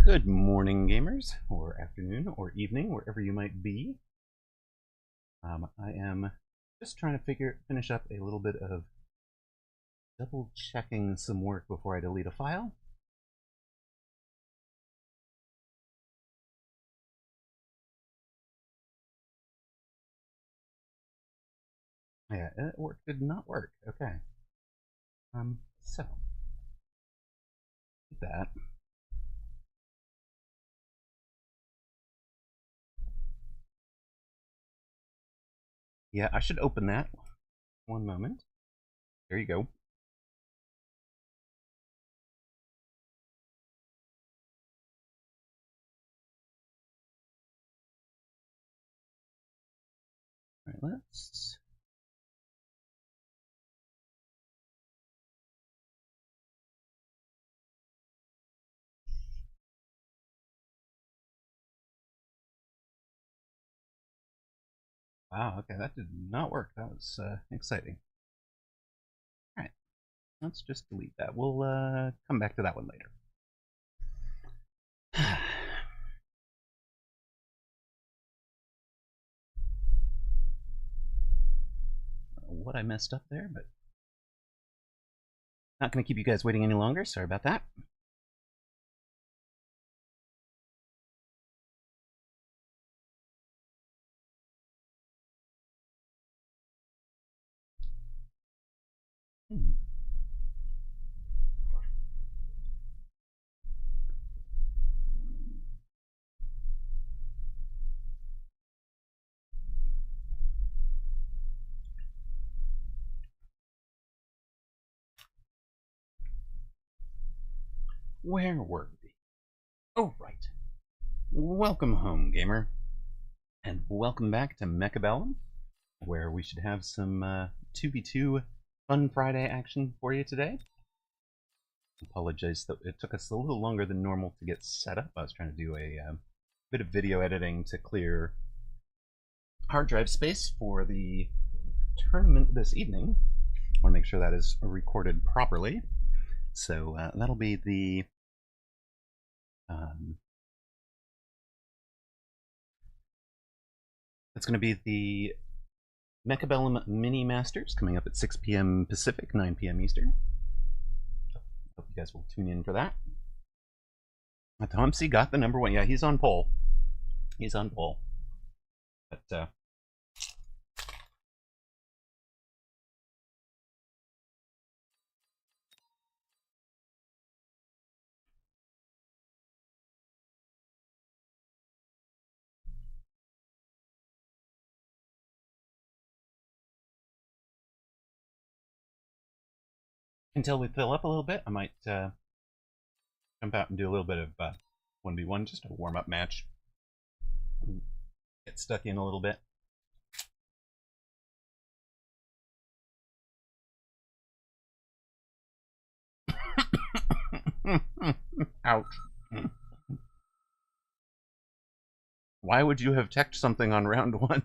Good morning, gamers, or afternoon, or evening, wherever you might be. I am just trying to finish up a little bit of double checking some work before I delete a file. Yeah, did not work. Okay. So that. Yeah, I should open that. One moment. There you go. All right, let's. Wow, okay, that did not work. That was exciting. All right, let's just delete that. We'll come back to that one later. What I messed up there, but not going to keep you guys waiting any longer. Sorry about that. Where were we? Oh, right. Welcome home, gamer. And welcome back to Mecha, where we should have some 2v2 Fun Friday action for you today. Apologize that it took us a little longer than normal to get set up. I was trying to do a bit of video editing to clear hard drive space for the tournament this evening. I want to make sure that is recorded properly. So that'll be the that's going to be the Mecha Mini Masters coming up at 6 p.m. Pacific, 9 p.m. Eastern. Hope you guys will tune in for that. Tom C got the number one. Yeah, he's on pole. He's on pole. But until we fill up a little bit, I might jump out and do a little bit of 1v1, just a warm-up match. Get stuck in a little bit. Ouch. Why would you have teched something on round one?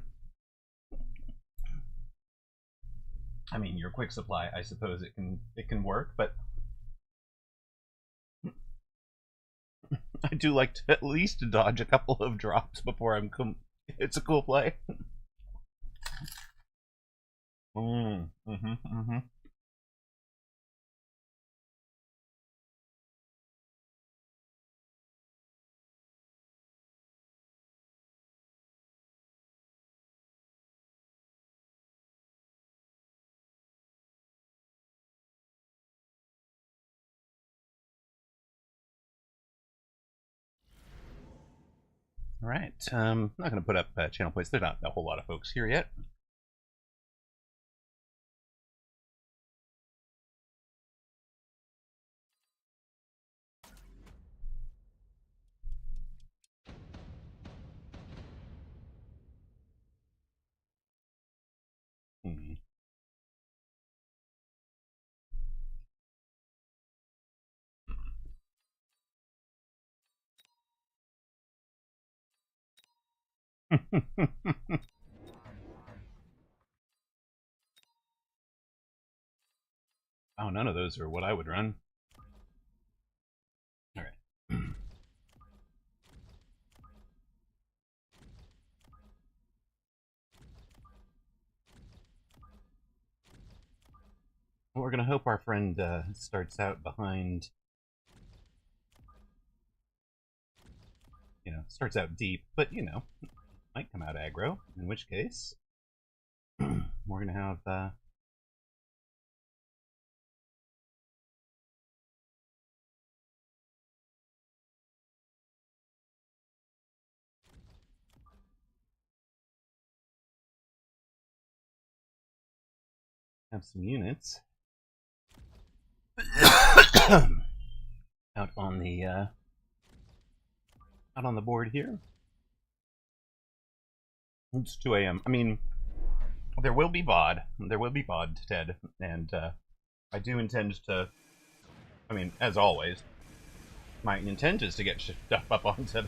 I mean, your quick supply, I suppose it can work, but I do like to at least dodge a couple of drops before it's a cool play. All right, I'm not going to put up channel points. There's not a whole lot of folks here yet. Oh, none of those are what I would run. All right. we're gonna hope our friend starts out behind. Starts out deep, but might come out aggro. In which case, we're gonna have some units out on the board here. It's 2 a.m. I mean, there will be VOD. There will be VOD, Ted, and I do intend to. I mean, as always, my intent is to get stuff up onto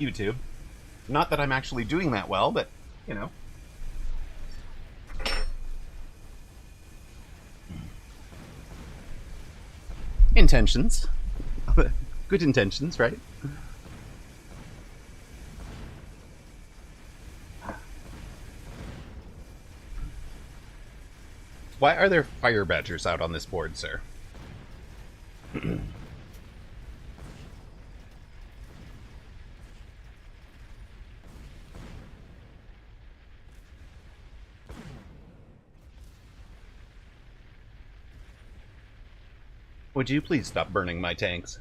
YouTube. Not that I'm actually doing that well, but intentions. Good intentions, right? Why are there fire badgers out on this board, sir? Would you please stop burning my tanks?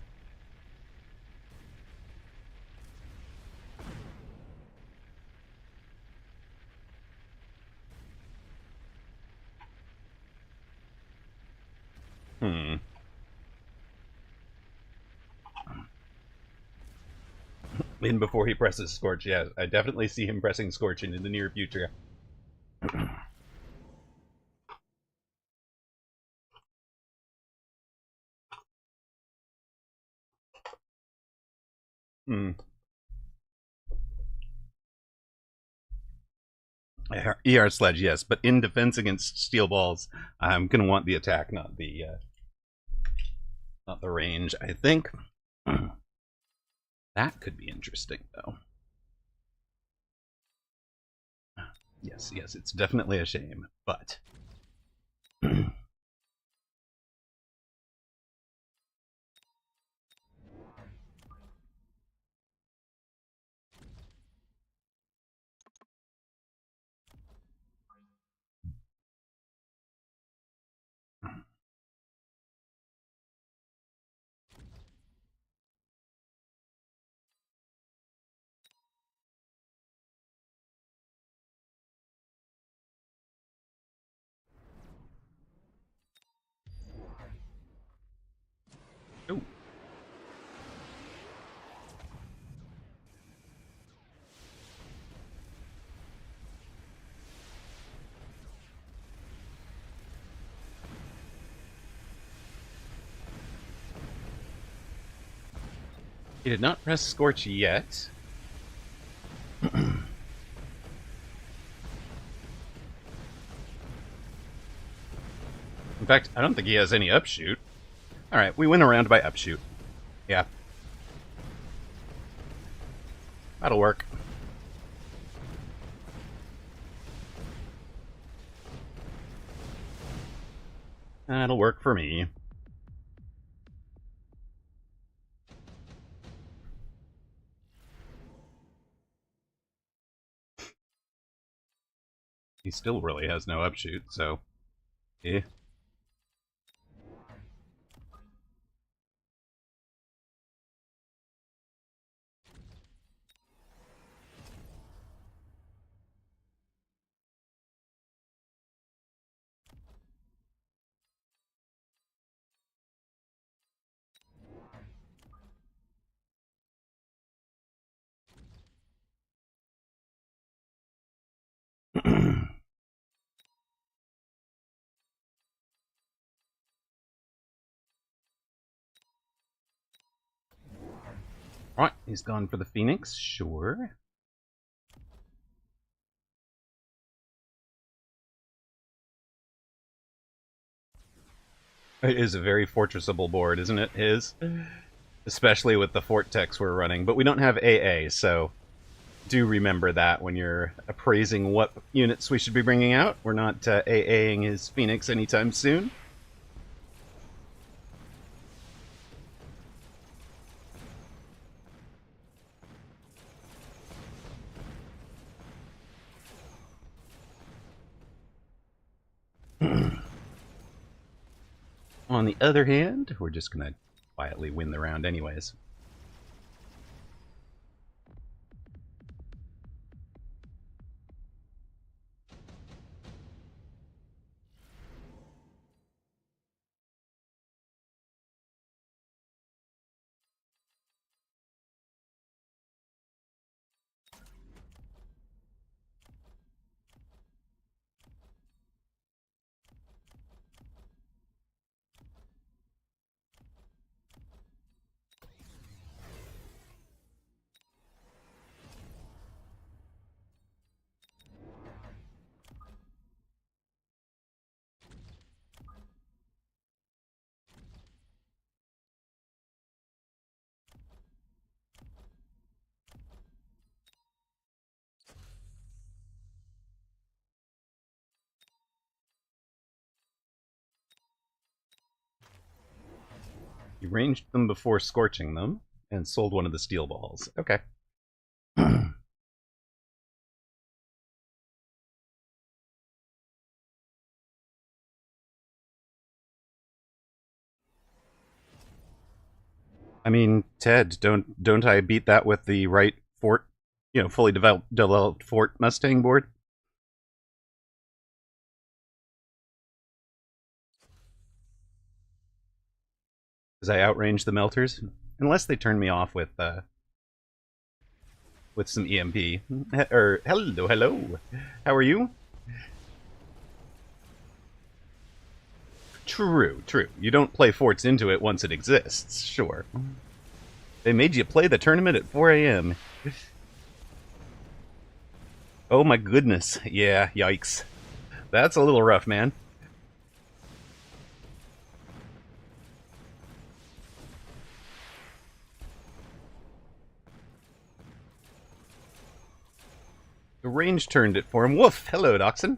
In before he presses Scorch, yeah. I definitely see him pressing Scorch in the near future. ER Sledge, yes, but in defense against steel balls, I'm gonna want the attack, not the range. I think that could be interesting, though. Yes, it's definitely a shame, but oh. He did not press Scorch yet. In fact, I don't think he has any upshoot. Alright, we win a round by upshoot. Yeah. That'll work. That'll work for me. He still really has no upshoot, so... yeah. Alright, he's gone for the Phoenix, sure. It is a very fortressable board, isn't it? His? Especially with the Fort Techs we're running. But we don't have AA, so... do remember that when you're appraising what units we should be bringing out. We're not AAing his Phoenix anytime soon. On the other hand, we're just going to quietly win the round anyways. You ranged them before scorching them, and sold one of the steel balls. Okay. I mean, Ted, don't I beat that with the right fort, fully developed fort Mustang board? Because I outrange the melters, unless they turn me off with some EMP. Or hello, how are you? True. You don't play forts into it once it exists, sure. They made you play the tournament at 4 a.m. Oh my goodness. Yeah, yikes. That's a little rough, man. The range turned it for him. Woof! Hello, Dachshund.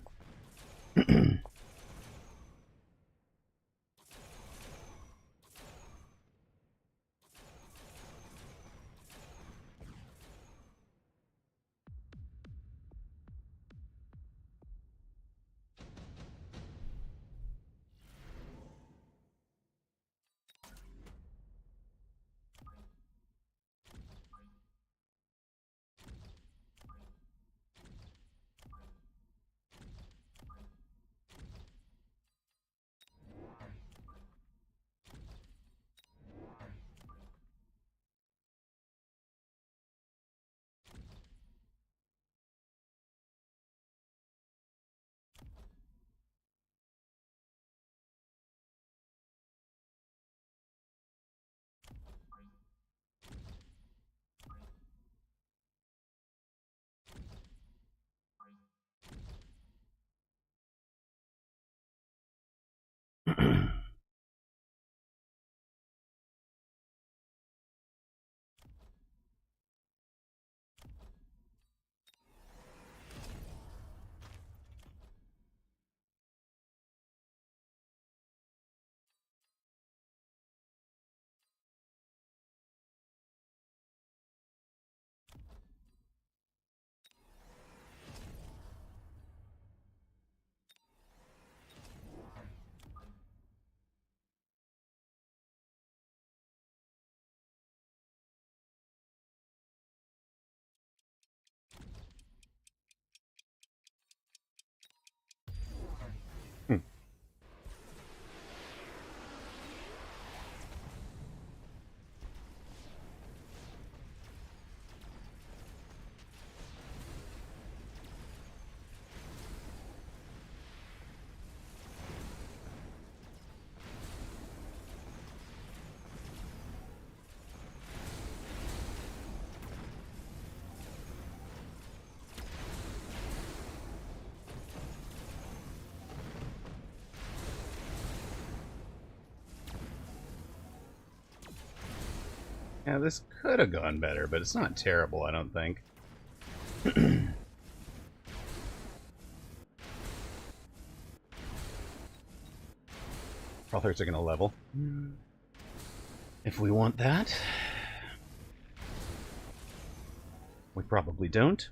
Yeah, this could have gone better, but it's not terrible, I don't think. Crawlers are gonna level. If we want that. We probably don't.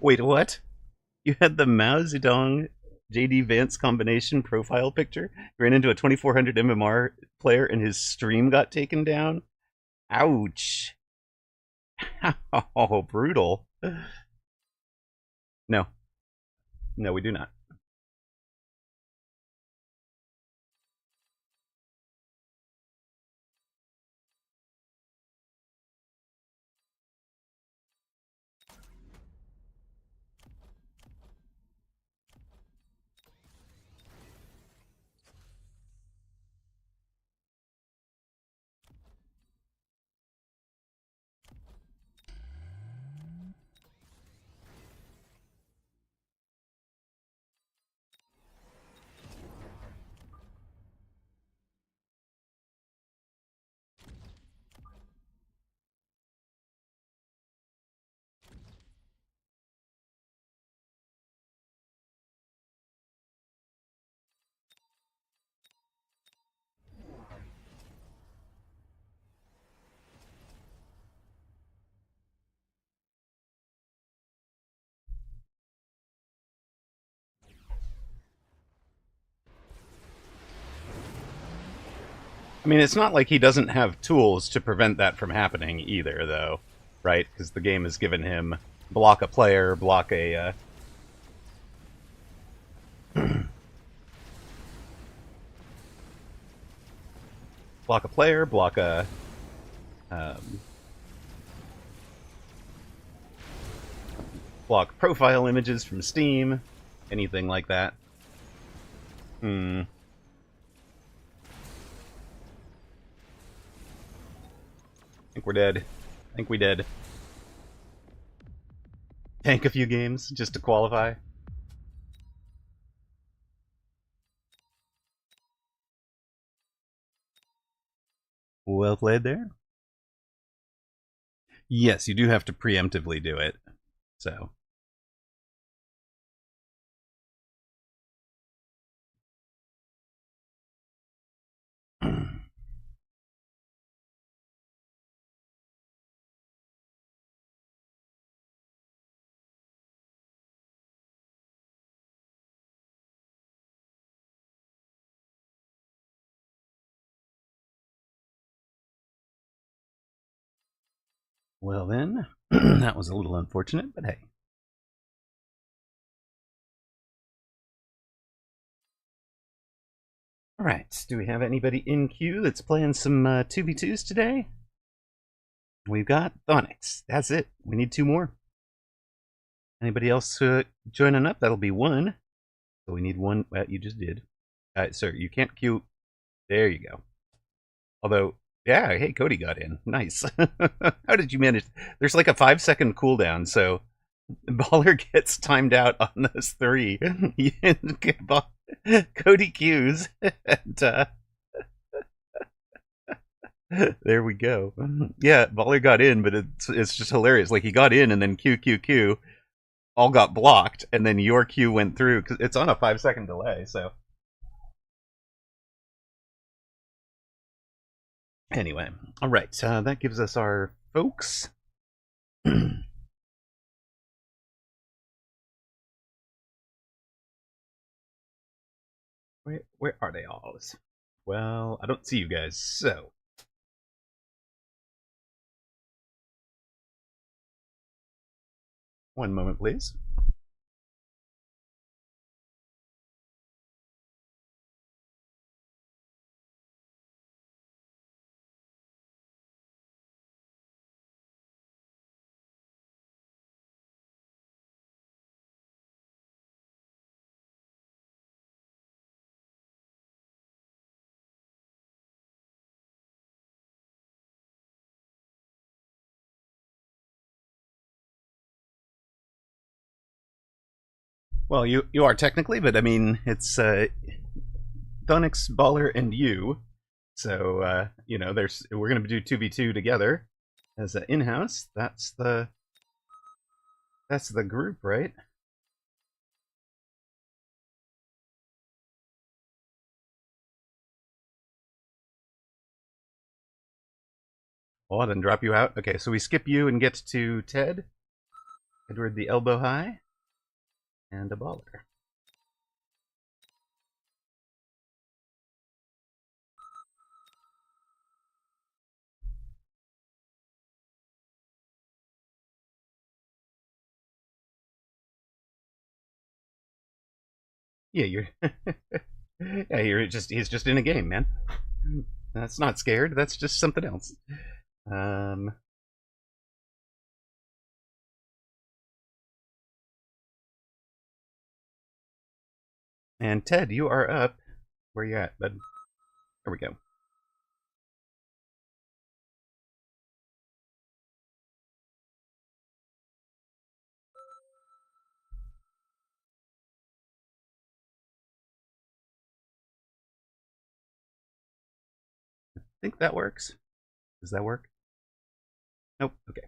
Wait, what? You had the Mao Zedong JD Vance combination profile picture? Ran into a 2400 MMR player and his stream got taken down? Ouch. Oh, brutal. No. No, we do not. I mean, it's not like he doesn't have tools to prevent that from happening either, though, right? Because the game has given him block a player, block a block a player, block a block profile images from Steam, anything like that. I think we're dead. I think we did. Tank a few games just to qualify. Well played there. Yes, you do have to preemptively do it. So. Well then, that was a little unfortunate, but hey. Alright, do we have anybody in queue that's playing some 2v2s today? We've got Thonix. That's it. We need 2 more. Anybody else joining up? That'll be 1. So we need 1. Well, you just did. Sir, you can't queue. There you go. Although, yeah, hey, Cody got in. Nice. How did you manage? There's like a 5-second cooldown, so Baller gets timed out on those 3. Cody queues, and there we go. Yeah, Baller got in, but it's just hilarious. Like, he got in, and then Q all got blocked, and then your queue went through, because it's on a 5-second delay, so. Anyway, all right, that gives us our folks. Where are they all? Well, I don't see you guys, so. One moment, please. Well, you are technically, but I mean, it's Thonix, Baller, and you. So you know, we're gonna do 2v2 together as an in-house. That's the group, right? Oh, I didn't drop you out. Okay, so we skip you and get to Ted, Edward the Elbow High, and a baller. Yeah, you're. Yeah, he's just in a game, man. That's not scared. That's just something else. And Ted, you are up. Where you at, bud? There we go. I think that works. Does that work? Nope. Okay.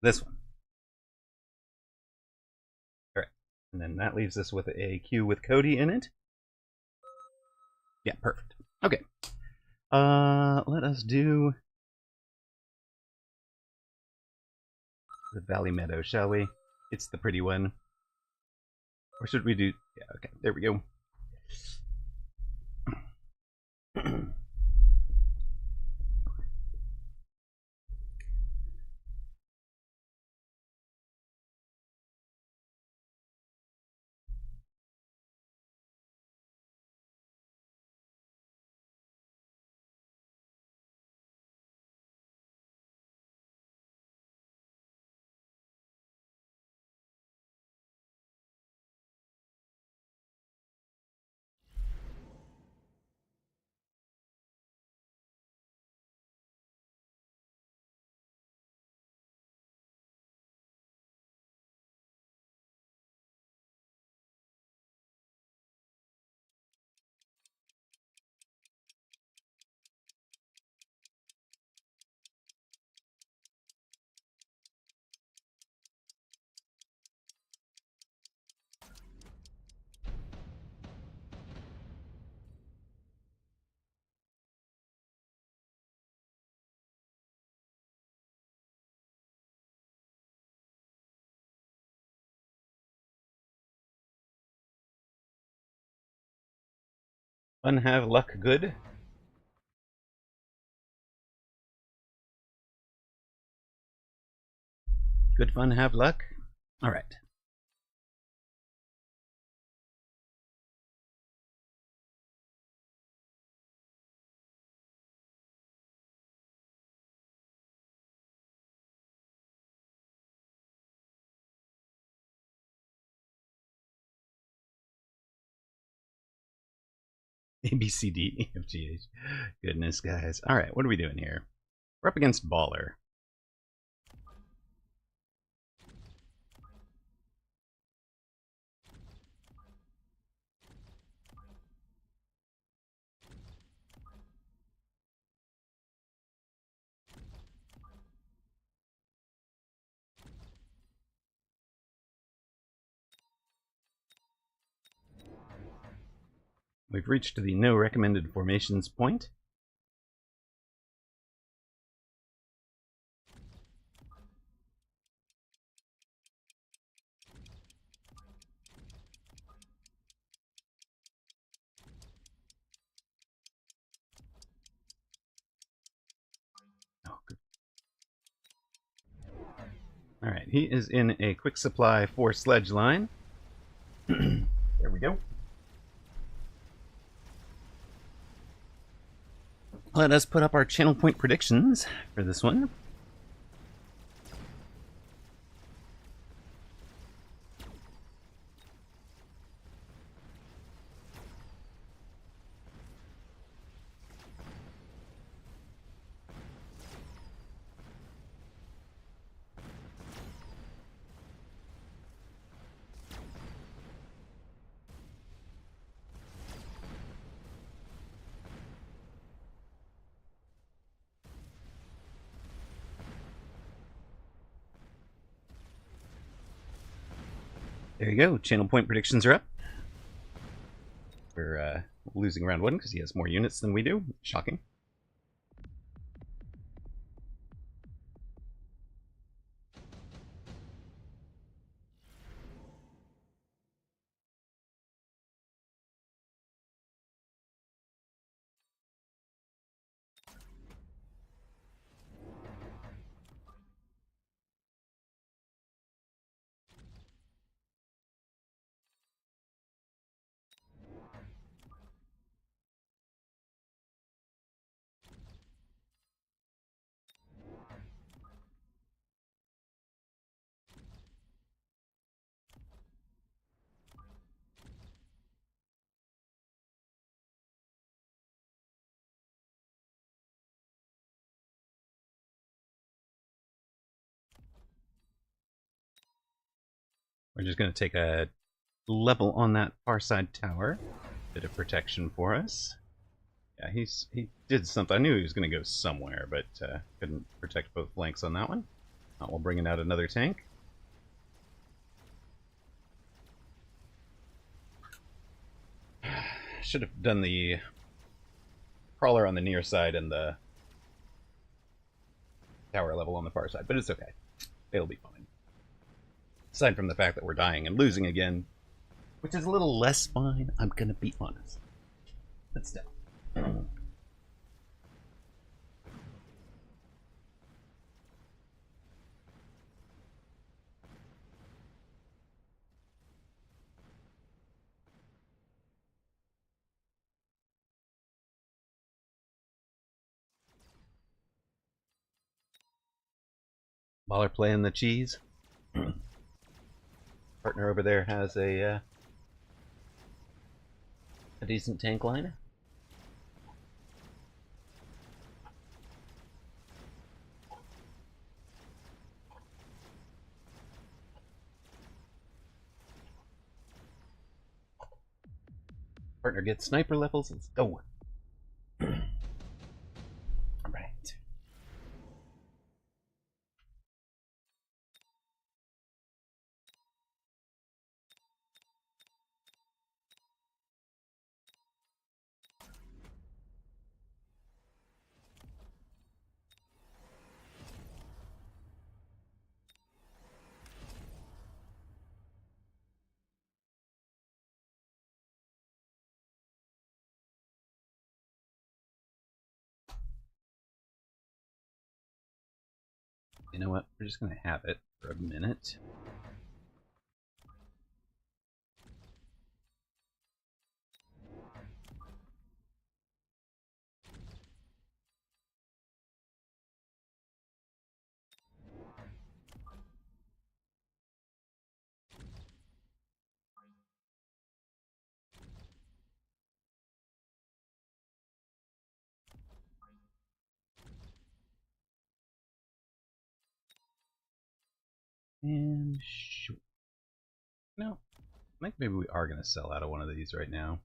This one. All right. And then that leaves us with a queue with Cody in it. Yeah, perfect. Okay. Let us do the Valley Meadow, shall we? It's the pretty one. Or should we do... Yeah, okay. There we go. Fun have luck good. Good fun have luck. All right. A, B, C, D, E, F, G, H. Goodness, guys. All right, what are we doing here? We're up against Baller. We've reached the no recommended formations point. Oh, good. All right, he is in a quick supply 4 sledge line. There we go. Let us put up our channel point predictions for this one. There you go. Channel point predictions are up. We're losing round one because he has more units than we do. Shocking. We're just going to take a level on that far side tower. Bit of protection for us. Yeah, he did something. I knew he was going to go somewhere, but couldn't protect both flanks on that one. We'll bring in out another tank. Should have done the crawler on the near side and the tower level on the far side, but it's okay. It'll be fine. Aside from the fact that we're dying and losing again, which is a little less fine, I'm gonna be honest. But still. While we're playing the cheese, partner over there has a decent tank line. Partner gets sniper levels. Let's go. All right. You know what? We're just gonna have it for a minute. And shoot. No, I think maybe we are gonna sell out of one of these right now.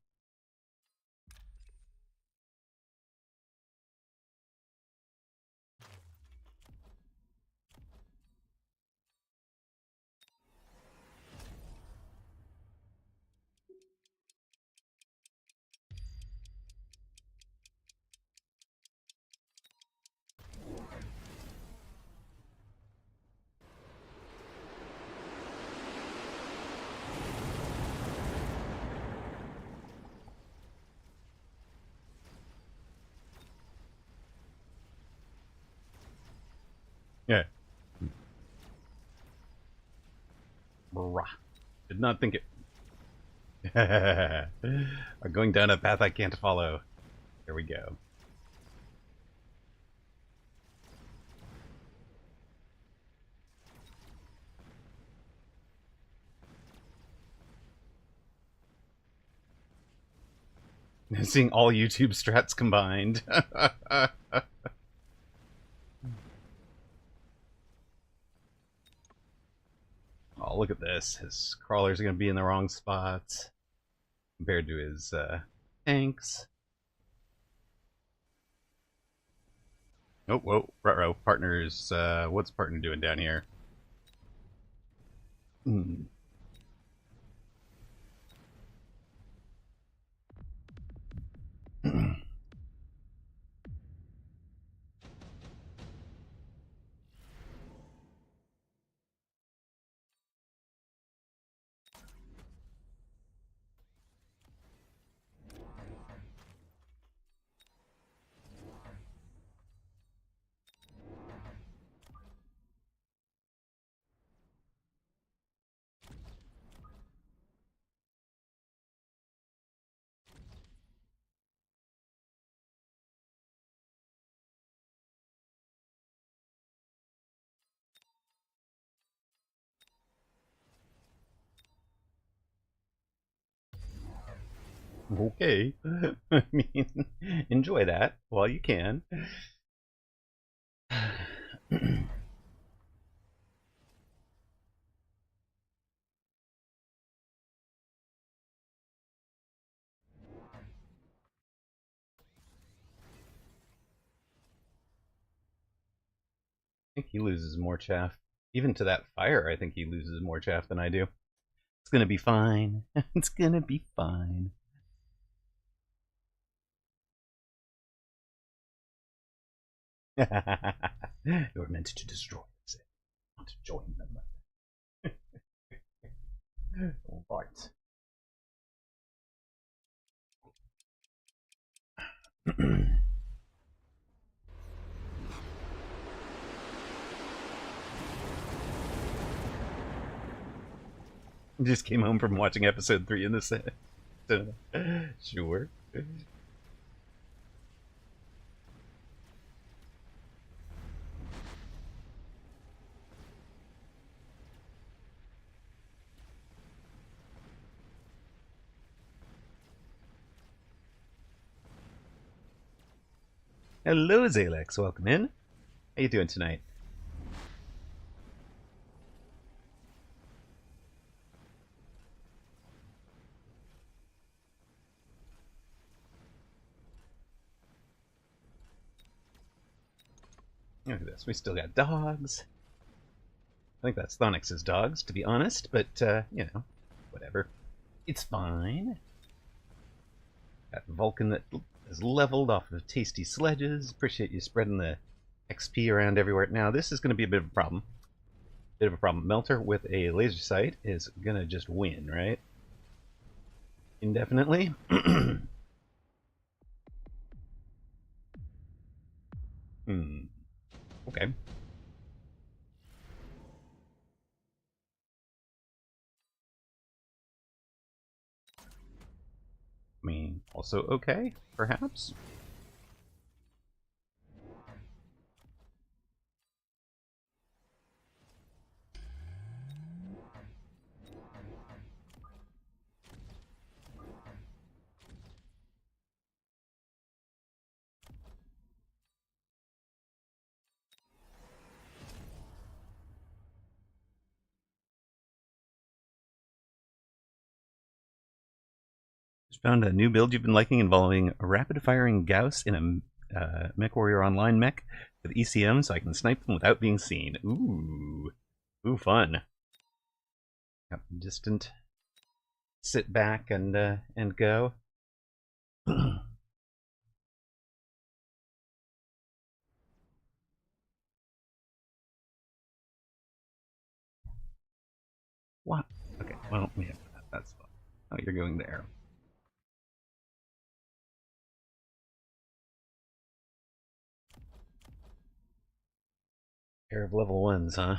Yeah. Brah. Did not think it. Are going down a path I can't follow. Here we go. Seeing all YouTube strats combined. Oh, look at this. His crawlers are going to be in the wrong spots compared to his tanks. Oh, whoa, ruh-roh. Partners, what's partner doing down here? Okay. I mean, enjoy that while you can. I think he loses more chaff. Even to that fire, I think he loses more chaff than I do. It's gonna be fine. It's gonna be fine. You're meant to destroy us, not to join them. All right. Just came home from watching episode 3 in the set. Sure. Hello, Zalex. Welcome in. How you doing tonight? Look at this. We still got dogs. I think that's Thonix's dogs, to be honest, but, you know, whatever. It's fine. Got Vulcan that is leveled off of tasty sledges. Appreciate you spreading the XP around everywhere. Now, this is going to be a bit of a problem. Melter with a laser sight is going to just win, right? Indefinitely. Okay. I mean, also okay, perhaps? Just found a new build you've been liking involving a rapid-firing Gauss in a Mech Warrior Online mech with ECM so I can snipe them without being seen. Ooh. Ooh, fun. Yep, distant. Sit back and go. What? Okay, well, yeah, that's fun. Oh, you're going there. Pair of level 1s, huh?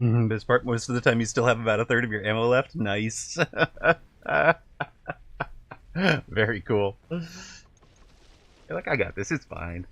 Best part, most of the time you still have about a third of your ammo left. Nice. Very cool. You're like, I got this, it's fine.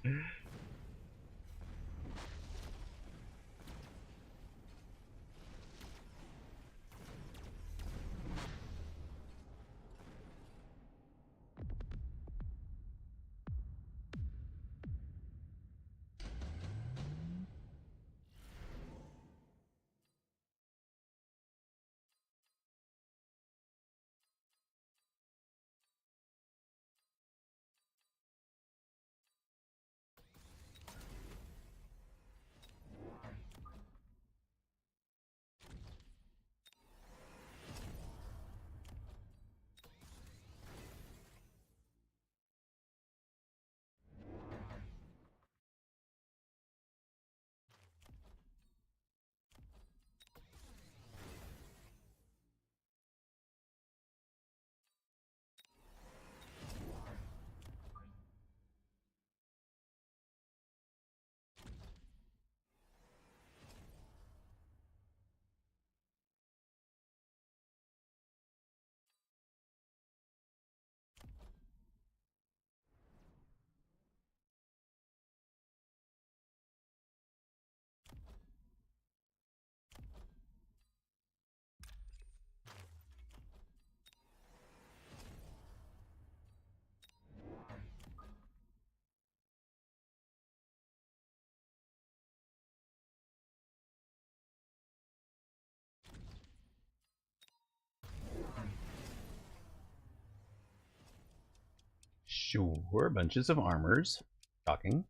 Sure, bunches of armors. Shocking.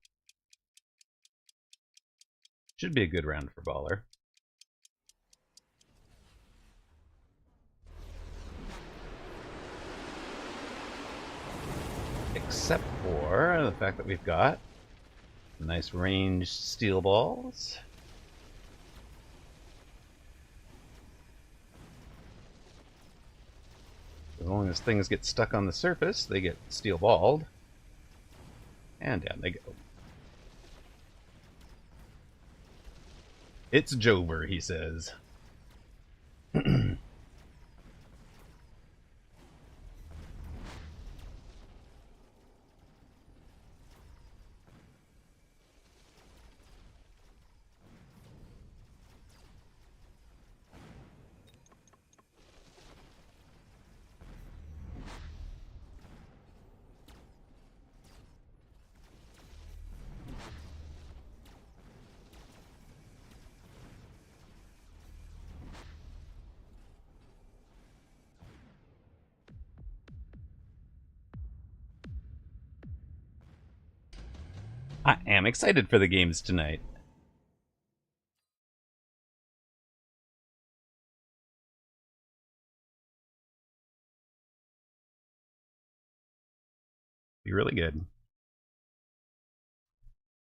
Should be a good round for Baller. Except for the fact that we've got nice ranged steel balls. As long as things get stuck on the surface, they get steel balled. And down they go. It's Jover, he says. I am excited for the games tonight. Be really good.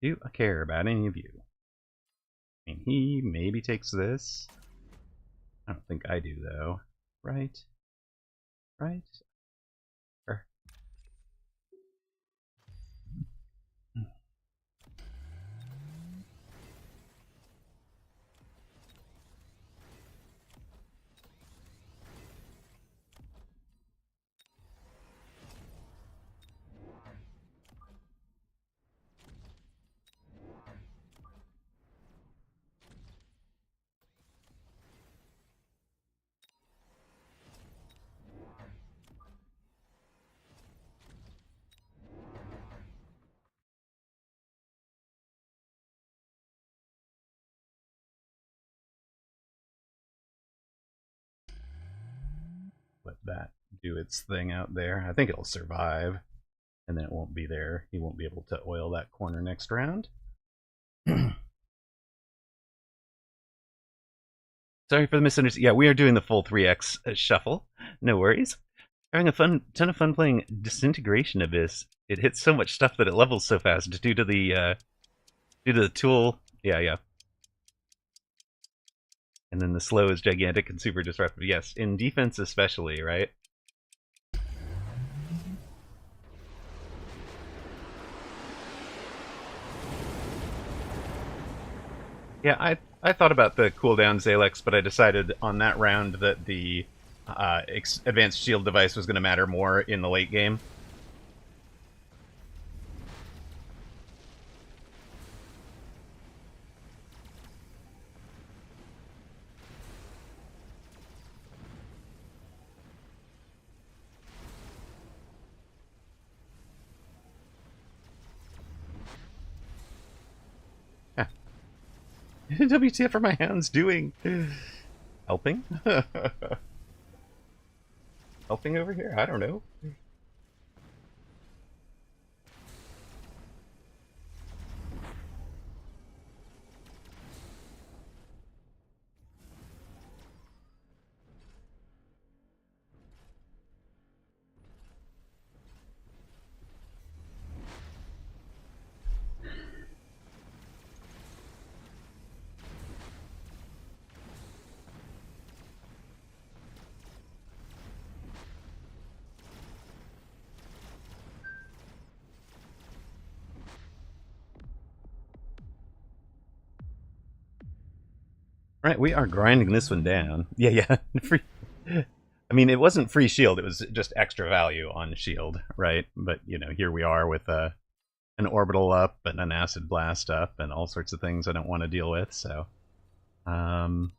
Do I care about any of you? I mean, he maybe takes this. I don't think I do, though. Right? Right? Let that do its thing out there. I think it'll survive, and then it won't be there. He won't be able to oil that corner next round. Sorry for the misunderstanding. Yeah, we are doing the full 3x shuffle. No worries. Having a ton of fun playing Disintegration Abyss. It hits so much stuff that it levels so fast due to the tool. Yeah. And then the slow is gigantic and super disruptive. Yes, in defense especially, right? Yeah, I thought about the cooldown Zalex, but I decided on that round that the advanced shield device was going to matter more in the late game. Yeah. WTF are my hands doing? Helping? Helping over here? I don't know. Right, we are grinding this one down. Yeah. Free. I mean, it wasn't free shield; it was just extra value on shield, right? But here we are with an orbital up and an acid blast up and all sorts of things I don't want to deal with. So, um,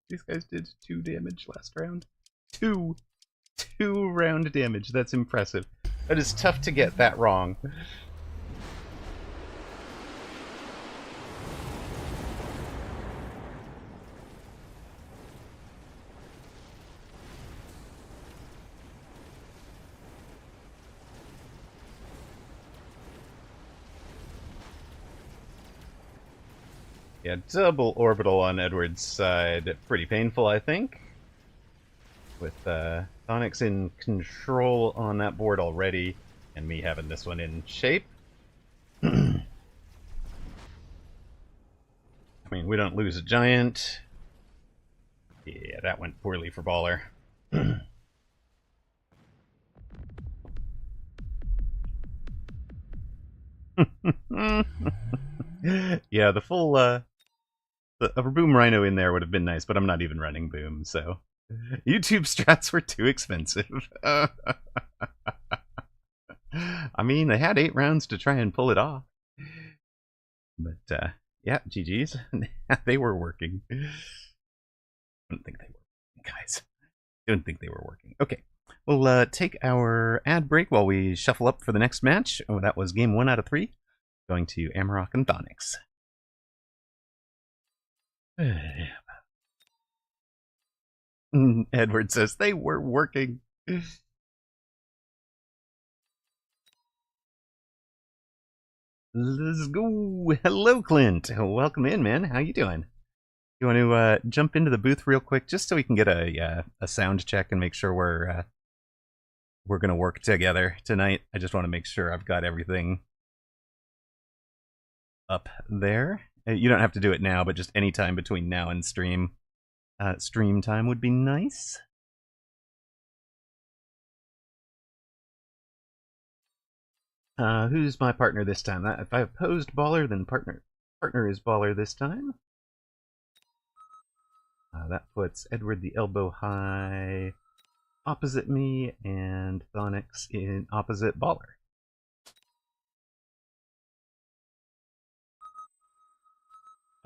These guys did 2 damage last round. 2 round damage. That's impressive. That is tough to get that wrong. Yeah, double orbital on Edward's side. Pretty painful, I think. With Thonix in control on that board already, and me having this one in shape. I mean, we don't lose a giant. Yeah, that went poorly for Baller. Yeah, the full a boom rhino in there would have been nice, but I'm not even running boom, so YouTube strats were too expensive. I mean, they had 8 rounds to try and pull it off, but yeah, GG's. They were working. I don't think they were, guys. Don't think they were working. Okay, we'll take our ad break while we shuffle up for the next match. Oh, that was game 1 out of 3, going to Amarok and Thonix. Edward says they were working. Let's go. Hello, Clint. Welcome in, man. How you doing? You want to jump into the booth real quick, just so we can get a sound check and make sure we're gonna work together tonight. I just want to make sure I've got everything up there. You don't have to do it now, but just any time between now and stream time would be nice. Who's my partner this time? If I opposed Baller, then partner is Baller this time. That puts Edward the elbow high opposite me, and Thonix in opposite Baller.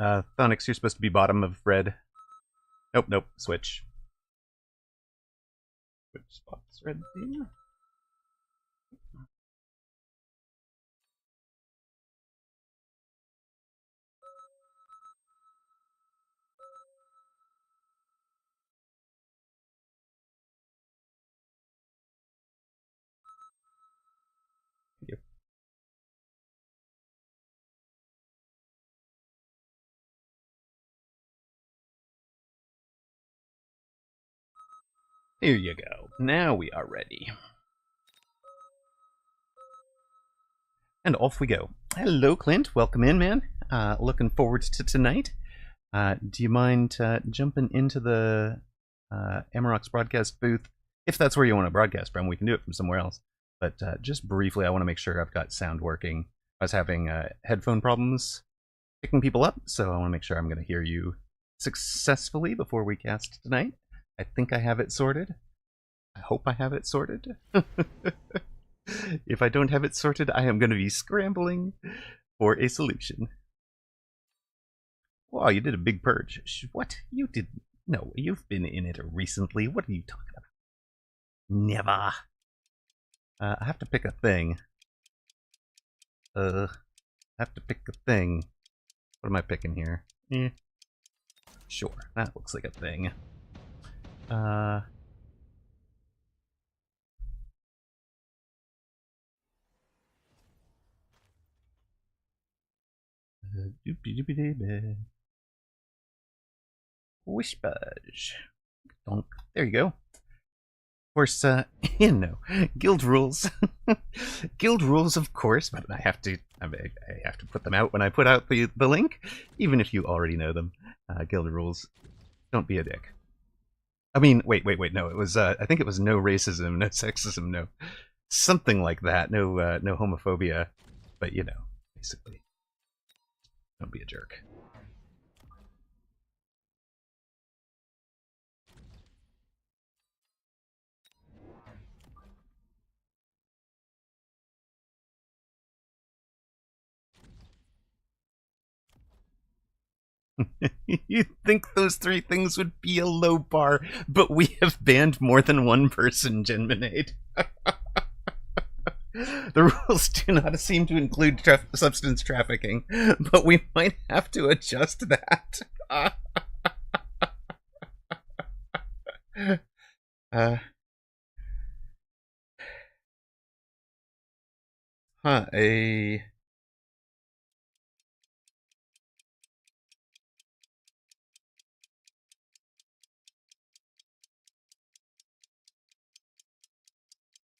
Thonix, you're supposed to be bottom of red. Nope, switch. Which spot's red there? Yep. Here you go. Now we are ready. And off we go. Hello, Clint. Welcome in, man. Looking forward to tonight. Do you mind jumping into the Amarok's broadcast booth? If that's where you want to broadcast from, we can do it from somewhere else. But just briefly, I want to make sure I've got sound working. I was having headphone problems picking people up, so I want to make sure I'm going to hear you successfully before we cast tonight. I think I have it sorted. I hope I have it sorted. If I don't have it sorted, I am going to be scrambling for a solution. Wow, you did a big purge. What? You did? No, you've been in it recently. What are you talking about? Never. I have to pick a thing. I have to pick a thing. What am I picking here? Sure, that looks like a thing. Whispers. Donk. There you go. Of course, guild rules. Guild rules, of course, but I have to put them out when I put out the link, even if you already know them. Guild rules. Don't be a dick. I mean, wait, no, it was, I think it was no racism, no sexism, no, something like that, no homophobia, but, you know, basically, don't be a jerk. You'd think those three things would be a low bar, but we have banned more than one person, Genminade. The rules do not seem to include substance trafficking, but we might have to adjust that. A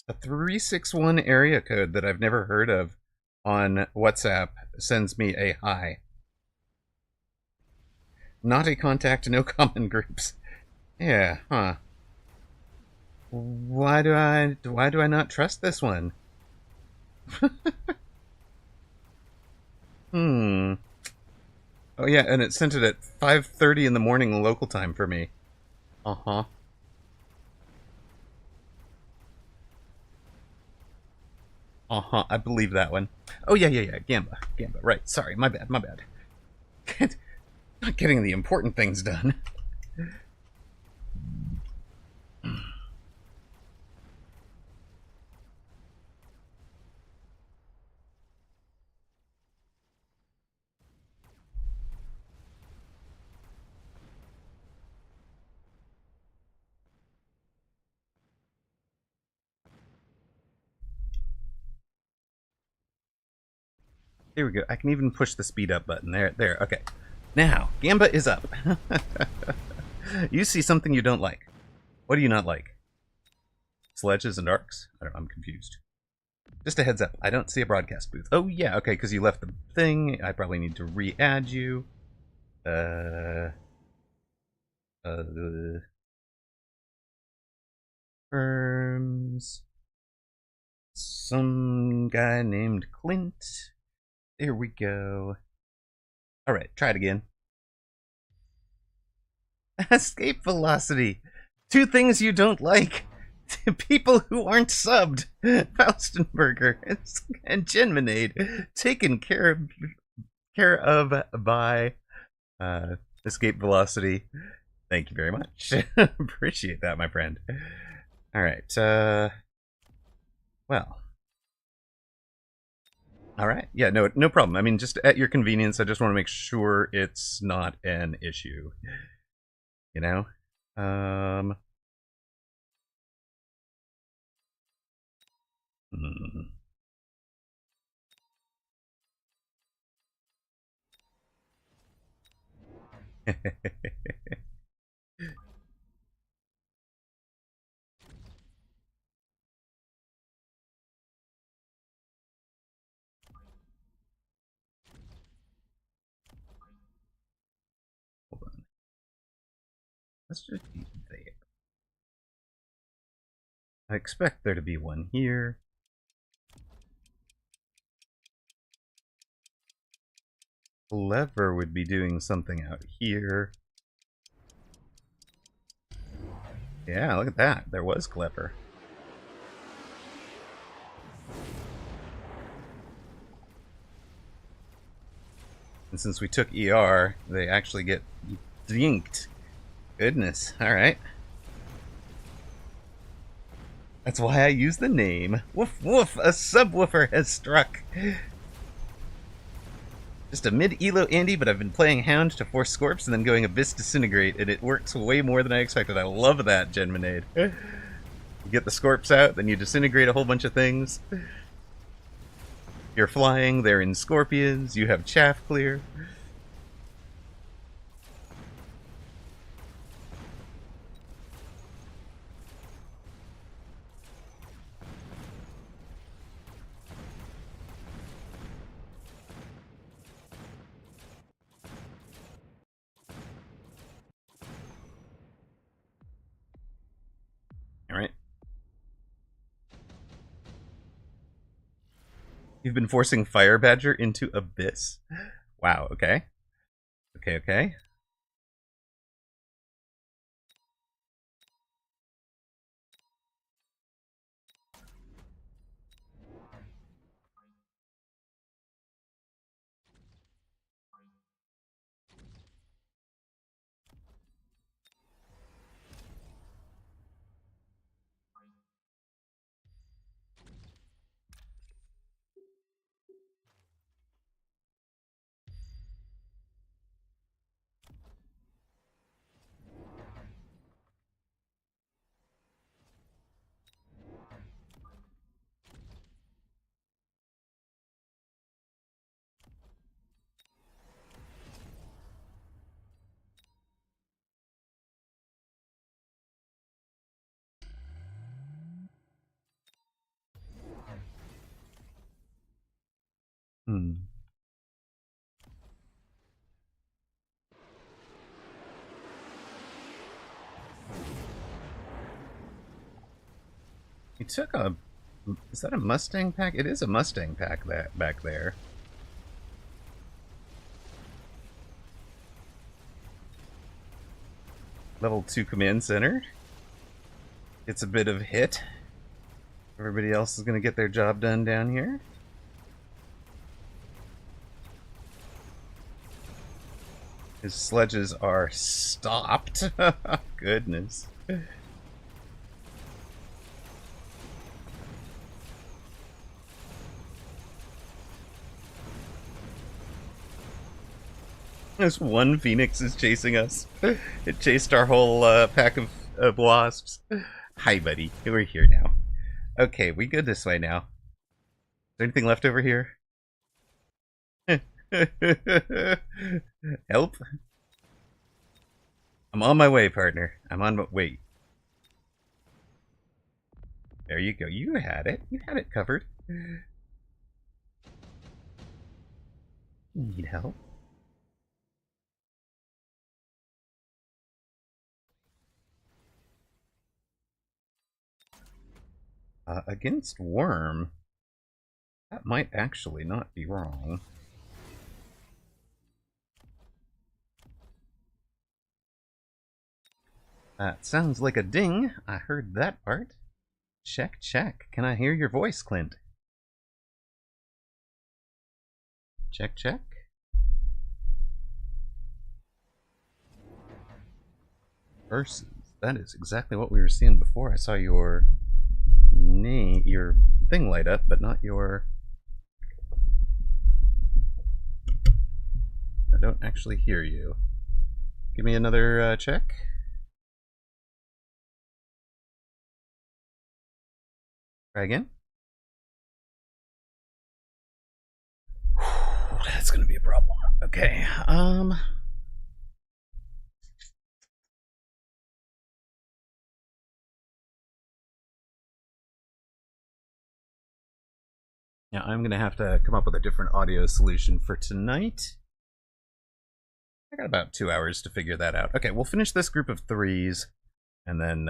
A 361 area code that I've never heard of on WhatsApp sends me a hi. Not a contact, no common groups. Yeah, huh. Why do I not trust this one? Hmm. Oh yeah, and it sent it at 5:30 in the morning local time for me. Uh-huh. Uh-huh, I believe that one. Oh yeah, Gamba. Right, sorry, my bad. Not getting the important things done. Here we go. I can even push the speed up button. There, okay. Now, Gamba is up. You see something you don't like. What do you not like? Sledges and arcs? I don't know, I'm confused. Just a heads up, I don't see a broadcast booth. Oh yeah, okay, because you left the thing. I probably need to re-add you. Firms. Some guy named Clint. There we go. Alright, try it again. Escape velocity. Two things you don't like. People who aren't subbed. Faustenberger and Genminade. Taken care of by Escape velocity. Thank you very much. Appreciate that, my friend. Alright, well. Alright, yeah, no problem. I mean, just at your convenience, I just want to make sure it's not an issue. You know? Hmm. Hold on. Let's just be there. I expect there to be one here. Lever would be doing something out here. Yeah, look at that. There was Clever. And since we took ER, they actually get dinked. Goodness. Alright. That's why I use the name. Woof woof! A subwoofer has struck! Just a mid-elo Andy, but I've been playing Hound to force Scorps and then going Abyss Disintegrate, and it works way more than I expected. I love that, Genminade. You get the Scorps out, then you disintegrate a whole bunch of things. You're flying, they're in Scorpions, you have Chaff Clear. Alright. You've been forcing Fire Badger into Abyss. Wow, okay. Okay. He took a... Is that a Mustang pack? It is a Mustang pack that back there. Level 2 command center. It's a bit of hit. Everybody else is going to get their job done down here. His sledges are stopped. Goodness. This one phoenix is chasing us. It chased our whole pack of wasps. Hi, buddy. We're here now. Okay, we go this way now. Is there anything left over here? Help? I'm on my way, partner. I'm on my... Wait. There you go. You had it. You had it covered. Need help? Against Worm, that might actually not be wrong. That sounds like a ding. I heard that part. Check, check. Can I hear your voice, Clint? Check, check. Versus. That is exactly what we were seeing before. I saw your name, your thing light up, but not your... I don't actually hear you. Give me another check. Try again. That's gonna be a problem. Okay, yeah, I'm gonna have to come up with a different audio solution for tonight. I got about 2 hours to figure that out. Okay, we'll finish this group of 3s, and then,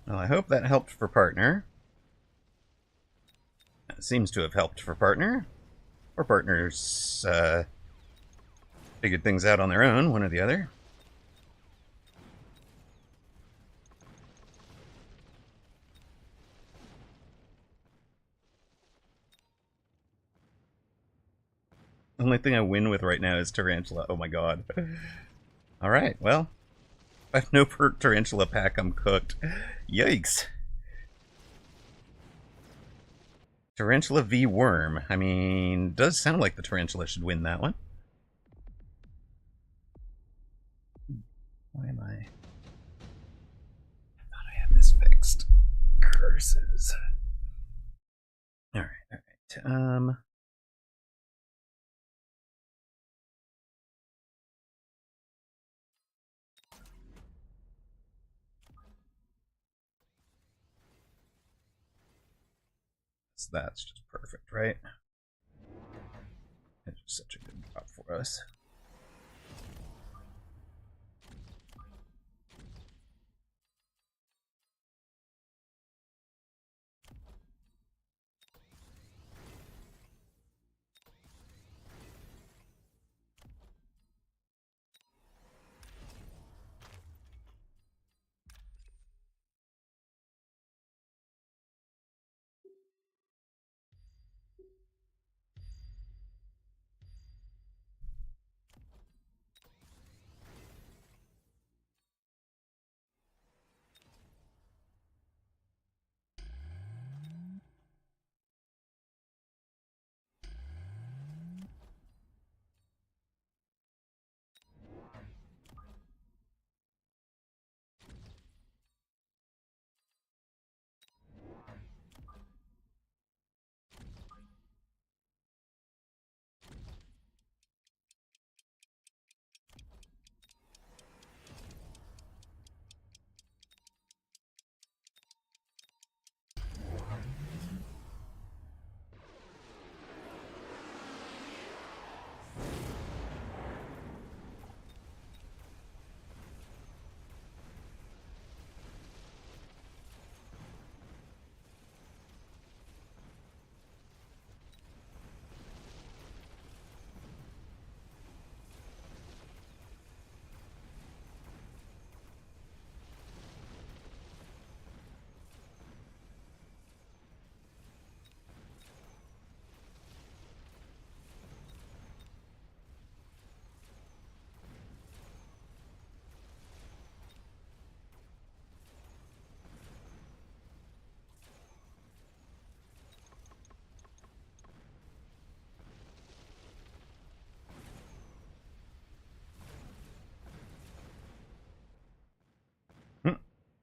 well, I hope that helped for partner. It seems to have helped for partner. Or partners figured things out on their own, one or the other. The only thing I win with right now is Tarantula. Oh my god. Alright, well. If I have no Tarantula pack, I'm cooked. Yikes. Tarantula v Worm. I mean, does sound like the Tarantula should win that one. Why am I... thought I had this fixed. Curses. Alright, alright. So that's just perfect, right? It's just such a good drop for us.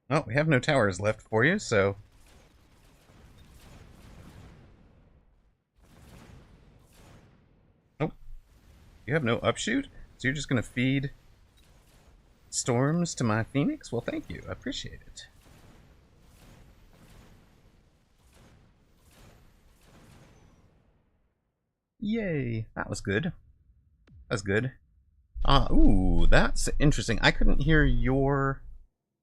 Well, we have no towers left for you, so... Oh, you have no upshoot? So you're just gonna feed storms to my Phoenix? Well, thank you. I appreciate it. Yay. That was good. That's good. Ooh, that's interesting. I couldn't hear your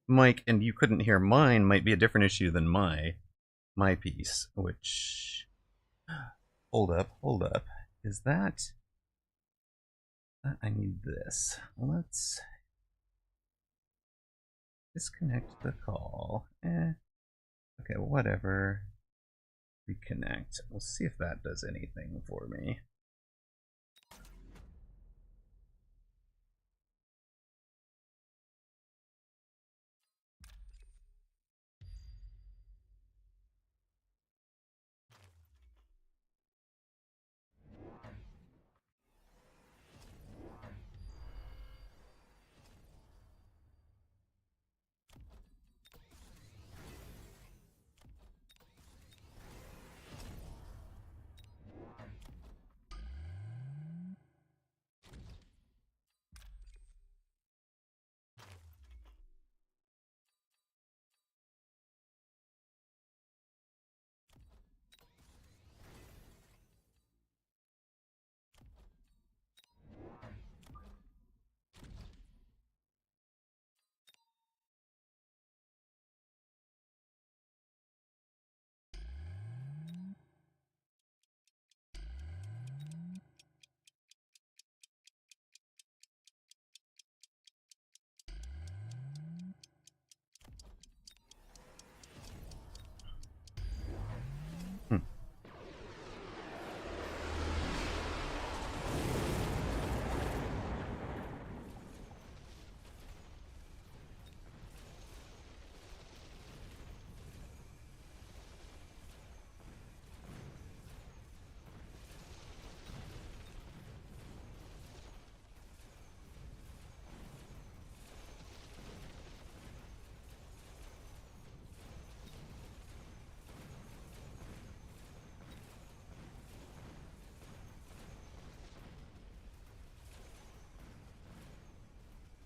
mic, and you couldn't hear mine. Might be a different issue than my piece, which... Hold up. Is that... I need this. Let's disconnect the call. Okay, whatever. Reconnect. We'll see if that does anything for me.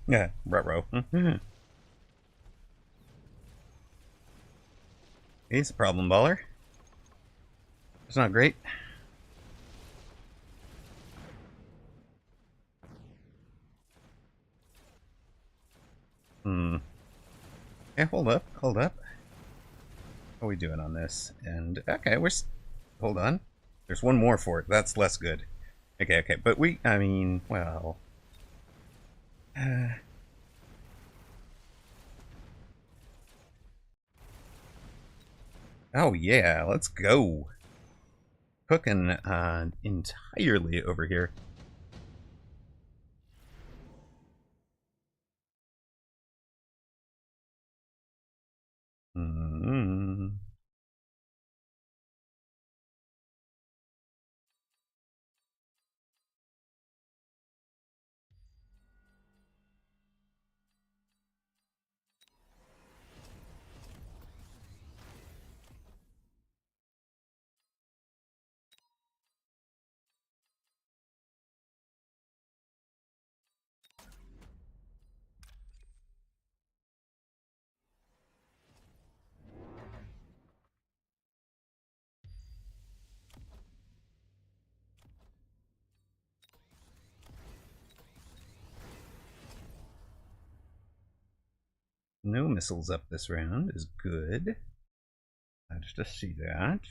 Yeah, ruh-roh. He's a problem baller. It's not great. Okay, hold up. How are we doing on this? And, okay, hold on. There's one more for it. That's less good. Okay, but I mean, well... Oh yeah, let's go. Cooking entirely over here. No missiles up this round is good. Nice to see that.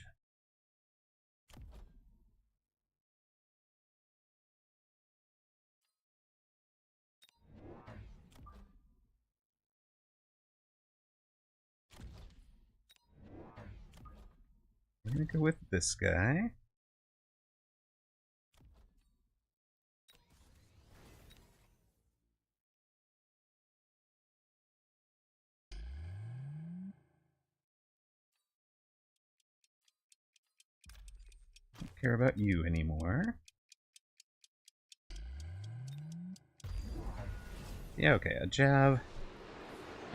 I'm gonna go with this guy. Don't care about you anymore. Yeah, okay, a jab.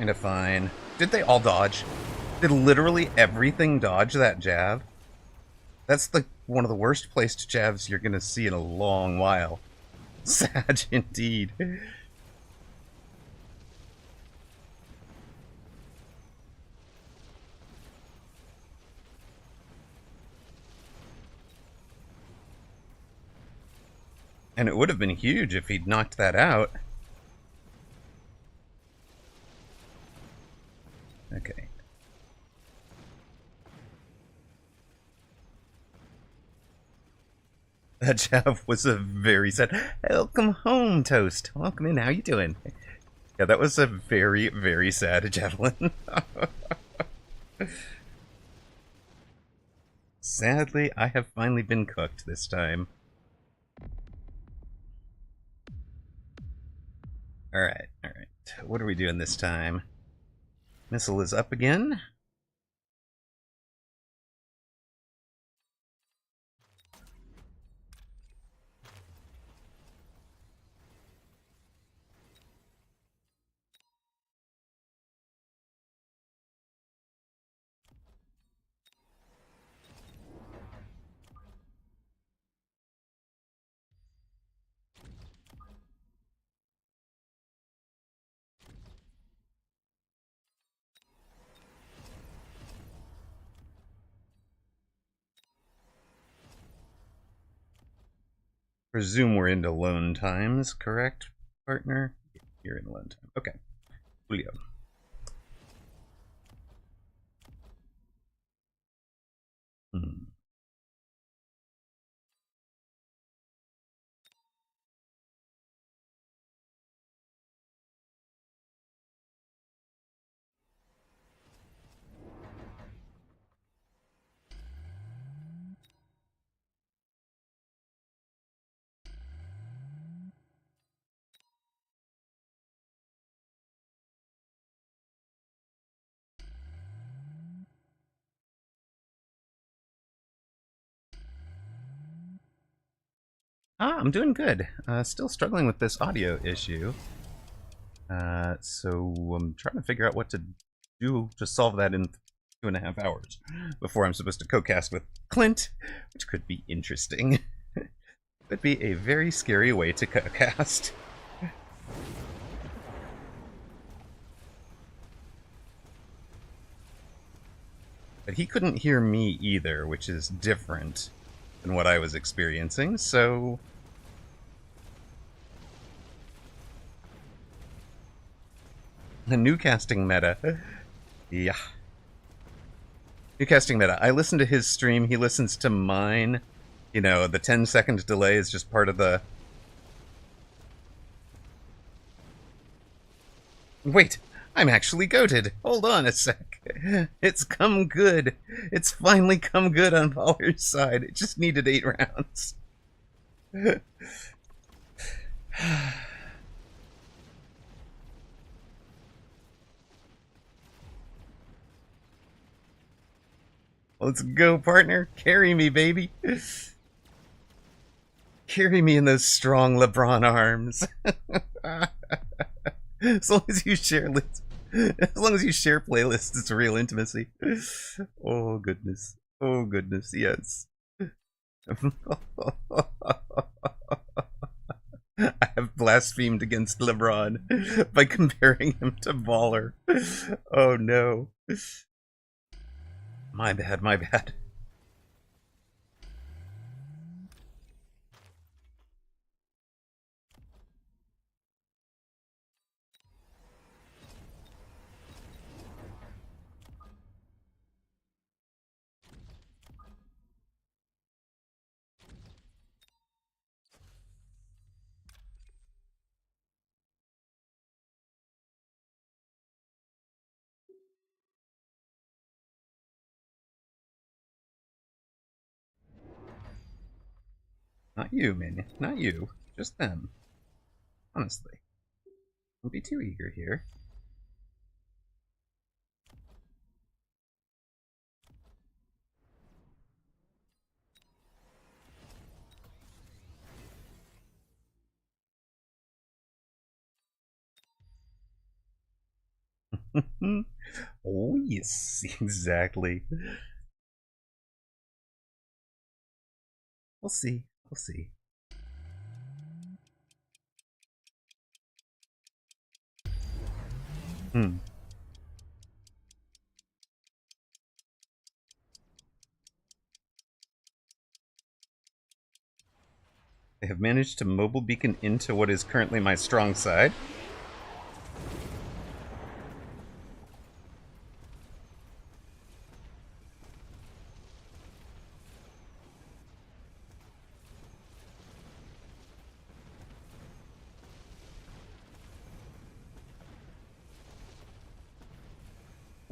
Kinda fine. Did they all dodge? Did literally everything dodge that jab? That's one of the worst placed jabs you're gonna see in a long while. Sad indeed. And it would have been huge if he'd knocked that out. Okay. That jab was a very sad... Welcome home, Toast. Welcome in. How you doing? Yeah, that was a very, very sad javelin. Sadly, I have finally been cooked this time. Alright, alright. What are we doing this time? Missile is up again. Presume we're into lone times, correct, partner? You're in lone time. Okay. Julio. I'm doing good. Still struggling with this audio issue. So I'm trying to figure out what to do to solve that in 2.5 hours before I'm supposed to co-cast with Clint, which could be interesting. Could be a very scary way to co-cast. But he couldn't hear me either, which is different than what I was experiencing, so... The new casting meta. Yeah. New casting meta. I listen to his stream, he listens to mine. You know, the 10-second delay is just part of the... Wait, I'm actually goated. Hold on a sec. It's come good. It's finally come good on Baller's side. It just needed 8 rounds. Let's go, partner. Carry me, baby. Carry me in those strong LeBron arms. As long as you share playlists, it's real intimacy. Oh goodness. Oh goodness, yes. I have blasphemed against LeBron by comparing him to Baller. Oh no. My bad, my bad. Not you, man. Not you. Just them. Honestly. Don't be too eager here. Oh, yes, exactly. We'll see. We'll see. Hmm. They have managed to mobile beacon into what is currently my strong side.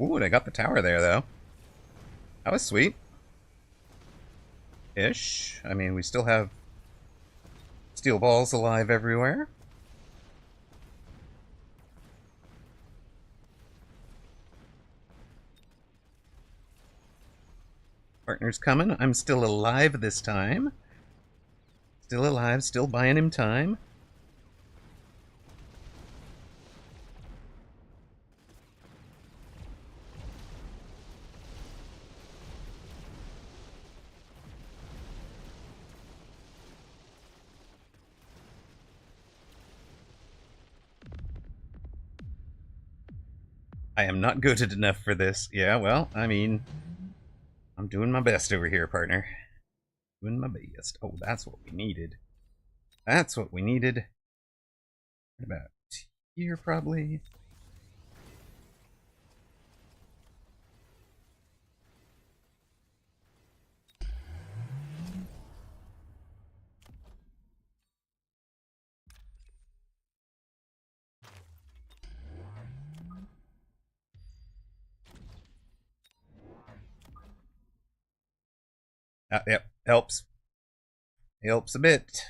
Ooh, and I got the tower there, though. That was sweet. Ish. I mean, we still have steel balls alive everywhere. Partner's coming. I'm still alive this time. Still alive, still buying him time. I am not goated enough for this. Yeah, well, I mean, I'm doing my best over here, partner. Doing my best. Oh, that's what we needed. That's what we needed. About here, probably. Yep, helps. Helps a bit.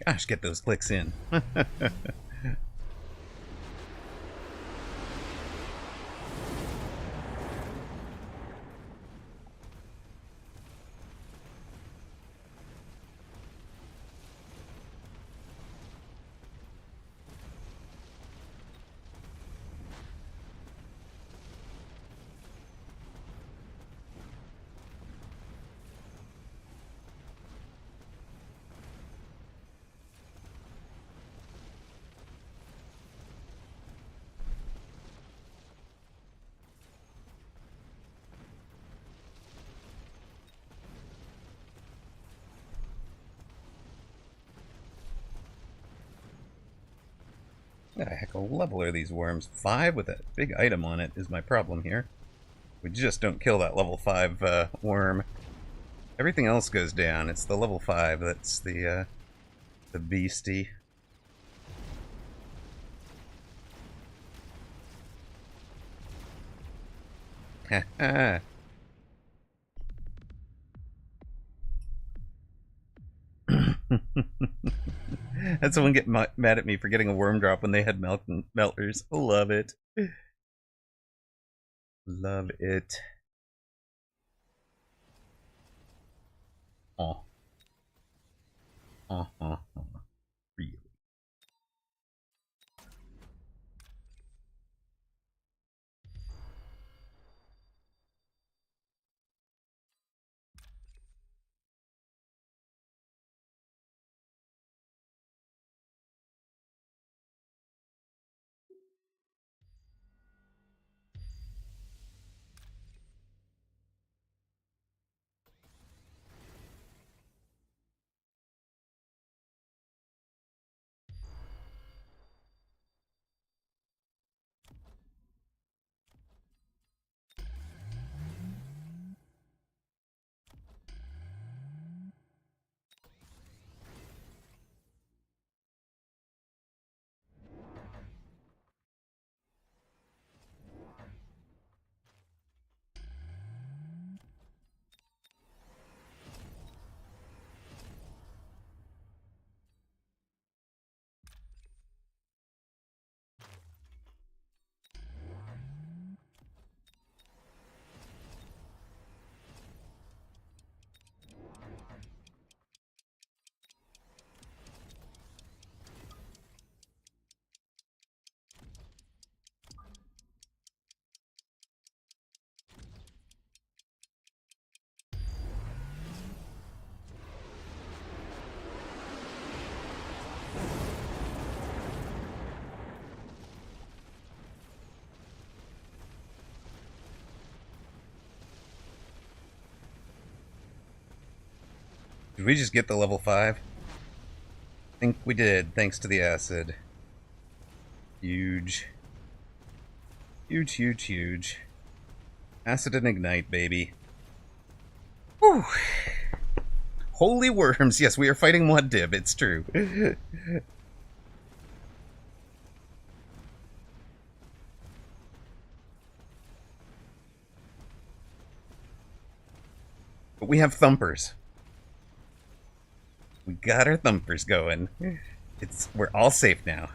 Gosh, get those clicks in. What the heck of a level are these worms? 5 with a big item on it is my problem here. We just don't kill that level 5 worm. Everything else goes down. It's the level 5 that's the beastie. Ha Had someone get mad at me for getting a worm drop when they had melters. Love it. Love it. Oh. Really. Did we just get the level 5? I think we did, thanks to the acid. Huge. Huge, huge, huge. Acid and ignite, baby. Whew. Holy worms. Yes, we are fighting Mud Dib. It's true. But we have thumpers. We got our thumpers going. We're all safe now.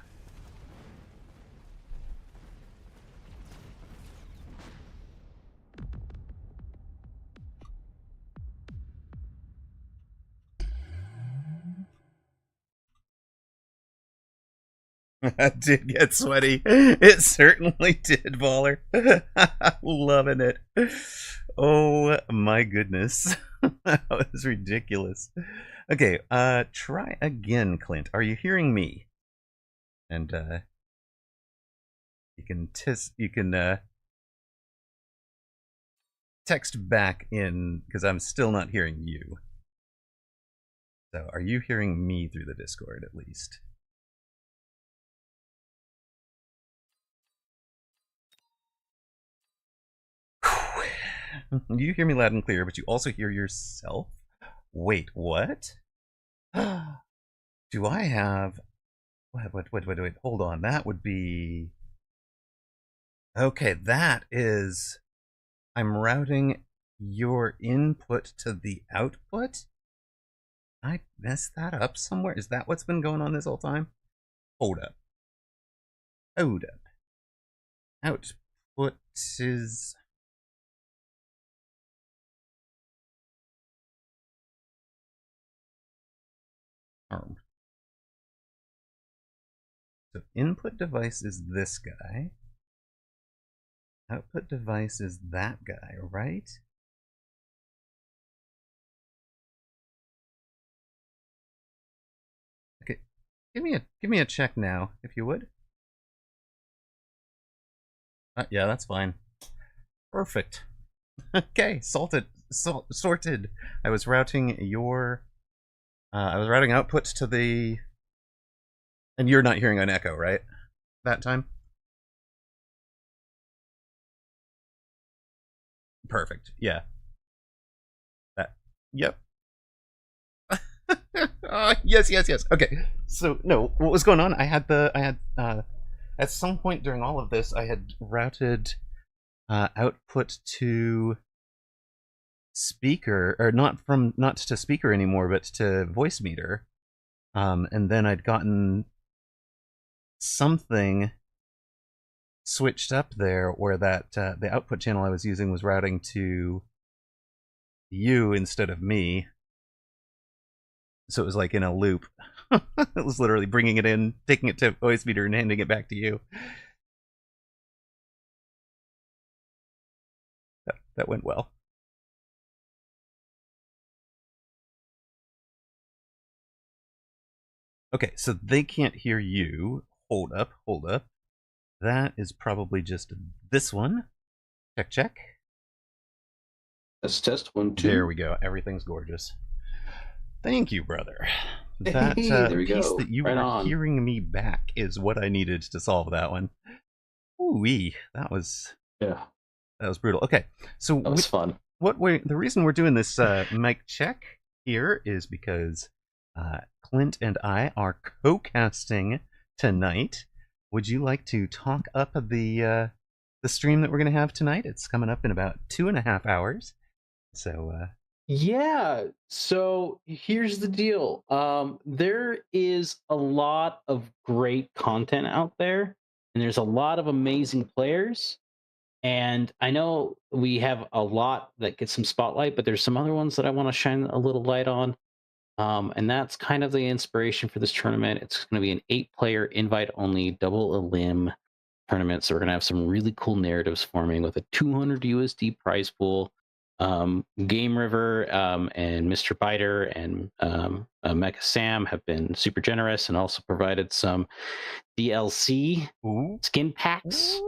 That did get sweaty. It certainly did, Baller. Loving it. Oh my goodness. That was ridiculous. Okay, try again, Clint. Are you hearing me? And you can text back in because I'm still not hearing you. So, are you hearing me through the Discord at least? You hear me loud and clear, but you also hear yourself? Wait, what? Do I have... Wait, hold on. That would be... Okay, that is... I'm routing your input to the output? I messed that up somewhere? Is that what's been going on this whole time? Hold up. Hold up. Output is... So input device is this guy. Output device is that guy, right? Okay, give me a check now, if you would. Yeah, that's fine. Perfect. Okay, sorted. I was routing your... I was routing outputs to the... And you're not hearing an echo, right? That time? Perfect. Yeah. That. Yep. Yes. Okay. So no, what was going on? I had at some point during all of this, I had routed output to speaker, or not to speaker anymore, but to voice meter. And then I'd gotten something switched up there where that the output channel I was using was routing to you instead of me. So it was like in a loop. It was literally bringing it in, taking it to voice meter, and handing it back to you. That went well. Okay, so they can't hear you. Hold up. That is probably just this one. Check. Let's test 1, 2. There we go. Everything's gorgeous. Thank you, brother. That there we piece go. that you were hearing me back is what I needed to solve that one. Ooh-wee. That was brutal. Okay, so that was fun. The reason we're doing this mic check here is because Clint and I are co-casting tonight. Would you like to talk up the stream that we're going to have tonight? It's coming up in about 2.5 hours. So yeah, so here's the deal. There is a lot of great content out there, and there's a lot of amazing players. And I know we have a lot that get some spotlight, but there's some other ones that I want to shine a little light on. And that's kind of the inspiration for this tournament. It's going to be an 8-player invite-only double elim tournament. So we're going to have some really cool narratives forming with a 200 USD prize pool. Game River and Mr. Biter and Mecha Sam have been super generous and also provided some DLC skin packs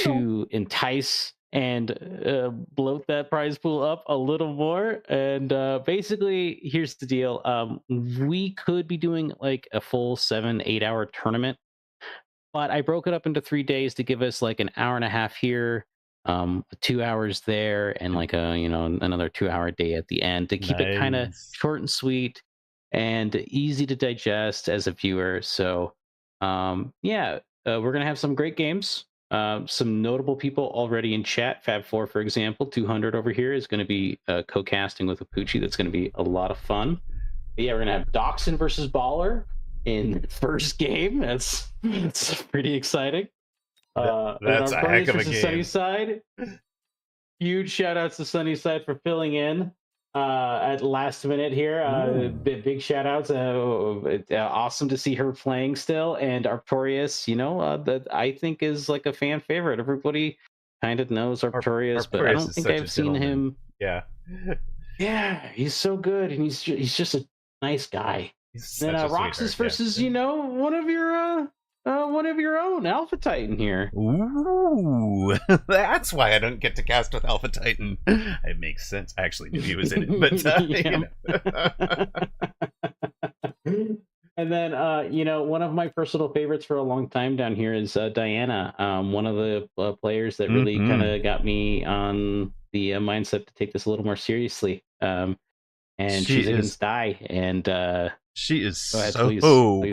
to entice and bloat that prize pool up a little more. And basically, here's the deal: we could be doing like a full 7-8 hour tournament, but I broke it up into 3 days to give us like an hour and a half here, 2 hours there, and like a another 2 hour day at the end to keep it kind of Nice. short and sweet and easy to digest as a viewer. So yeah, we're gonna have some great games. Some notable people already in chat. Fab4, for example, 200 over here is going to be co-casting with Apucci. That's going to be a lot of fun. But yeah, we're gonna have Doxson versus Baller in the first game. That's pretty exciting. That's a heck of a game. Sunnyside. Huge shout outs to Sunnyside for filling in at last minute here. Big shout outs. Awesome to see her playing still. And Arctorius, that I think is like a fan favorite. Everybody kind of knows Arctorius, but I don't think I've seen him. Yeah. Yeah, he's so good, and he's just a nice guy. Then Roxas versus one of your own Alpha Titan here. Ooh, that's why I don't get to cast with Alpha Titan. It makes sense. I actually knew he was in it, but And then one of my personal favorites for a long time down here is Diana, one of the players that really kind of got me on the mindset to take this a little more seriously. And she's against Die, and she is so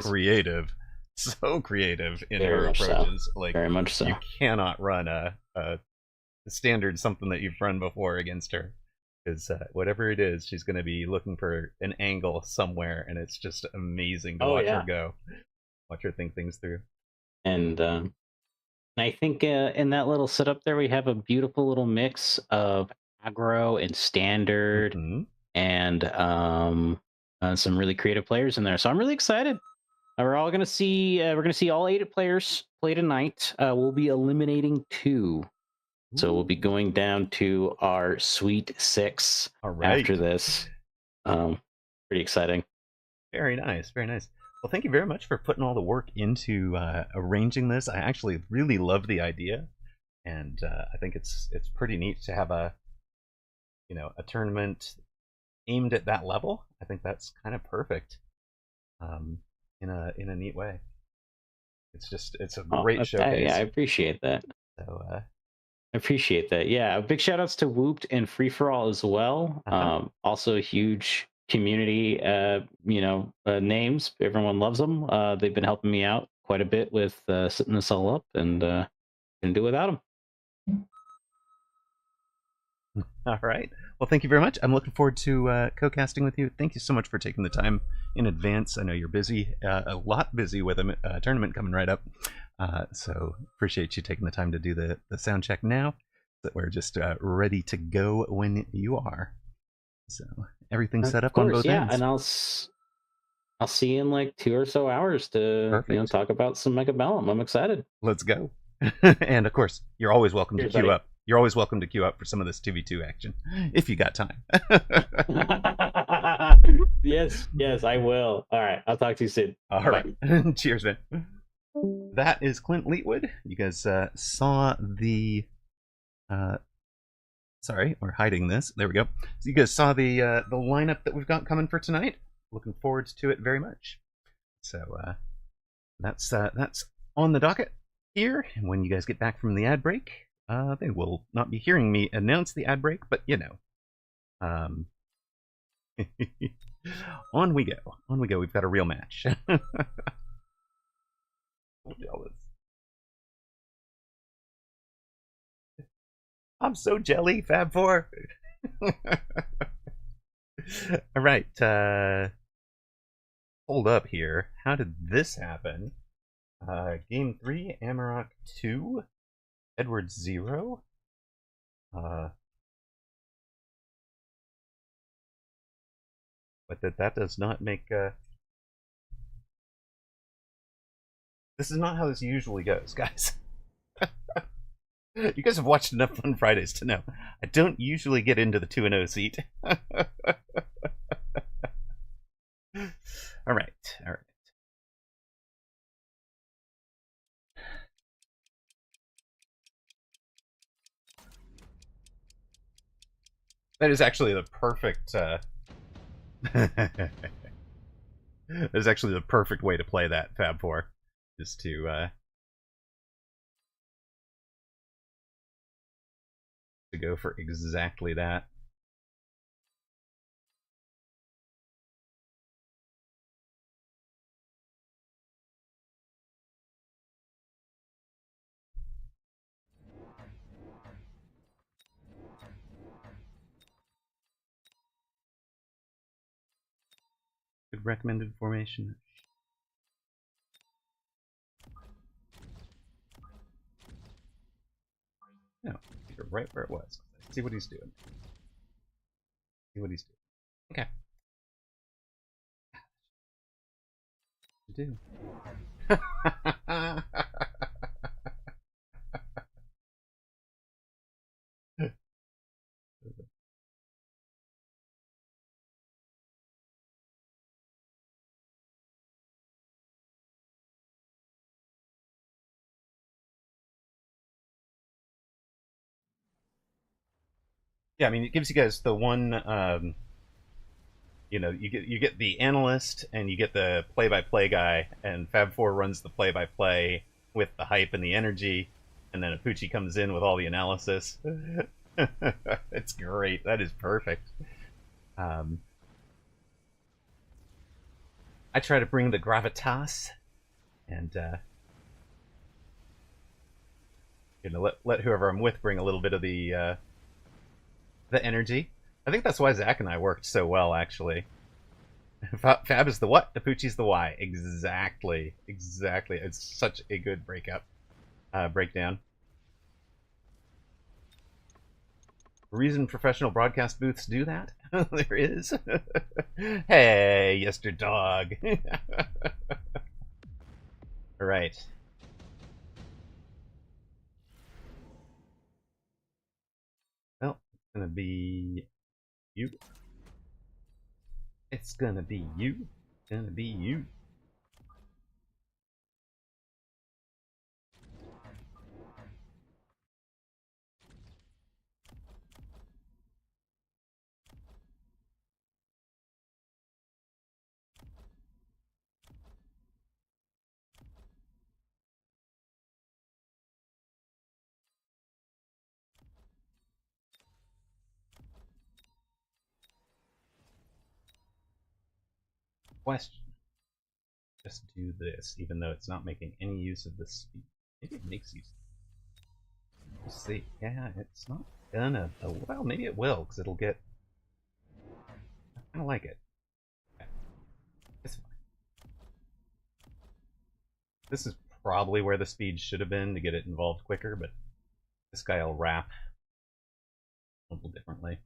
creative. So creative in her approaches. So. Like, very much so. You cannot run a standard something that you've run before against her, because whatever it is, she's going to be looking for an angle somewhere, and it's just amazing to watch her go, watch her think things through. And I think in that little setup there, we have a beautiful little mix of aggro and standard, and some really creative players in there. So I'm really excited. We're going to see all 8 players play tonight. We'll be eliminating 2. So we'll be going down to our Sweet 6 after this. Pretty exciting. Very nice, very nice. Well, thank you very much for putting all the work into arranging this. I actually really love the idea, and I think it's pretty neat to have a tournament aimed at that level. I think that's kind of perfect. In a neat way. It's a great showcase. Yeah, I appreciate that. So I appreciate that. Yeah, big shout outs to Whooped and Free For All as well. Also a huge community names. Everyone loves them. They've been helping me out quite a bit with setting this all up, and couldn't do without them. All right. Well, thank you very much. I'm looking forward to co-casting with you. Thank you so much for taking the time in advance. I know you're busy, a lot busy with a tournament coming right up. So appreciate you taking the time to do the sound check now, that we're just ready to go when you are. So everything's set up on both ends. And I'll see you in like 2 or so hours to talk about some Mecha Bellum. I'm excited. Let's go. And of course, you're always welcome to queue up. You're always welcome to queue up for some of this 2v2 action, if you got time. Yes, I will. All right, I'll talk to you soon. All right. Cheers, man. That is Clint Leetwood. You guys saw the... sorry, we're hiding this. There we go. So you guys saw the lineup that we've got coming for tonight. Looking forward to it very much. So that's on the docket here. And when you guys get back from the ad break... they will not be hearing me announce the ad break, but on we go. On we go. We've got a real match. I'm so jelly, Fab4. All right. Hold up here. How did this happen? Game 3, Amarok 2. Edward 0. But that does not make. This is not how this usually goes, guys. You guys have watched enough Fun Fridays to know I don't usually get into the 2-0 seat. All right. That is actually the perfect. That is actually the perfect way to play that Fab 4, is to go for exactly that. Good recommended formation. No, you're right where it was. See what he's doing. See what he's doing. Okay. To do. Yeah, I mean, it gives you guys the one. You get the analyst and you get the play-by-play guy, and Fab Four runs the play-by-play with the hype and the energy, and then Apucci comes in with all the analysis. It's great. That is perfect. Um, I try to bring the gravitas, and let whoever I'm with bring a little bit of the energy. I think that's why Zach and I worked so well, actually. Fab is the what? Apucci's the why. Exactly. Exactly. It's such a good breakdown. Reason professional broadcast booths do that? There is. Hey, yester dog. All right. Well, it's gonna be you. It's gonna be you. It's gonna be you. Question. Just do this, even though it's not making any use of the speed. Maybe it makes use. We'll see. Yeah, it's not gonna. Oh, well, maybe it will, because it'll get. I kind of like it. Okay. It's fine. This is probably where the speed should have been to get it involved quicker, but this guy will wrap a little differently.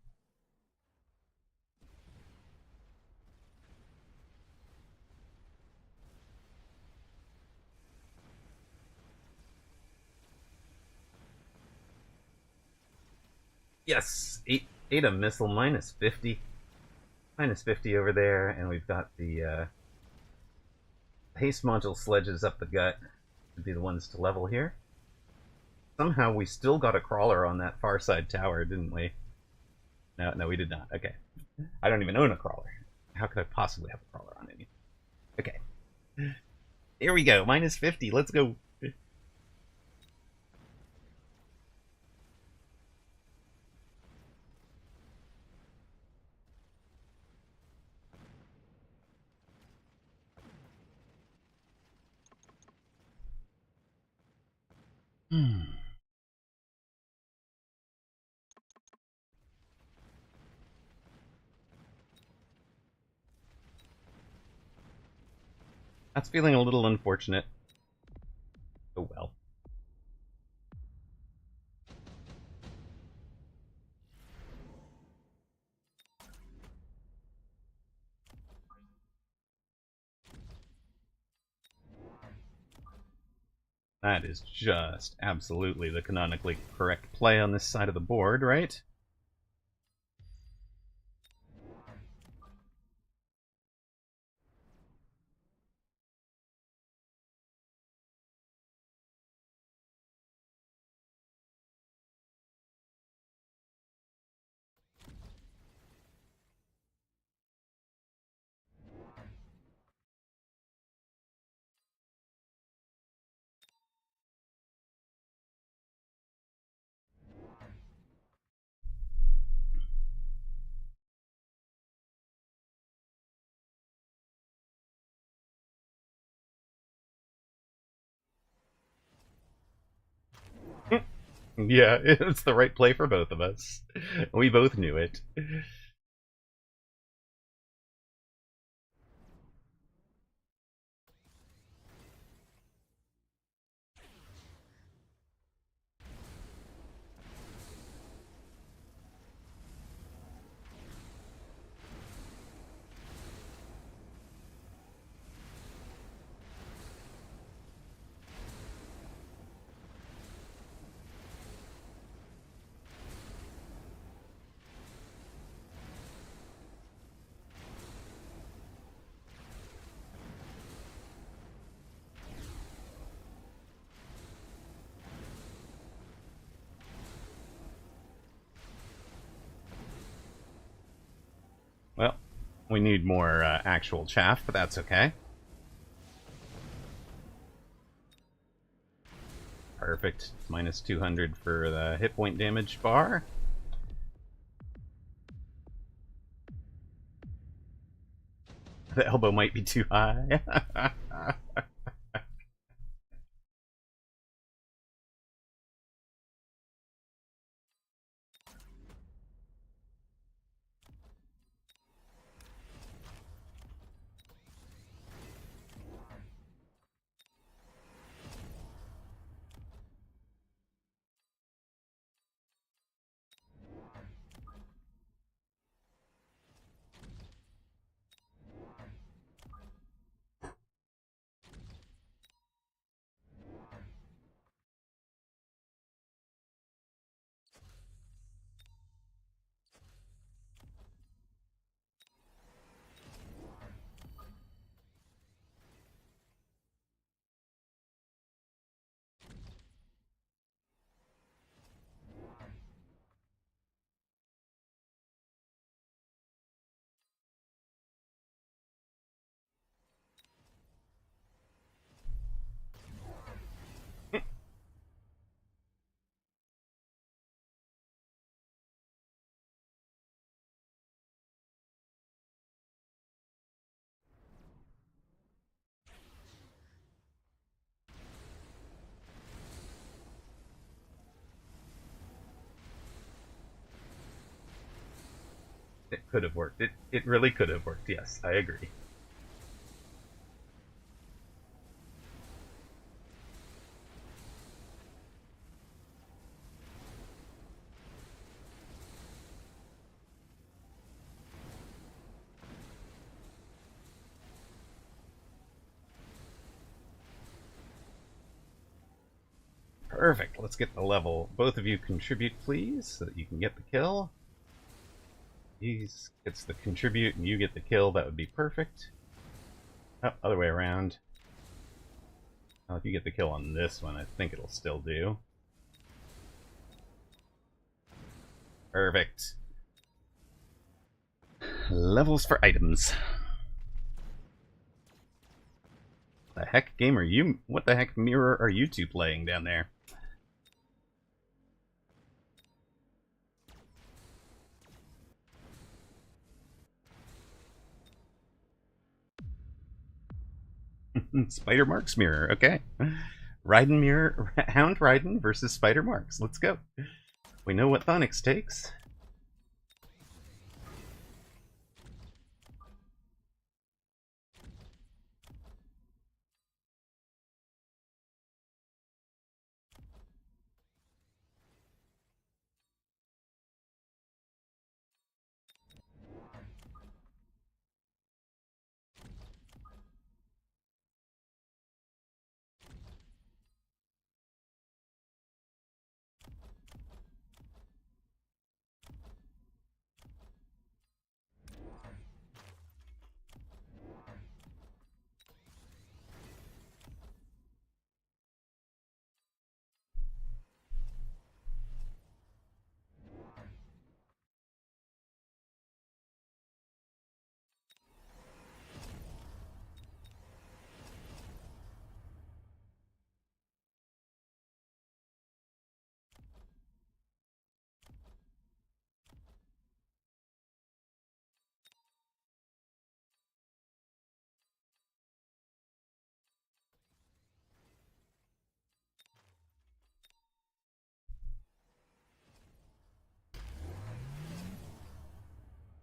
Yes, eight a missile, minus 50. Minus 50 over there, and we've got the haste module sledges up the gut to be the ones to level here. Somehow we still got a crawler on that far side tower, didn't we? No, we did not. Okay. I don't even own a crawler. How could I possibly have a crawler on anything? Okay. Here we go. Minus 50. Let's go. That's feeling a little unfortunate. Oh well. That is just absolutely the canonically correct play on this side of the board, right? Yeah, it's the right play for both of us. We both knew it. Well, we need more actual chaff, but that's okay. Perfect. Minus 200 for the hit point damage bar. The elbow might be too high. It could have worked. It really could have worked. Yes, I agree. Perfect. Let's get the level. Both of you contribute, please, so that you can get the kill. He gets the contribute and you get the kill. That would be perfect. Oh, other way around. Well, if you get the kill on this one, I think it'll still do. Perfect. Levels for items. The heck game are you? What the heck mirror are you two playing down there? Spider Marks mirror. Okay. Raiden mirror. Hound Raiden versus Spider Marks. Let's go. We know what Thonix takes.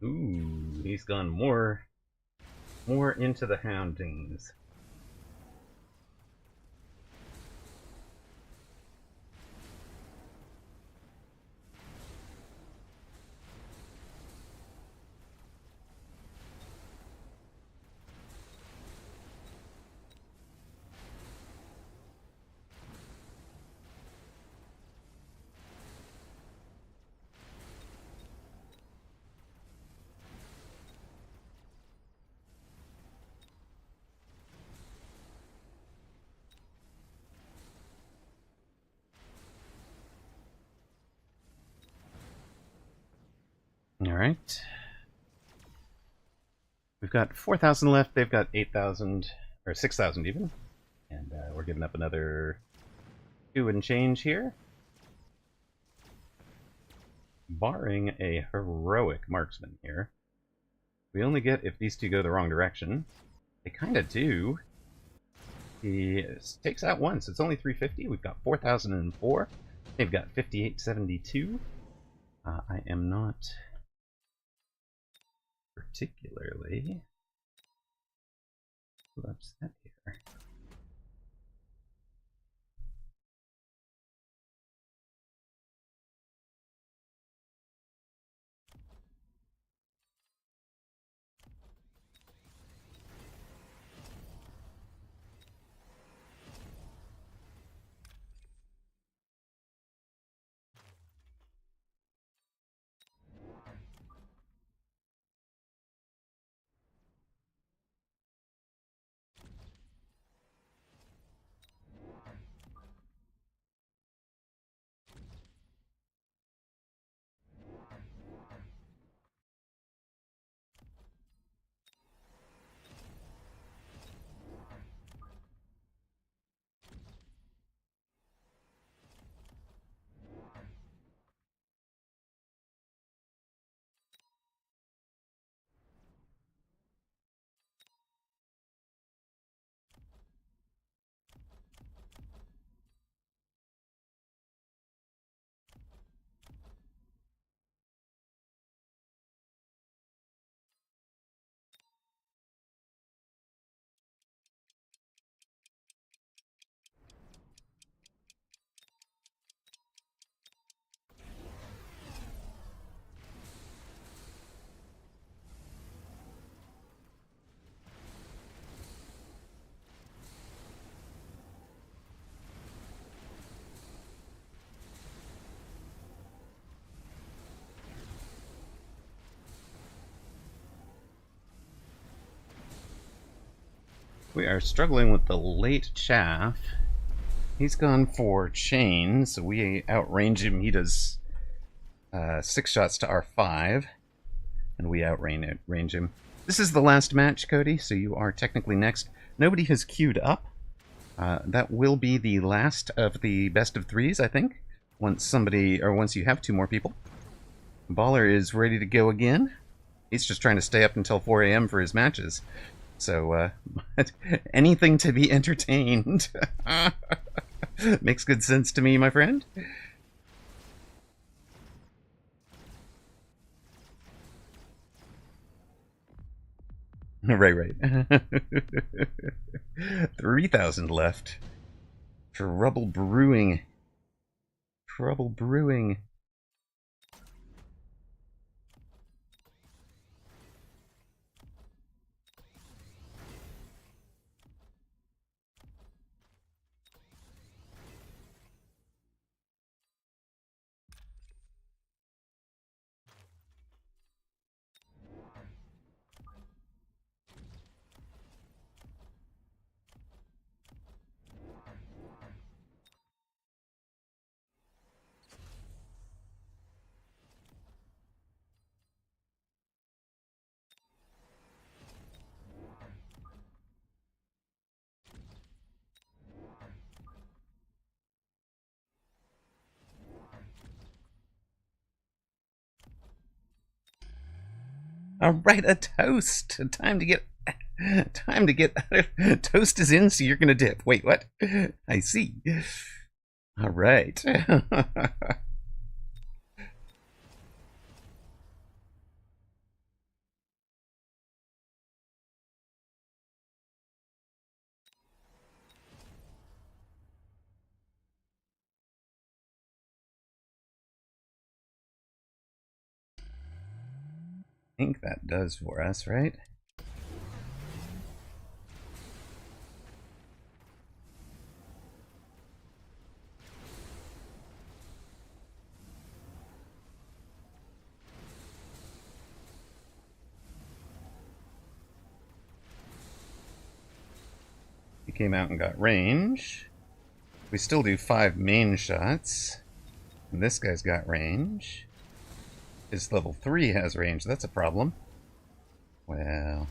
Ooh, he's gone more into the houndings. All right. We've got 4,000 left. They've got 8,000 or 6,000 even, and we're giving up another 2 and change here. Barring a heroic marksman here, we only get if these two go the wrong direction. They kind of do. He takes out once. It's only 350. We've got 4,004. They've got 5,872. I am not particularly upset here. We are struggling with the late chaff. He's gone for chain, so we outrange him. He does 6 shots to our 5, and we outrange him. This is the last match, Cody, so you are technically next. Nobody has queued up. That will be the last of the best of 3s, I think. Once you have 2 more people. Baller is ready to go again. He's just trying to stay up until 4 a.m. for his matches. So, anything to be entertained. Makes good sense to me, my friend. Right. 3,000 left. Trouble brewing. Trouble brewing. All right, a toast. Time to get toast is in, so you're gonna dip. Wait, what? I see. All right. think that does for us, right? He came out and got range. We still do 5 main shots. And this guy's got range. His level 3 has range. That's a problem. Well...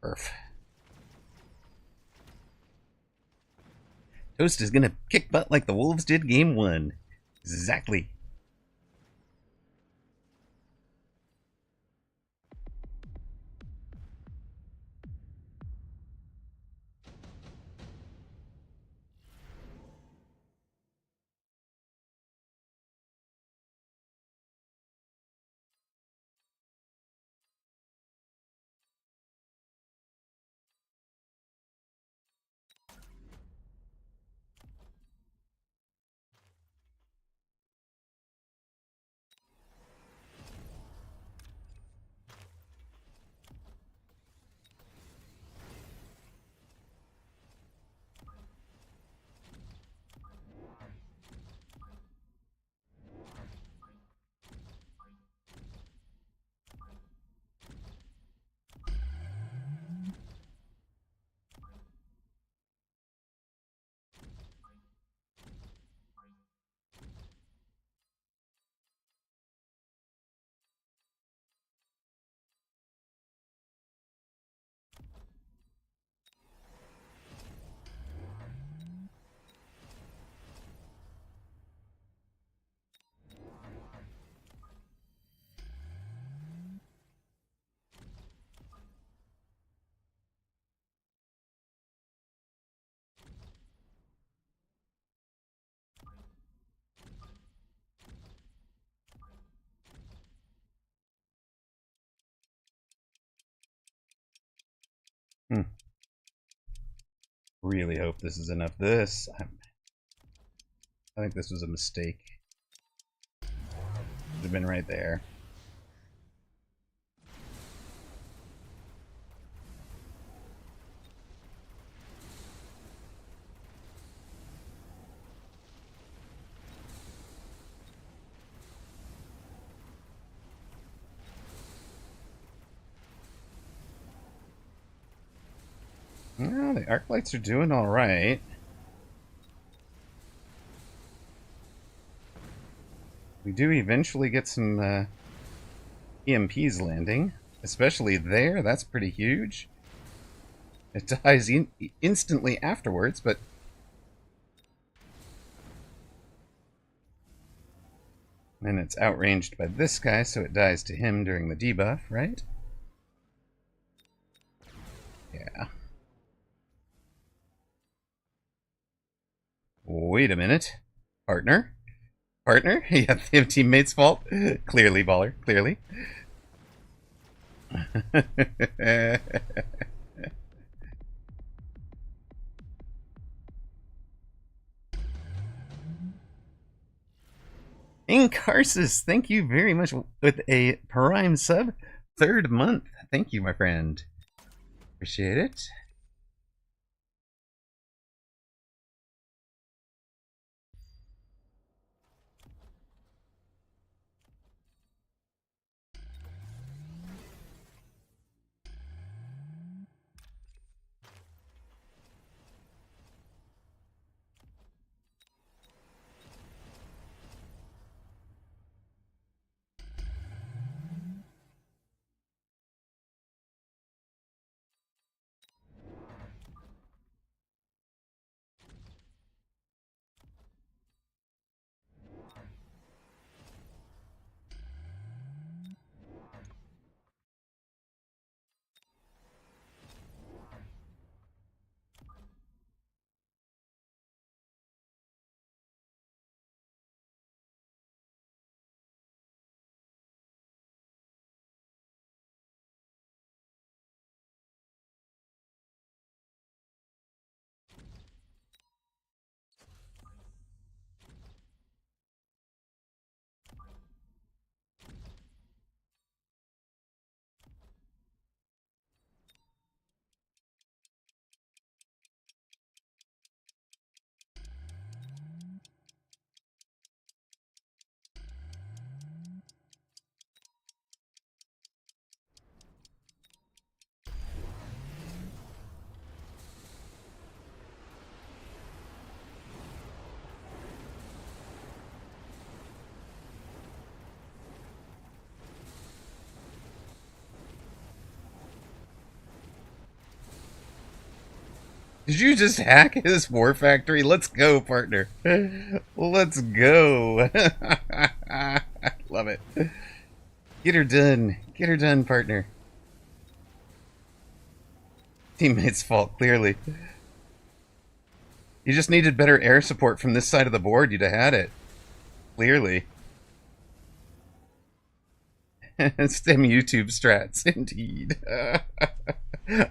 Perf. Toast is gonna kick butt like the Wolves did game 1. Exactly. Really hope this is enough. I think this was a mistake. Should have been right there. Well, the arc lights are doing all right. We do eventually get some EMPs landing, especially there. That's pretty huge. It dies instantly afterwards, but then it's outranged by this guy, so it dies to him during the debuff, right? Yeah. Wait a minute. Partner? Partner? Yeah, the teammate's fault. Clearly, baller. Clearly. Incarsus, thank you very much with a Prime sub. 3rd month. Thank you, my friend. Appreciate it. Did you just hack his war factory? Let's go, partner. Let's go. Love it. Get her done. Get her done, partner. Teammate's fault, clearly. You just needed better air support from this side of the board. You'd have had it. Clearly. STEM YouTube strats, indeed.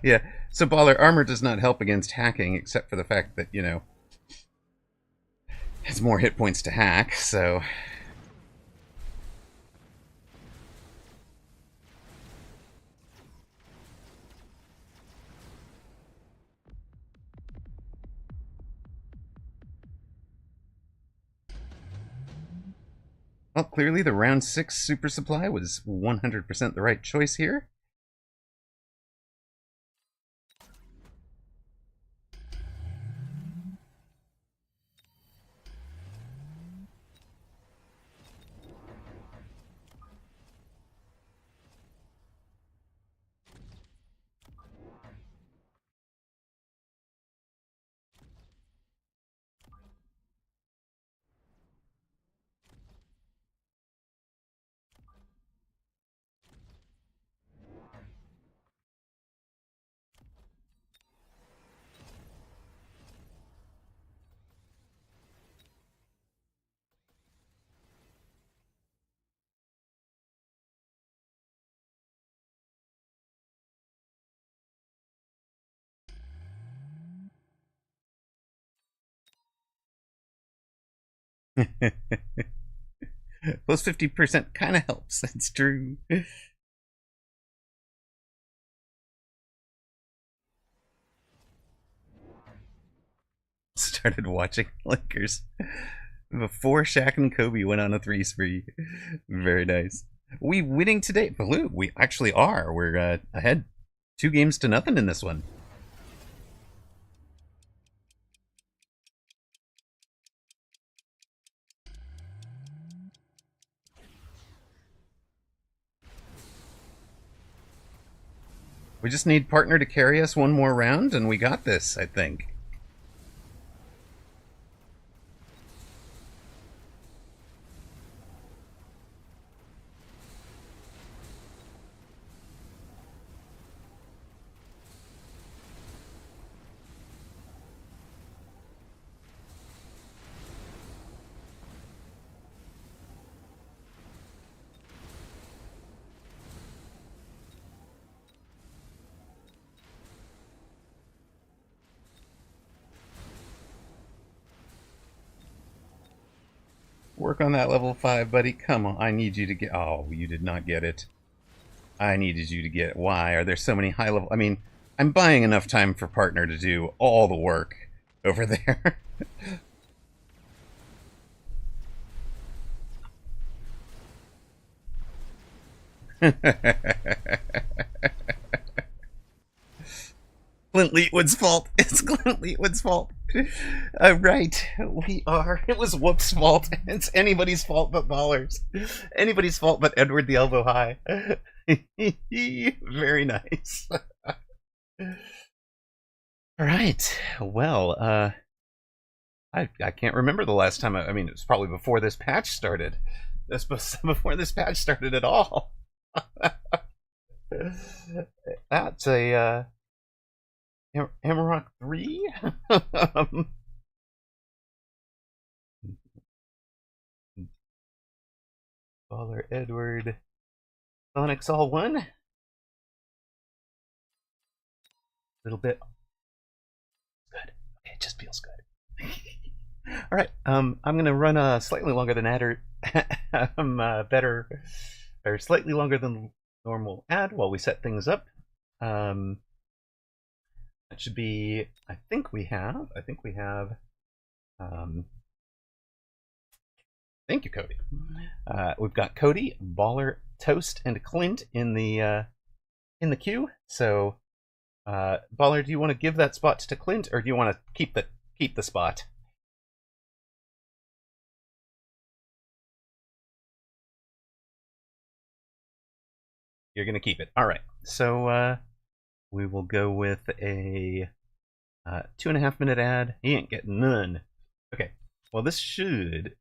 Yeah, so Baller, armor does not help against hacking, except for the fact that, you know, it's more hit points to hack, so... Well, clearly the round 6 super supply was 100% the right choice here. Plus 50% kind of helps, that's true. Started watching Lakers before Shaq and Kobe went on a 3 spree. Very nice. We winning today? Blue, we actually are. We're ahead 2 games to nothing in this one. We just need partner to carry us one more round, and we got this, I think. Work on that level 5, buddy. Come on, I need you to get... Oh, you did not get it. I needed you to get it. Why? Are there so many high level... I mean, I'm buying enough time for partner to do all the work over there. Clint Leetwood's fault. It's Clint Leetwood's fault. Right, we are. It was Whoop's fault. It's anybody's fault but Baller's. Anybody's fault but Edward the Elbow High. Very nice. All right. Well, I can't remember the last time. I mean, it was probably before this patch started. This before this patch started at all. That's a Hammerrock 3. Baller Edward. Onyx all one. Little bit. Good. Okay, it just feels good. All right. I'm gonna run slightly longer than ad or better, or slightly longer than normal ad while we set things up. That should be. I think we have. Thank you, Cody. We've got Cody, Baller, Toast, and Clint in the queue. So, Baller, do you want to give that spot to Clint, or do you want to keep the spot? You're gonna keep it. All right. So we will go with a 2.5 minute ad. He ain't getting none. Okay. Well, this should.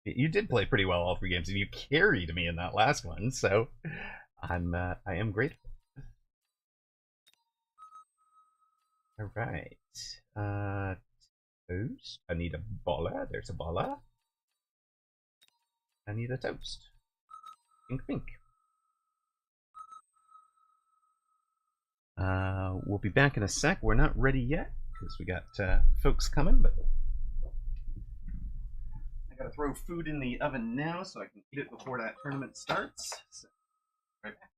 You did play pretty well all 3 games, and you carried me in that last one. So, I am grateful. All right. Toast. I need a baller. There's a baller. I need a toast. Pink, pink. We'll be back in a sec. We're not ready yet because we got folks coming, but I gotta throw food in the oven now so I can eat it before that tournament starts. So, right back.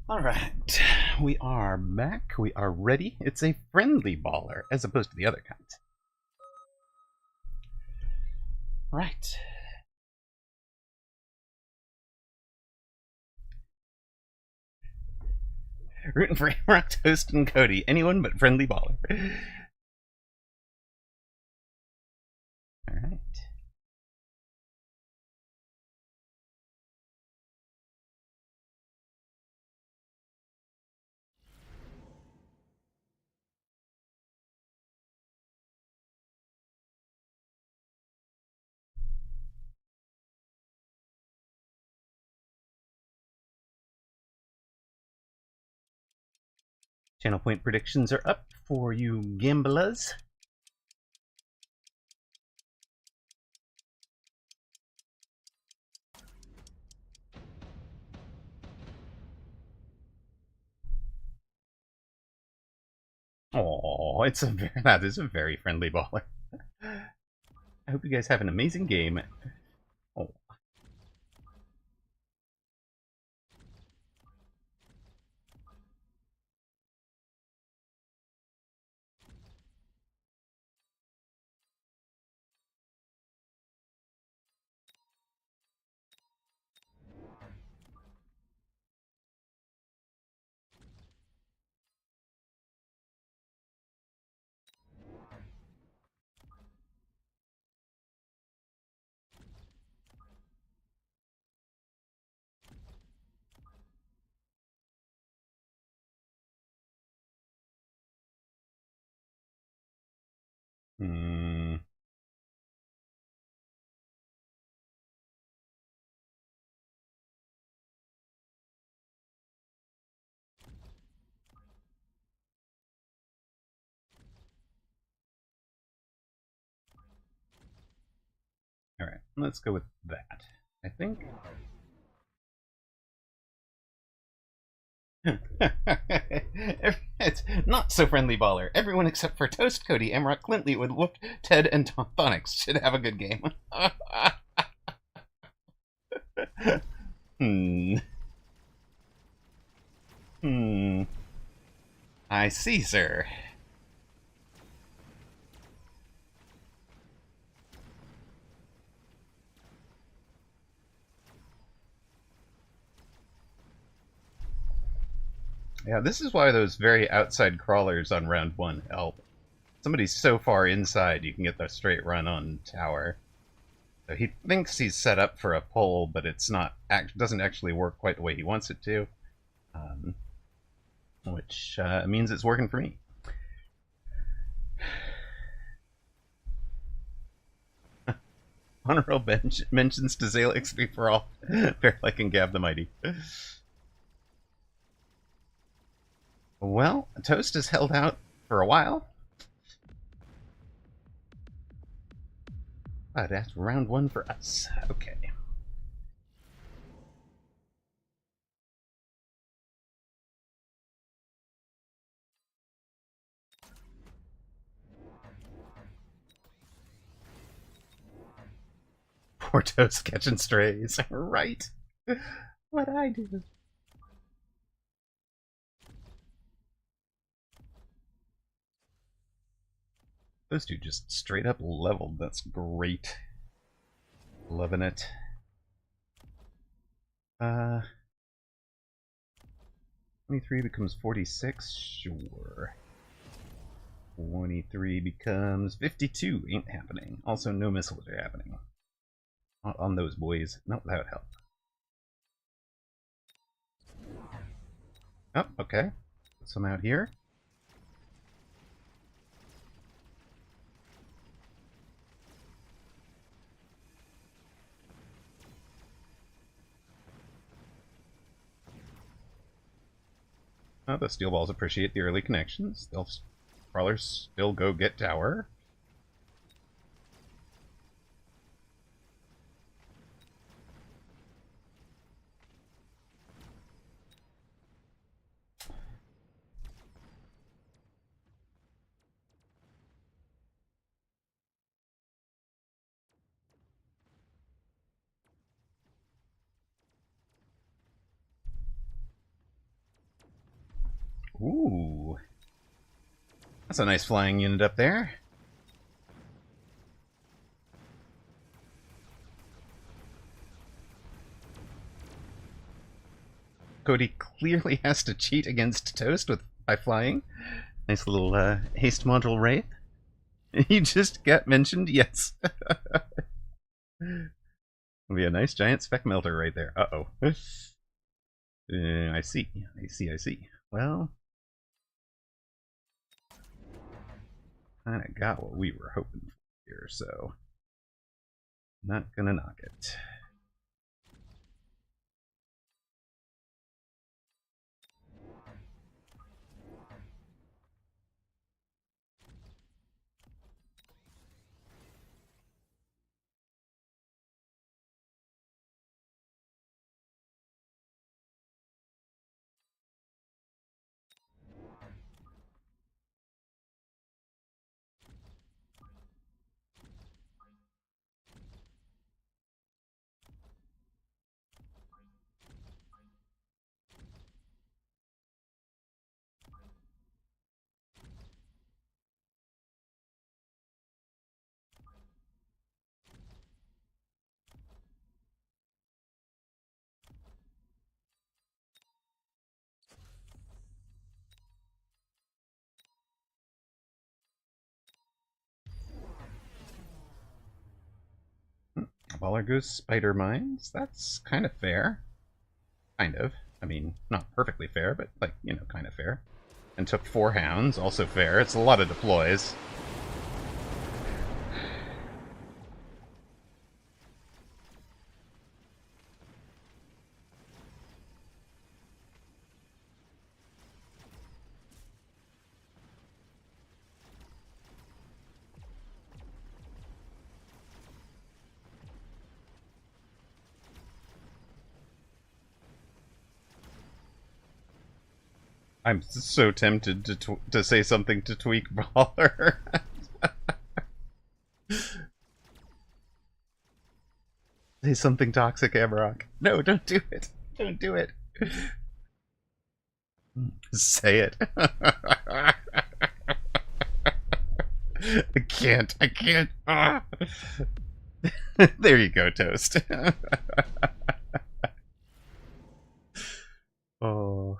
All right, we are back. We are ready. It's a friendly baller as opposed to the other kind. Right. Rooting for Amrock, Toast, and Cody. Anyone but friendly baller. All right. Channel point predictions are up for you gamblers. Oh, that is a very friendly baller. I hope you guys have an amazing game. Oh. Hmm. All right, let's go with that. I think. It's not so friendly baller. Everyone except for Toast, Cody, Amrock, Clintly, would look, Ted, and Thonix should have a good game. Hmm. Hmm. I see, sir. Yeah, this is why those very outside crawlers on round 1 help. Somebody's so far inside, you can get the straight run on tower. So he thinks he's set up for a pull, but it's not. Doesn't actually work quite the way he wants it to, which means it's working for me. Honorable mentions to Zale XP for all. Fairlike and Gab the Mighty. Well, Toast has held out for a while. But that's round 1 for us. Okay. Poor Toast catching strays. Right. What'd I do? Those two just straight up leveled. That's great. Loving it. 23 becomes 46? Sure. 23 becomes 52. Ain't happening. Also, no missiles are happening. Not on those boys. No, that would help. Oh, okay. Put some out here. Oh, the steel balls appreciate the early connections. They'll crawlers still go get tower. Ooh. That's a nice flying unit up there. Cody clearly has to cheat against Toast by flying. Nice little haste module wraith. You just got mentioned? Yes. It'll be a nice giant spec melter right there. Uh-oh. I see. I see. Well, kind of got what we were hoping for here, so not gonna knock it. Baller goes spider mines. That's kind of fair. Kind of. I mean, not perfectly fair, but, like, you know, kind of fair. And took 4 hounds, also fair. It's a lot of deploys. I'm so tempted to say something to tweak Baller. Say something toxic, Amarok. No, don't do it. Don't do it. Say it. I can't. I can't. Ah. There you go, Toast. Oh.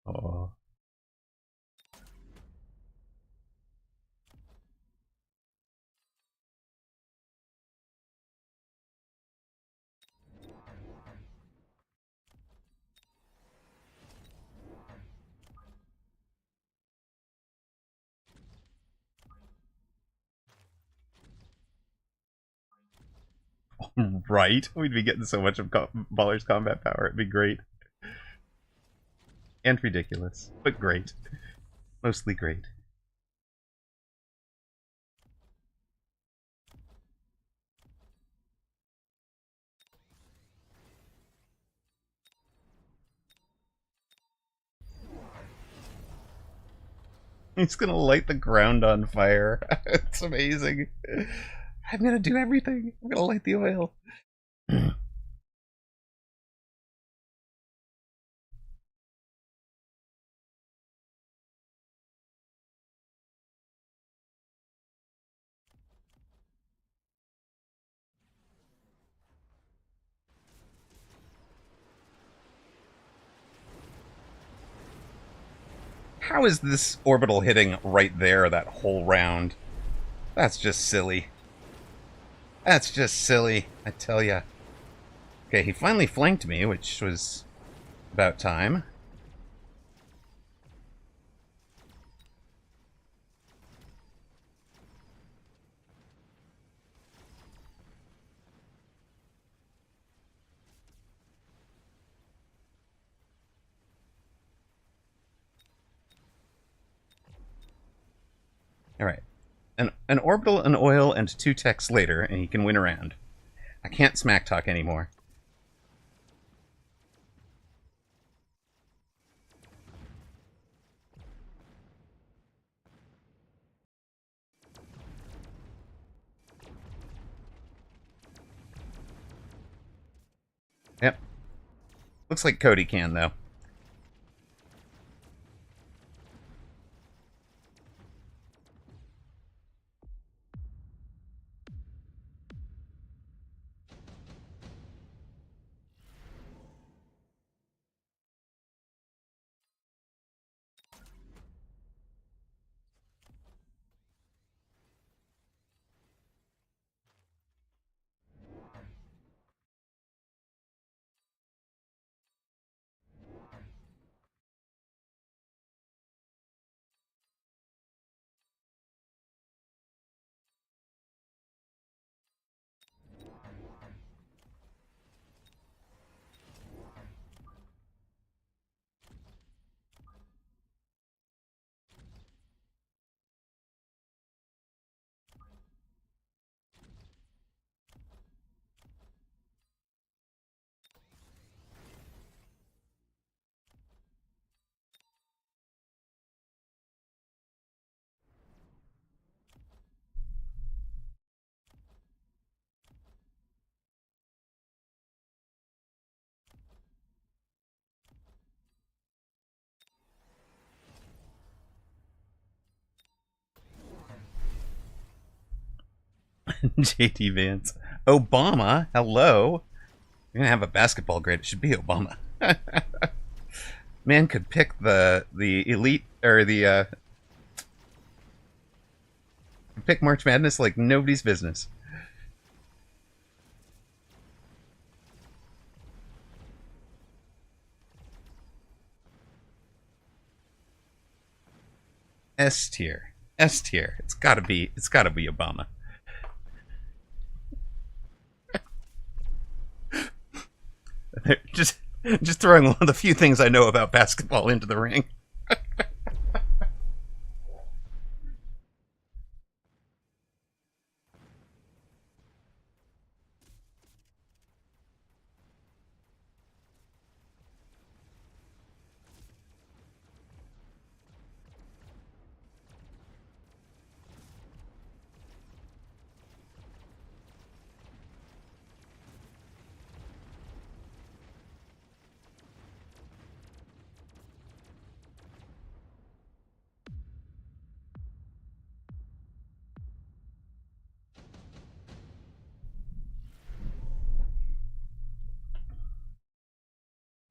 Oh. Right? We'd be getting so much of Baller's combat power. It'd be great. And ridiculous. But great. Mostly great. He's gonna light the ground on fire. It's amazing. I'm gonna do everything. I'm gonna light the oil. How is this orbital hitting right there that whole round? That's just silly. That's just silly, I tell ya. Okay, he finally flanked me, which was about time. Alright. An orbital, an oil, and 2 techs later, and he can win a round. I can't smack talk anymore. Yep. Looks like Cody can, though. JT Vance. Obama? Hello? You're gonna have a basketball grade. It should be Obama. Man could pick the elite, or the, pick March Madness like nobody's business. S tier. S tier. It's gotta be Obama. just throwing one of the few things I know about basketball into the ring.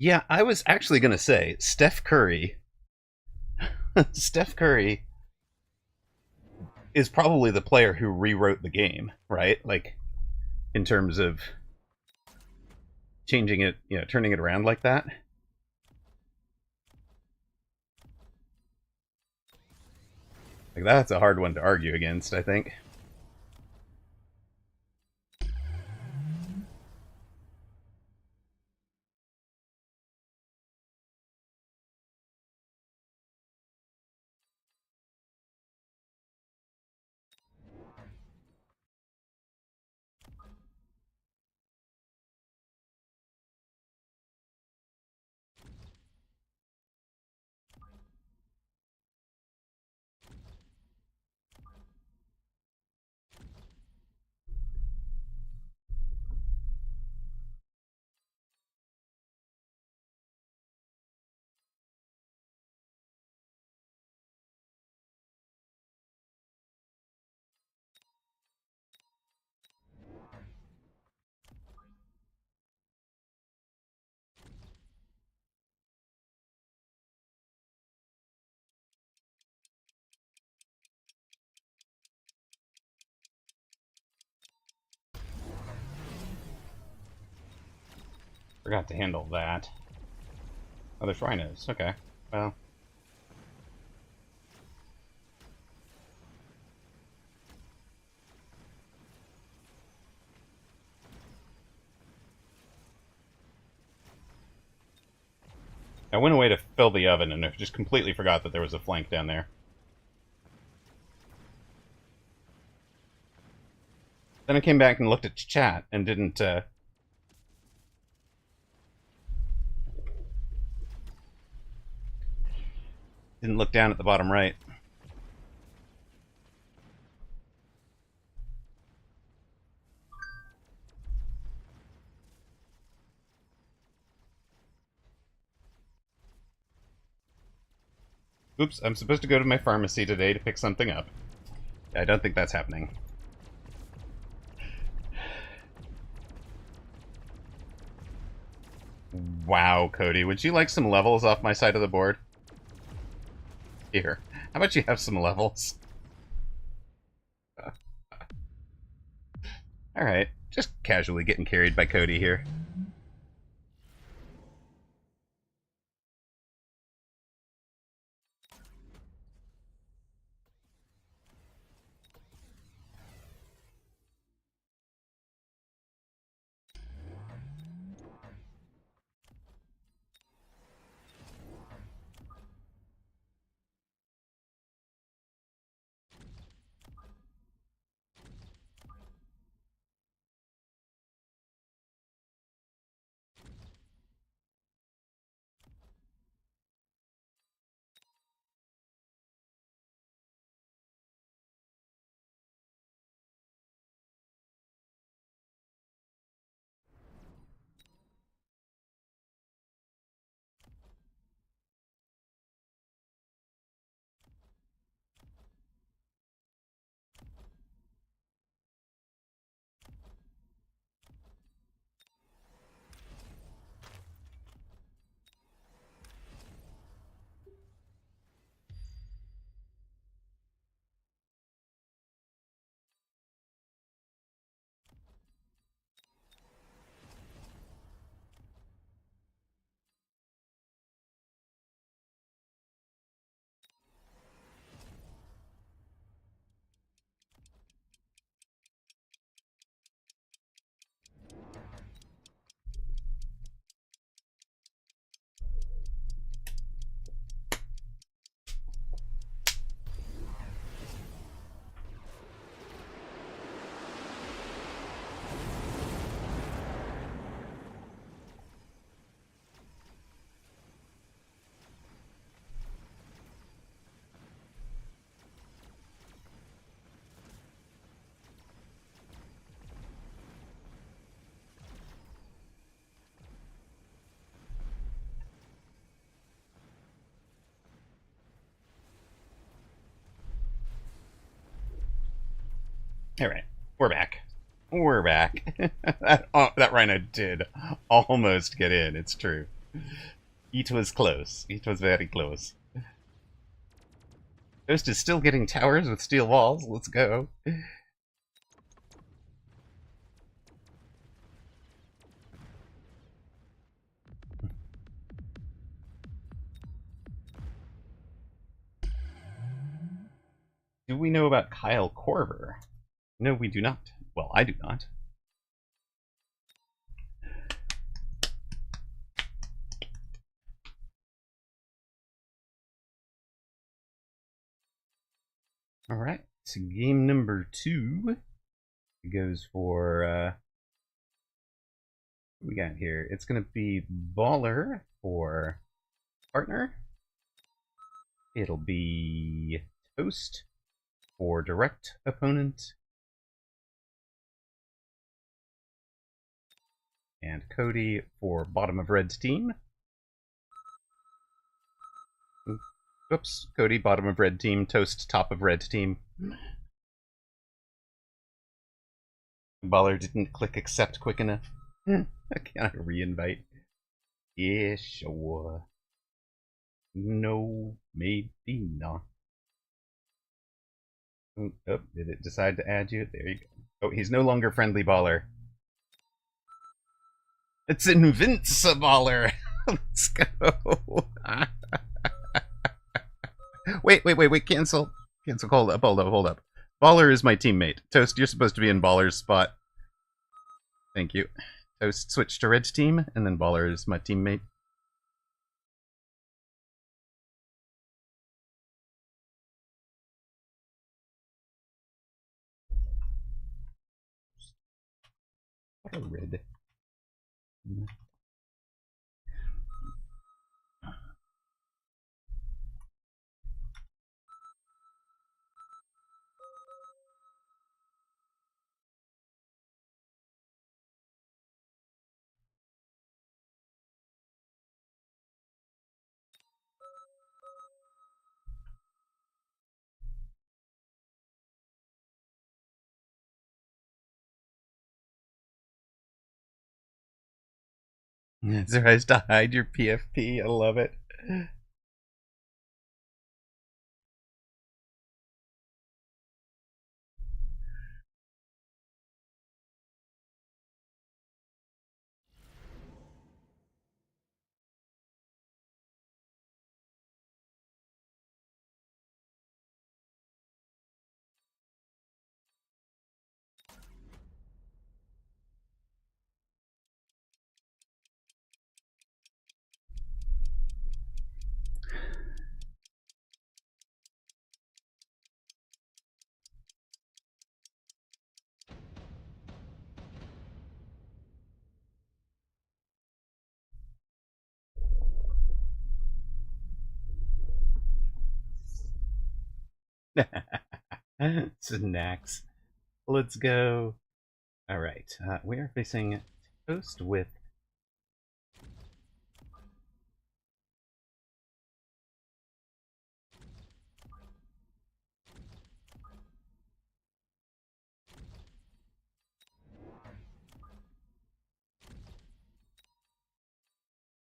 Yeah, I was actually going to say Steph Curry. Steph Curry is probably the player who rewrote the game, right? Like, in terms of changing it, turning it around like that. Like, that's a hard one to argue against, I think. Forgot to handle that. Oh, there's rhinos. Okay. Well. I went away to fill the oven and I just completely forgot that there was a flank down there. Then I came back and looked at chat and didn't look down at the bottom right. Oops, I'm supposed to go to my pharmacy today to pick something up. I don't think that's happening. Wow, Cody, would you like some levels off my side of the board? Here, how about you have some levels? Alright, just casually getting carried by Cody here. Alright, we're back. We're back. That rhino did almost get in, it's true. It was close. It was very close. Toast is still getting towers with steel walls. Let's go. Do we know about Kyle Corver? No, we do not. Well, I do not. All right, so game number 2 goes for, what we got here? It's going to be Baller for partner. It'll be Toast for direct opponent. And Cody for bottom of red team. Oops, Cody, bottom of red team. Toast, top of red team. Baller didn't click accept quick enough. Can I re-invite? Yeah, sure. No, maybe not. Oh, did it decide to add you? There you go. Oh, he's no longer friendly, Baller. It's Invinciballer! Let's go! Wait, cancel. Cancel, hold up. Baller is my teammate. Toast, you're supposed to be in Baller's spot. Thank you. Toast, switch to red team, and then Baller is my teammate. What a red. It tries to hide your PFP. I love it. Snacks. Let's go. Alright, we are facing Toast with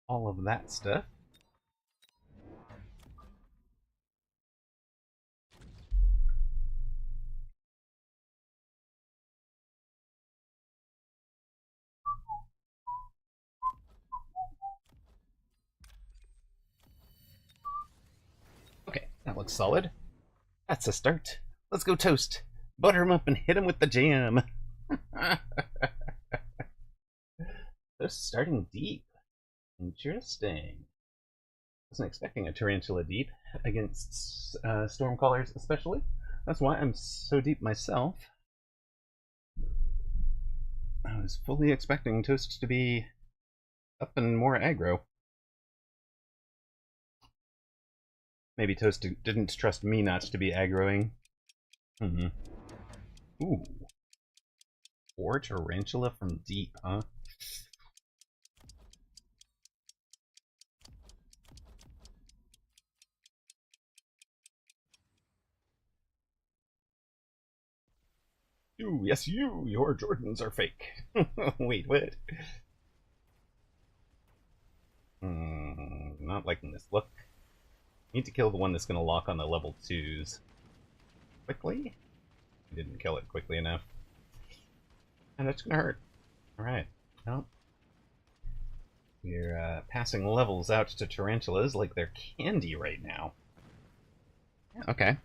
all of that stuff. Okay, that looks solid. That's a start. Let's go, Toast. Butter him up and hit him with the jam. Toast starting deep. Interesting. Wasn't expecting a Tarantula deep against Stormcallers, especially. That's why I'm so deep myself. I was fully expecting Toast to be up and more aggro. Maybe Toast didn't trust me not to be aggroing. Ooh. 4 Tarantula from deep, huh? You, yes you, your Jordans are fake. Wait, what? Not liking this look. Need to kill the one that's going to lock on the level 2s quickly. I didn't kill it quickly enough. And that's going to hurt. Alright. Well, we're passing levels out to tarantulas like they're candy right now. Yeah, okay.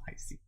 I see.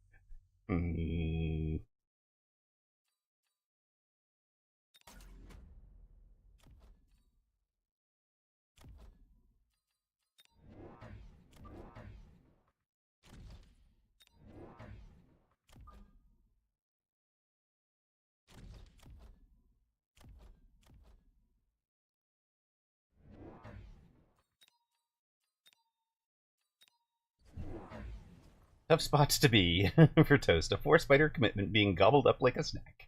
Tough spots to be for Toast. A 4-spider commitment being gobbled up like a snack.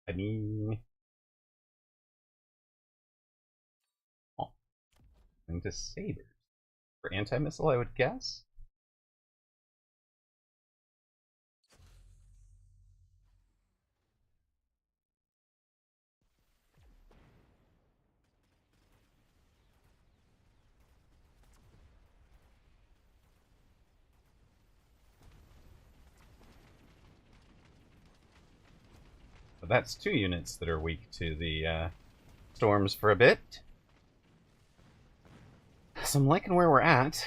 I mean... Oh. Going to sabers. For anti-missile, I would guess? But that's 2 units that are weak to the storms for a bit. So I'm liking where we're at.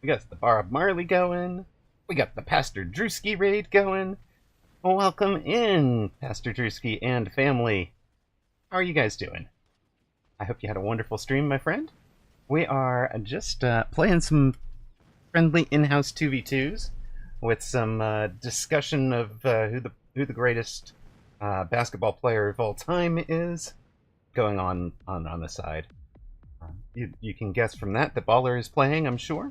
We got the Bob Marley going. We got the Pastor Drewski raid going. Welcome in, Pastor Drewski and family. How are you guys doing? I hope you had a wonderful stream, my friend. We are just playing some friendly in-house 2v2s with some discussion of who the greatest basketball player of all time is going on the side. You can guess from that Baller is playing, I'm sure.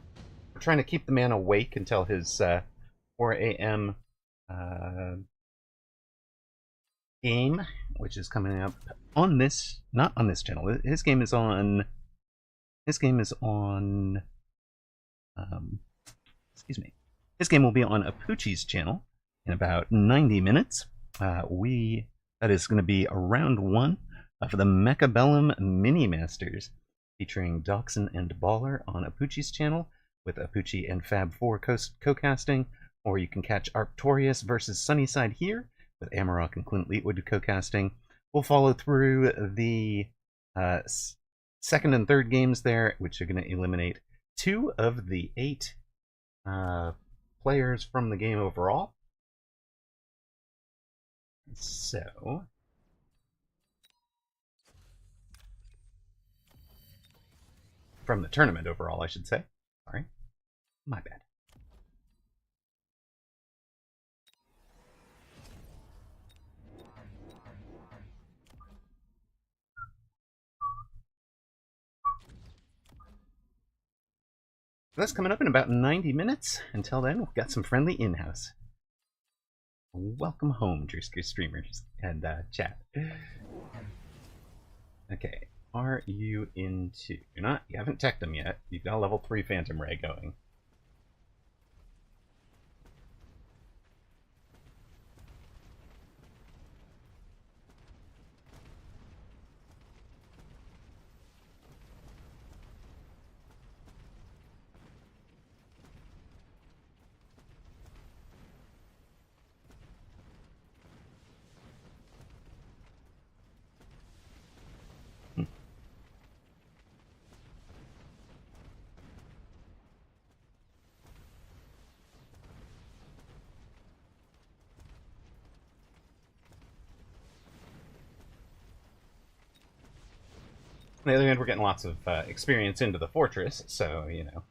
We're trying to keep the man awake until his 4 a.m. Game, which is coming up on this, not on this channel. His game is on. Excuse me. His game will be on Apuchi's channel in about 90 minutes. That is going to be round 1 of the Mecha Bellum Mini Masters, featuring Dachshund and Baller on Apuchi's channel, with Apuchi and Fab4 co-casting, or you can catch Arctorius versus Sunnyside here, with Amarok and Clint Leetwood co-casting. We'll follow through the second and third games there, which are going to eliminate 2 of the 8 players from the game overall. So... from the tournament overall, I should say. Sorry. My bad. That's coming up in about 90 minutes. Until then, we've got some friendly in-house. Welcome home, Drewski streamers and chat. Okay, are you into... You're not? You haven't teched them yet. You've got a level 3 Phantom Ray going. On the other hand, we're getting lots of experience into the fortress, so, you know.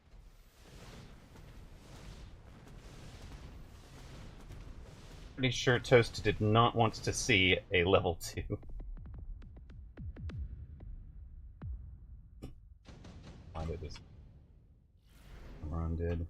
Pretty sure Toast did not want to see a level 2. Why did this? Ron did.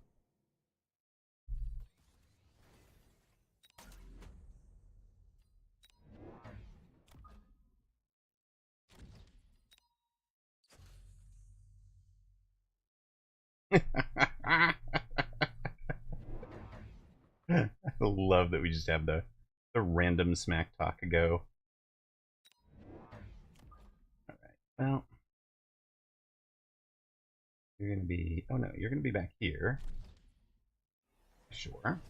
I love that we just have the random smack talk go. Alright, well. You're gonna be... Oh no, you're gonna be back here. Sure.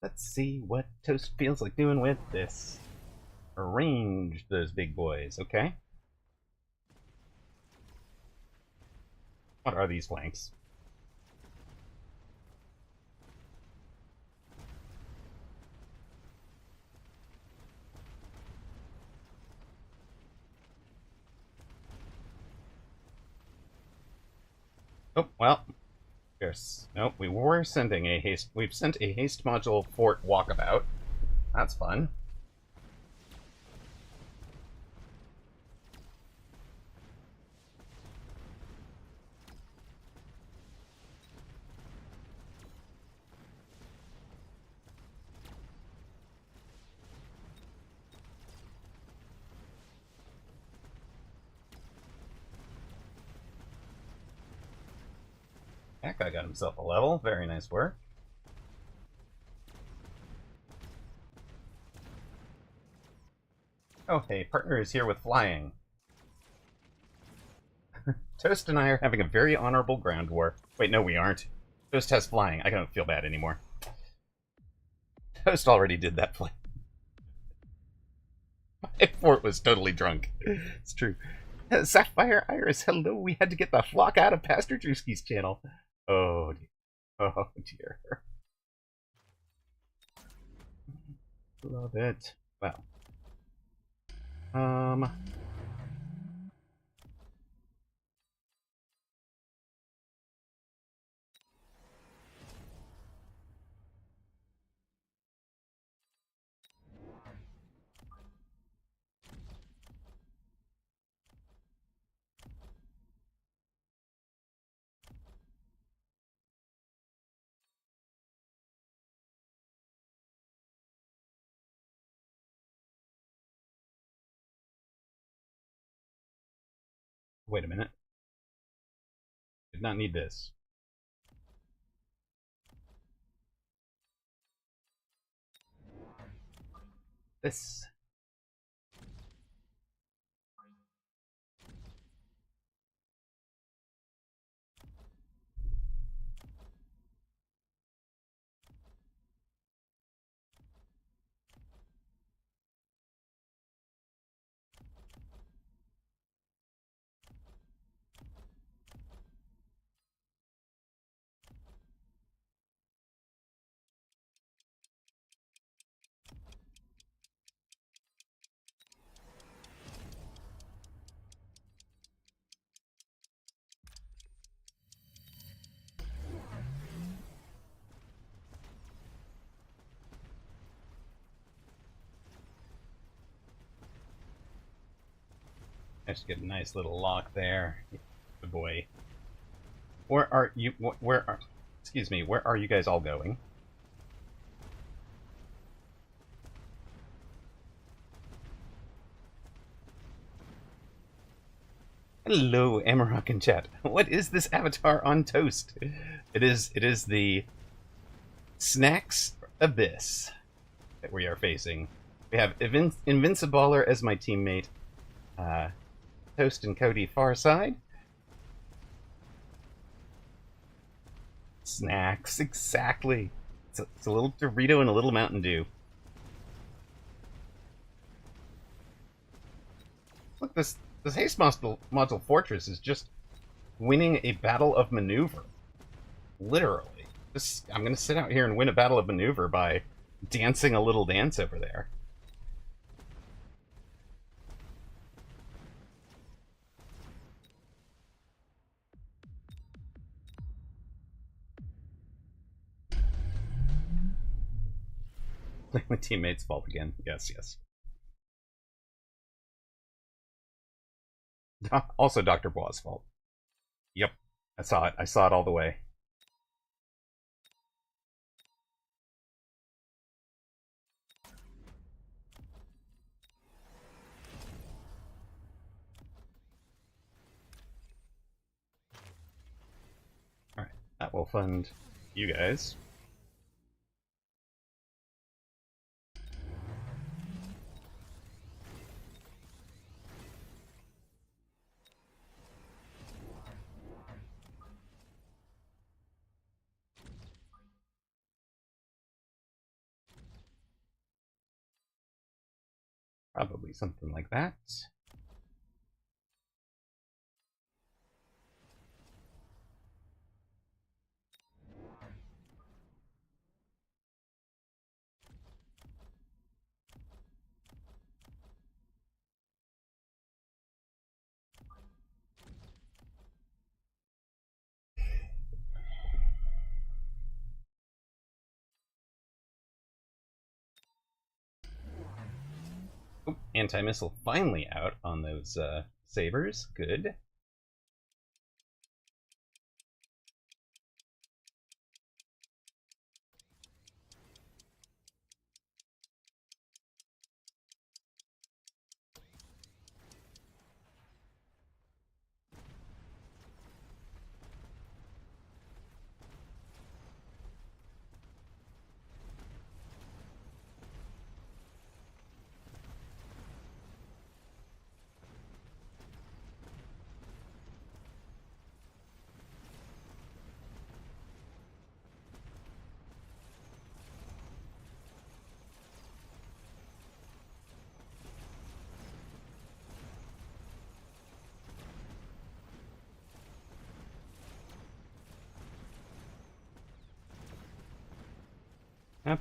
Let's see what Toast feels like doing with this. Arrange those big boys, okay? What are these flanks? Oh, well. Yes. Nope, we were sending a haste... We've sent a haste module fort walkabout. That's fun. That guy got himself a level. Very nice work. Oh, hey, partner is here with flying. Toast and I are having a very honorable ground war. Wait, no, we aren't. Toast has flying. I don't feel bad anymore. Toast already did that play. My fort was totally drunk. It's true. Sapphire Iris, hello. We had to get the flock out of Pastor Drewski's channel. Oh, dear. Oh, dear. Love it. Well. Wait a minute. Did not need this. This. I just get a nice little lock there. Good boy. Where are you? Where are? Excuse me. Where are you guys all going? Hello, Amarok in chat. What is this avatar on Toast? It is the Snacks Abyss that we are facing. We have Invinciballer as my teammate. Toast and Cody far side. Snacks, exactly. It's a little Dorito and a little Mountain Dew. Look, this haste module fortress is just winning a battle of maneuver. Literally. I'm gonna sit out here and win a battle of maneuver by dancing a little dance over there. My teammate's fault again. Yes, yes. Also Dr. Bois' fault. Yep. I saw it. I saw it all the way. Alright. That will fund you guys. Probably something like that. Oh, anti-missile finally out on those sabers. Good.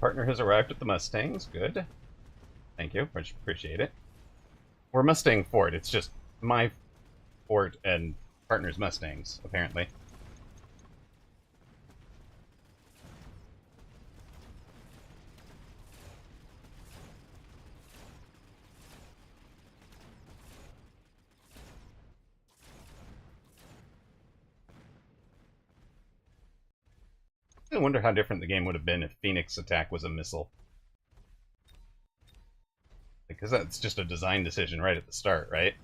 Partner has arrived at the Mustangs. Good. Thank you. Much appreciate it. We're Mustang Fort. It's just my fort and partner's Mustangs, apparently. I wonder how different the game would have been if Phoenix attack was a missile. Because that's just a design decision right at the start, right?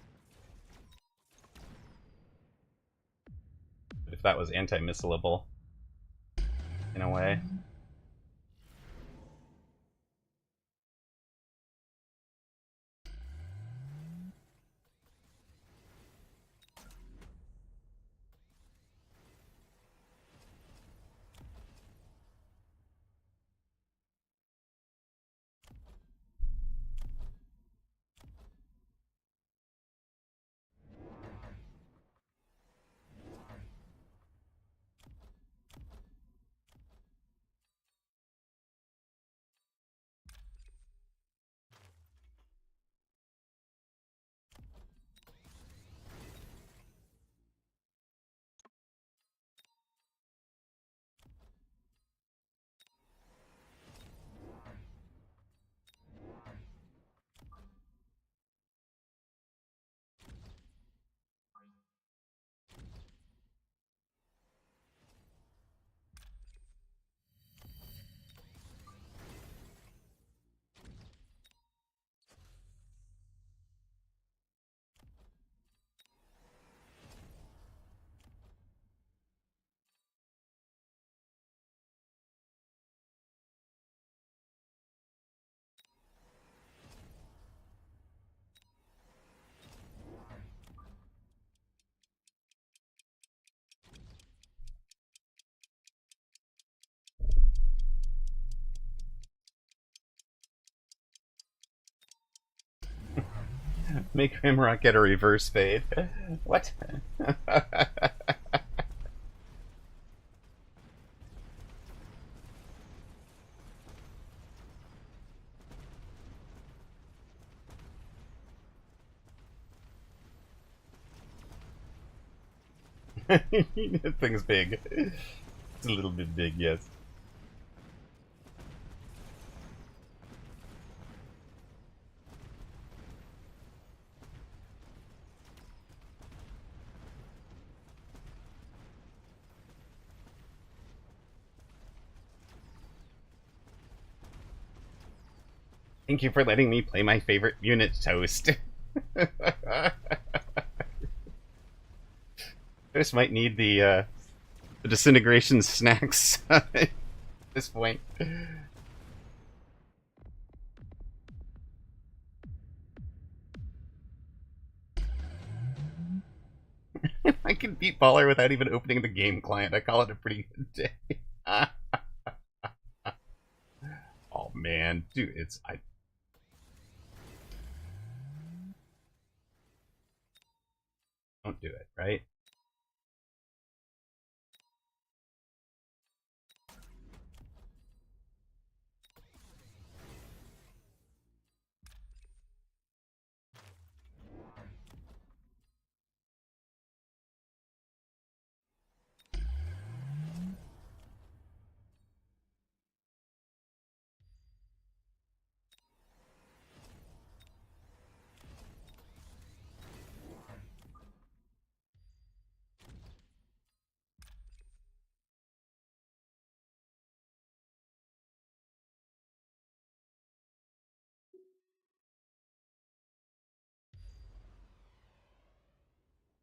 But if that was anti-missileable, in a way. Make Rimrock get a reverse fade. What? That thing's big. It's a little bit big, yes. Thank you for letting me play my favorite unit, Toast. Toast might need the disintegration snacks at this point. I can beat Baller without even opening the game client. I call it a pretty good day. Oh man, dude, I don't do it, right?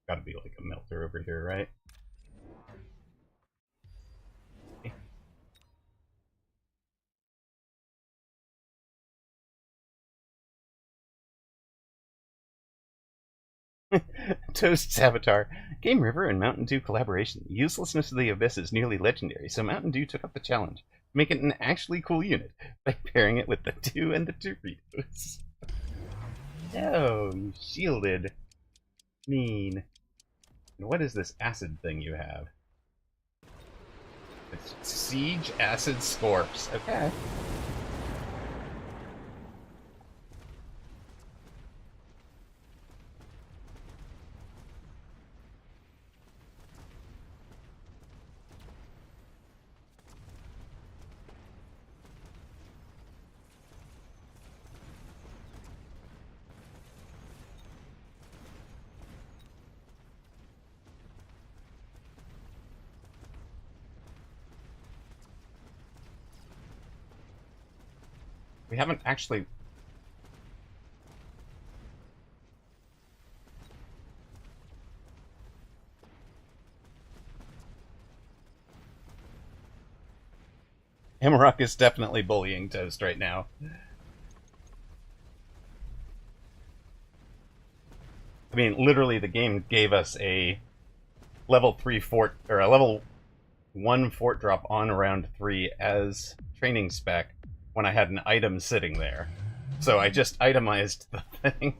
Gotta be like a melter over here, right? Toast's avatar. Game River and Mountain Dew collaboration. The uselessness of the Abyss is nearly legendary, so Mountain Dew took up the challenge to make it an actually cool unit by pairing it with the Dew and the Doritos. Oh, you shielded. Mean. And what is this acid thing you have? It's Siege Acid Scorps. Okay. We haven't actually... Hamrock is definitely bullying Toast right now. I mean, literally the game gave us a level 3 fort, or a level 1 fort drop on round 3 as training spec when I had an item sitting there. So I just itemized the thing.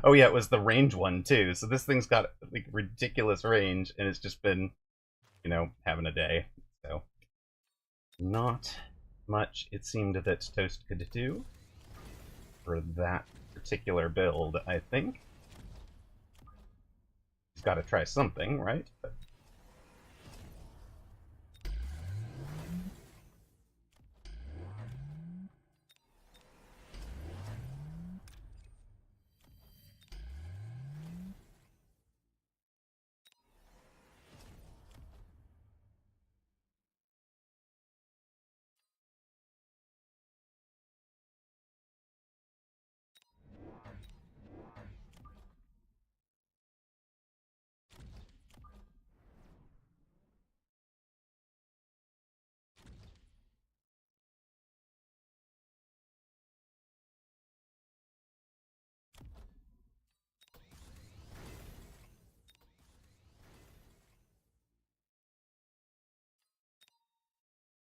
Oh yeah, it was the range one too. So this thing's got like ridiculous range, and it's just been, you know, having a day. So not much it seemed that Toast could do for that particular build, I think. He's got to try something, right?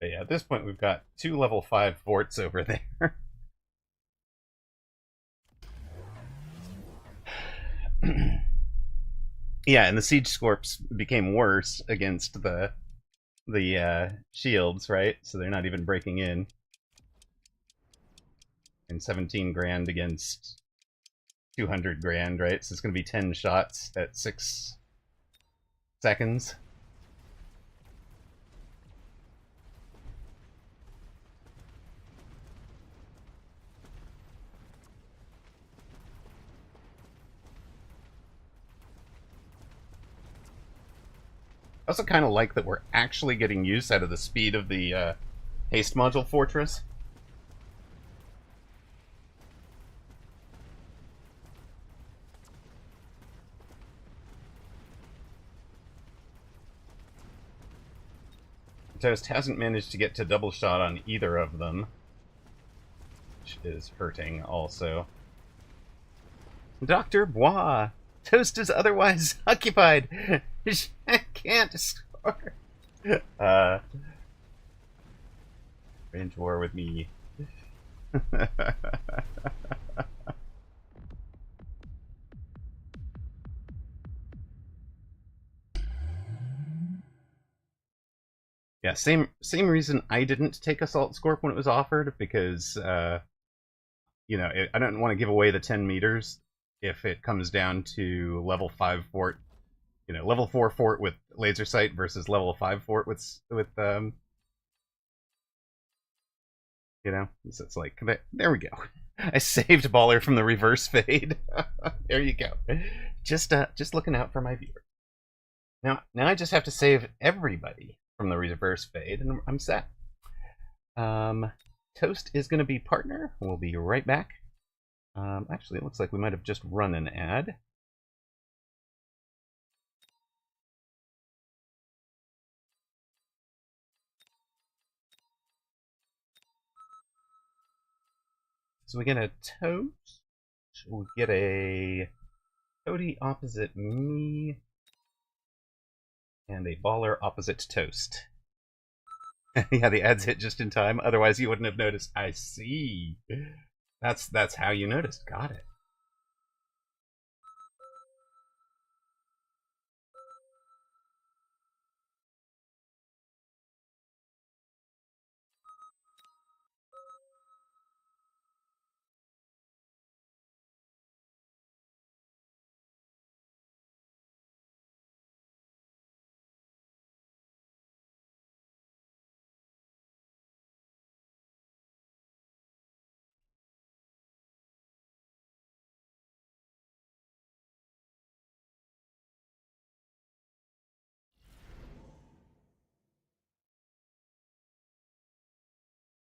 But yeah, at this point we've got 2 level 5 forts over there. Yeah, and the siege scorps became worse against the shields, right? So they're not even breaking in. And 17 grand against 200 grand, right? So it's going to be 10 shots at 6 seconds. I also kind of like that we're actually getting use out of the speed of the haste module fortress. Toast hasn't managed to get to double shot on either of them, which is hurting also. Dr. Bois, Toast is otherwise occupied. Can't score. Range war with me. Yeah, same reason I didn't take Assault Scorp when it was offered, because I don't want to give away the 10 meters if it comes down to level 5 fort, level 4 fort with laser sight versus level 5 fort with so it's like, there we go. I saved Baller from the reverse fade. There you go. Just looking out for my viewer. Now I just have to save everybody from the reverse fade, and I'm set. Toast is going to be partner. We'll be right back. Actually, it looks like we might have just run an ad. So we get a Toast. We get a Cody opposite me. And a Baller opposite Toast. Yeah, the ads hit just in time. Otherwise, you wouldn't have noticed. I see. That's how you noticed. Got it.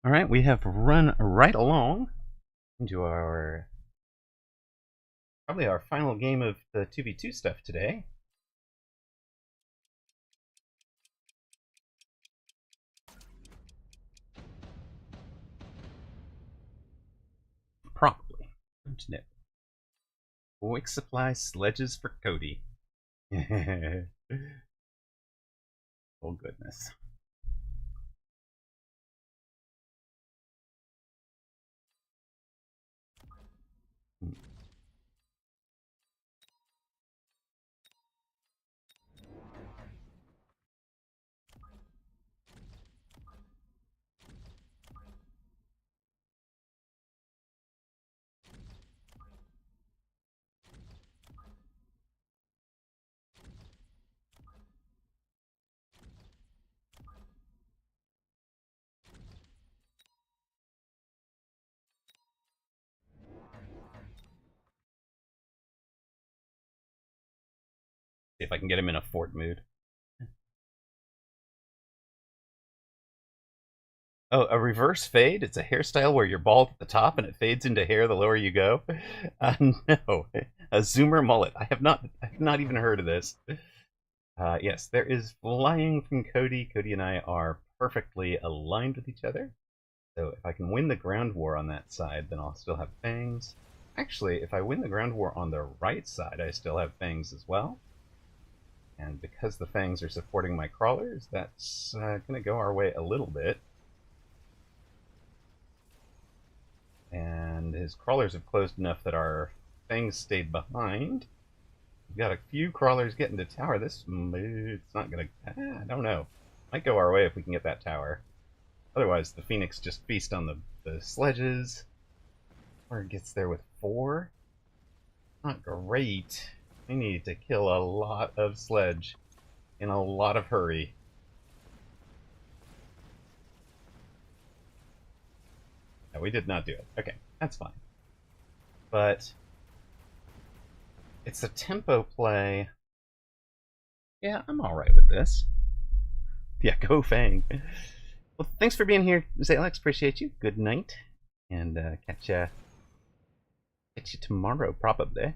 All right, we have run right along into probably our final game of the 2v2 stuff today. Probably. Don't know. Quick supply sledges for Cody. Oh, goodness. See if I can get him in a fort mood. Oh, a reverse fade? It's a hairstyle where you're bald at the top and it fades into hair the lower you go? No. A zoomer mullet. I have not even heard of this. Yes, there is flying from Cody. Cody and I are perfectly aligned with each other. So if I can win the ground war on that side, then I'll still have fangs. Actually, if I win the ground war on the right side, I still have fangs as well. And because the fangs are supporting my crawlers, that's going to go our way a little bit. And his crawlers have closed enough that our fangs stayed behind. We've got a few crawlers getting to tower. This, it's not gonna, I don't know. Might go our way if we can get that tower. Otherwise, the Phoenix just feast on the sledges. Or it gets there with 4. Not great. We need to kill a lot of sledge in a lot of hurry. No, we did not do it. Okay, that's fine. But it's a tempo play. Yeah, I'm alright with this. Yeah, go Fang. Well, thanks for being here, Zalex. Appreciate you. Good night. And catch you tomorrow, probably.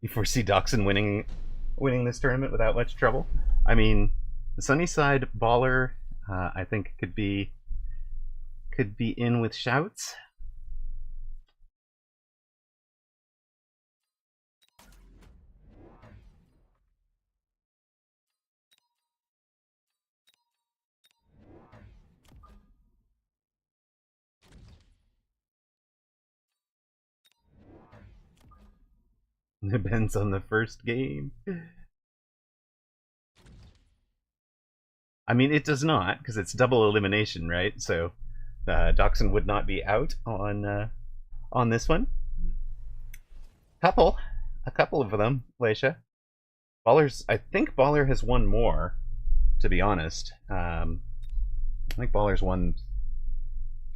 You foresee Doxson winning this tournament without much trouble? I mean, the Sunnyside Baller, I think could be in with shouts. Depends on the first game. I mean, it does not, because it's double elimination, right? So Doxson would not be out on this one. A couple of them, Leisha. I think Baller has won more, to be honest. I think Baller's won.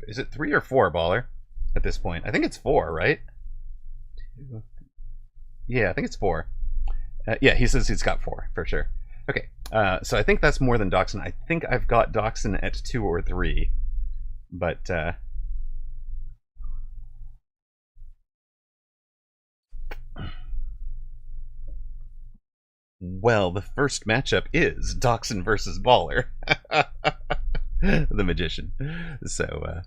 Is it 3 or 4, Baller, at this point? I think it's 4, right? 2. Yeah, I think it's 4. Yeah, he says he's got 4 for sure. Okay, so I think that's more than Doxson. I think I've got Doxson at 2 or 3, but well, the first matchup is Doxson versus Baller, the magician. So.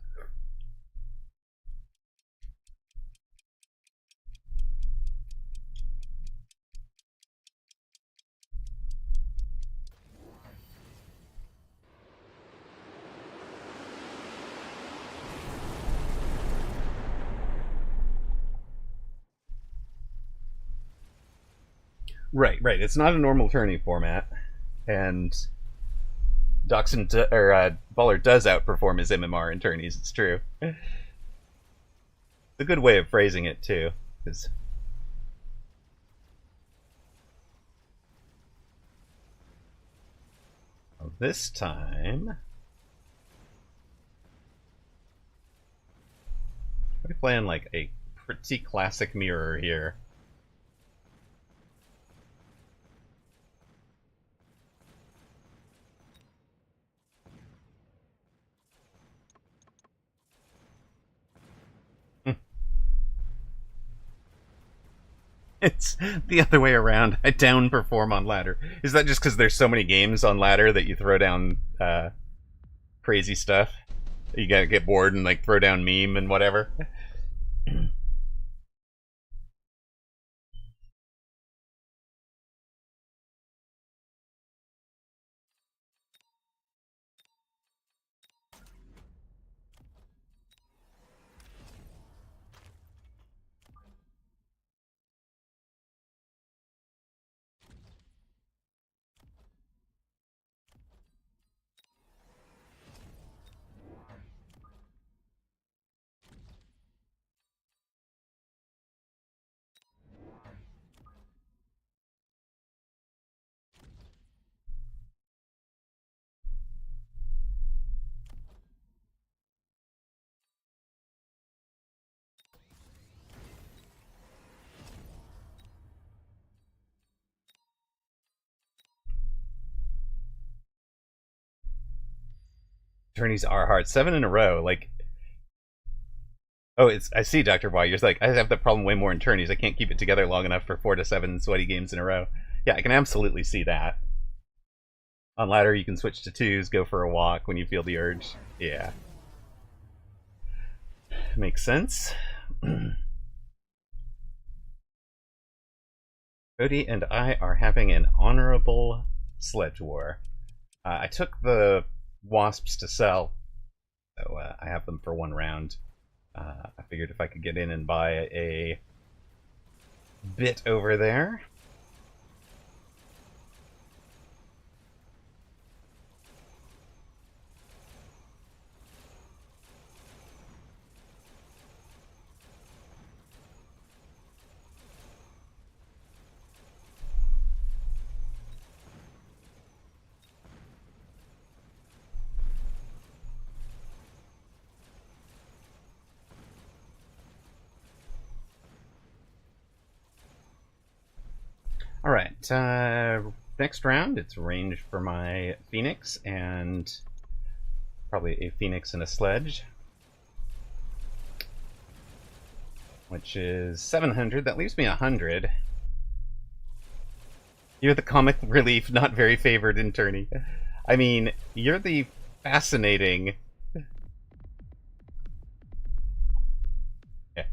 Right. It's not a normal tourney format, and Baller does outperform his MMR in tourneys. It's true. It's a good way of phrasing it too. Is this time we're playing like a pretty classic mirror here. It's the other way around. I down perform on ladder. Is that just because there's so many games on ladder that you throw down crazy stuff? You gotta get bored and like throw down meme and whatever. Tourneys are hard. 7 in a row, like. Oh, I see, Dr. Y. You're like, I have the problem way more in tourneys. I can't keep it together long enough for 4 to 7 sweaty games in a row. Yeah, I can absolutely see that. On ladder, you can switch to 2s, go for a walk when you feel the urge. Yeah. Makes sense. Cody and I are having an honorable sledge war. I took the wasps to sell, so I have them for 1 round. I figured if I could get in and buy a bit over there. Alright, next round, it's range for my Phoenix, and probably a Phoenix and a Sledge, which is 700. That leaves me 100. You're the comic relief, not very favored in tourney. I mean, you're the fascinating... Yeah.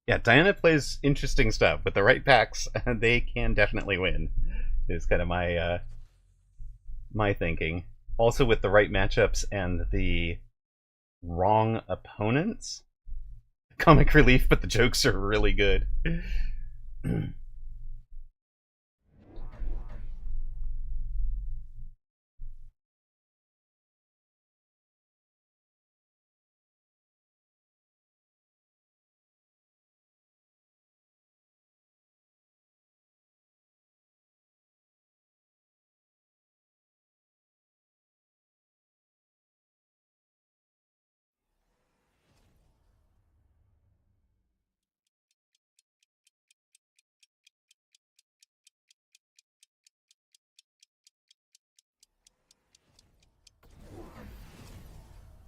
Yeah, Diana plays interesting stuff. With the right packs, they can definitely win. Is kind of my thinking. Also, with the right matchups and the wrong opponents, comic relief, but the jokes are really good.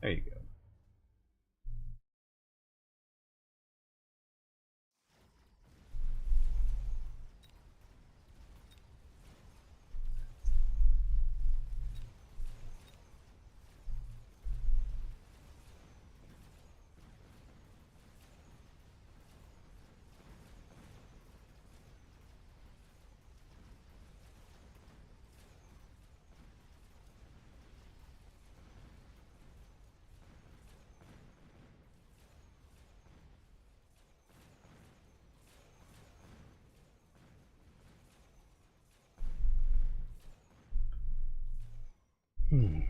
There you go. Hmm.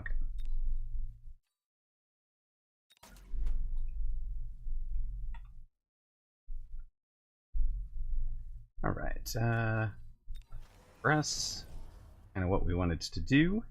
Okay. All right. For us, kind of what we wanted to do.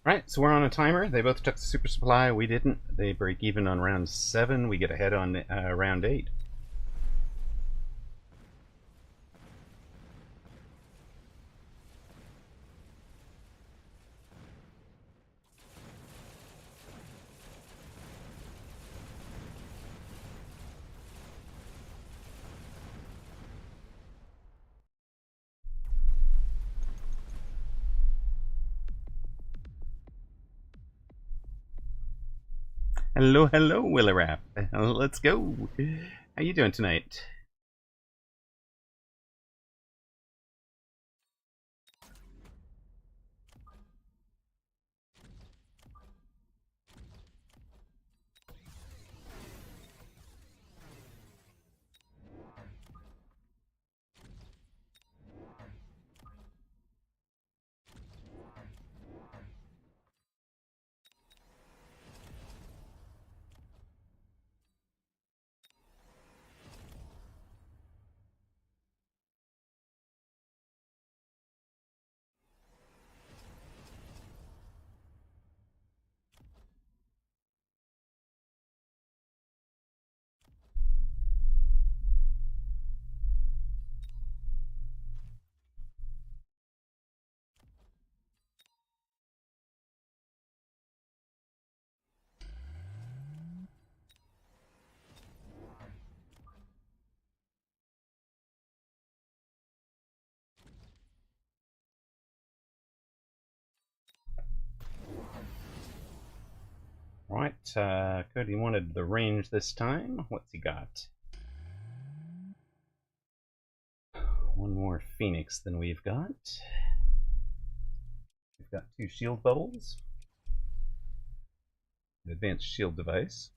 Right, so we're on a timer. They both took the super supply. We didn't. They break even on round 7. We get ahead on round 8. Hello, hello, Willerap. Let's go. How you doing tonight? Right, Cody wanted the range this time. What's he got? One more Phoenix than we've got. We've got 2 shield bubbles. An advanced shield device.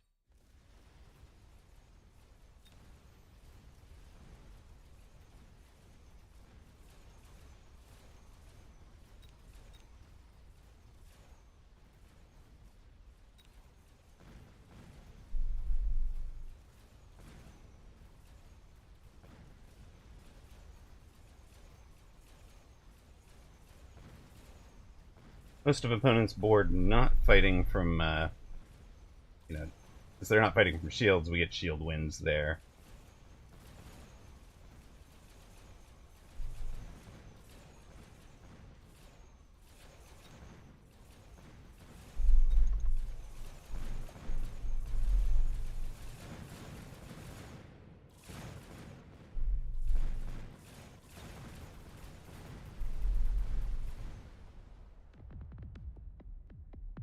Most of opponents' board not fighting from, because they're not fighting from shields, we get shield wins there.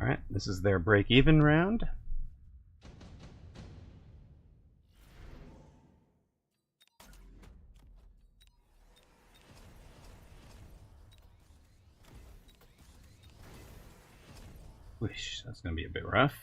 Alright, this is their break-even round. Whoosh, that's going to be a bit rough.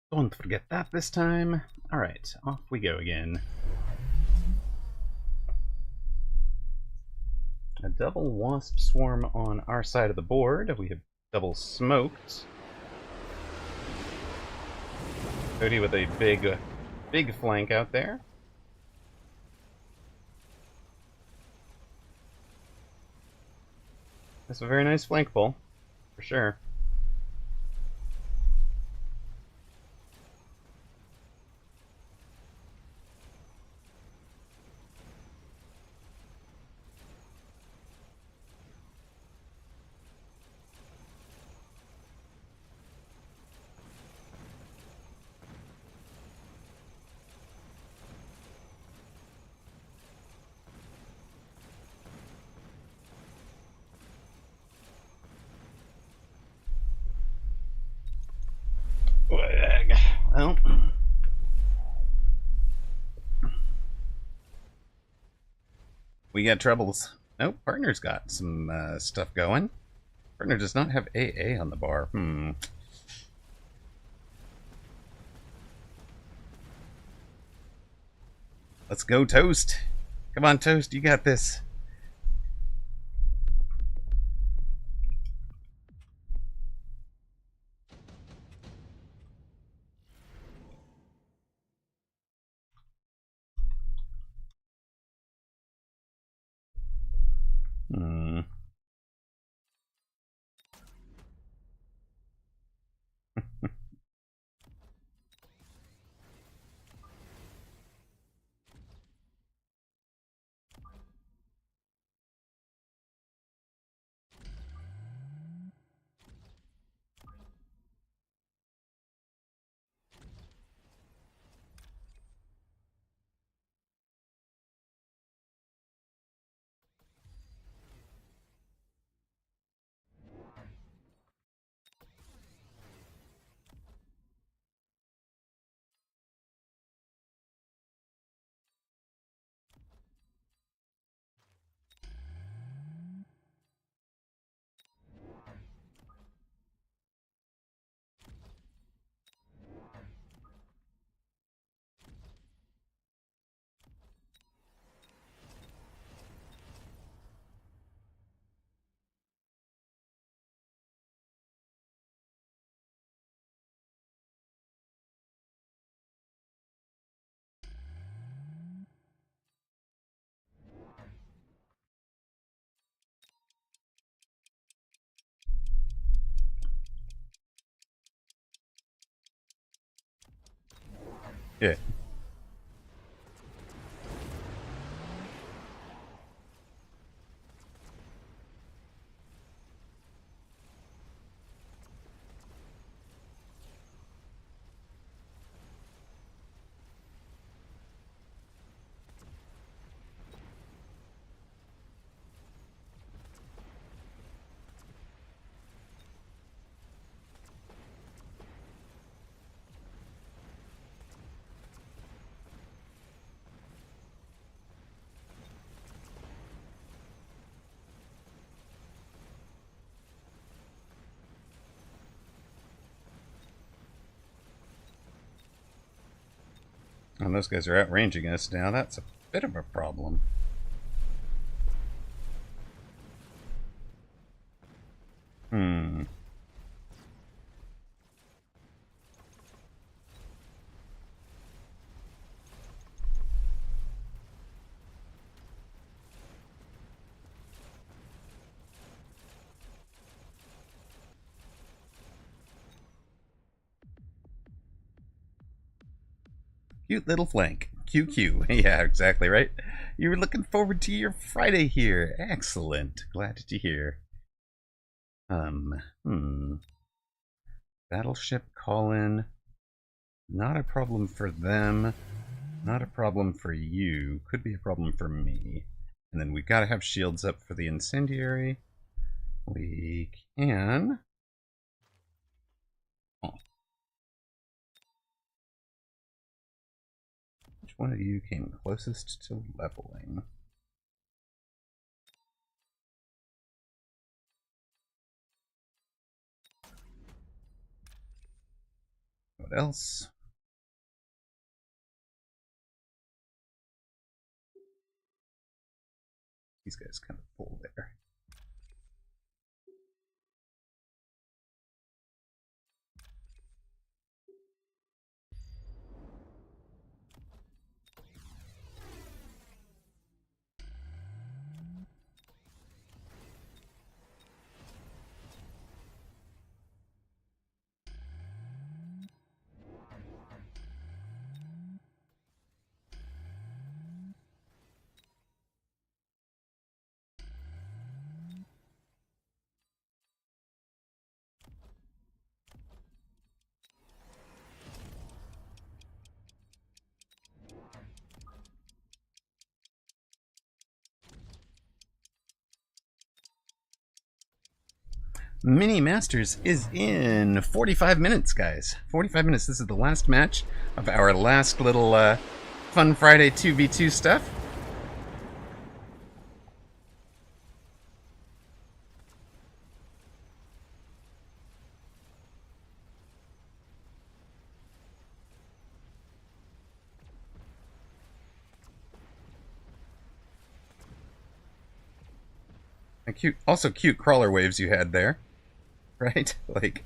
Don't forget that this time. Alright, off we go again. A double wasp swarm on our side of the board. We have double smoked. Cody with a big flank out there. That's a very nice flank pull, for sure. we got troubles. Oh, partner's got some stuff going. Partner does not have AA on the bar. Let's go, Toast. Come on, Toast, you got this. Yeah. And those guys are outranging us now. That's a bit of a problem. Cute little flank. QQ. Yeah, exactly right. You were looking forward to your Friday here. Excellent. Glad to hear. Battleship call-in. Not a problem for them. Not a problem for you. Could be a problem for me. And then we've got to have shields up for the incendiary. We can... Which one of you came closest to leveling? What else? These guys kind of full there. Mini Masters is in 45 minutes, guys. 45 minutes. This is the last match of our last little Fun Friday 2v2 stuff. And also cute crawler waves you had there, right? Like,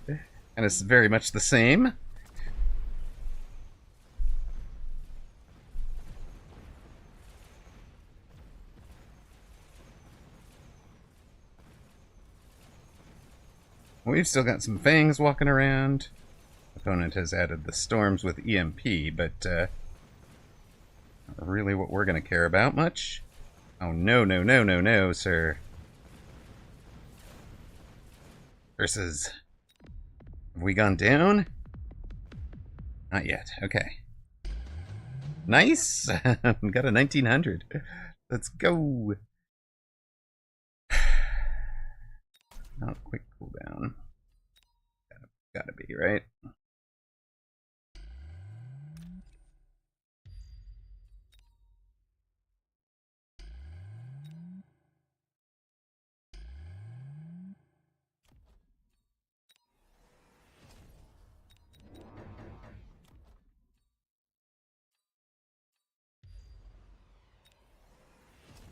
and it's very much the same. We've still got some fangs walking around. Opponent has added the storms with EMP, but not really what we're going to care about much. Oh, no, no, no, no, no, sir. Versus... Have we gone down? Not yet. Okay. Nice! We got a 1900. Let's go! Not a quick cooldown. Gotta be, right?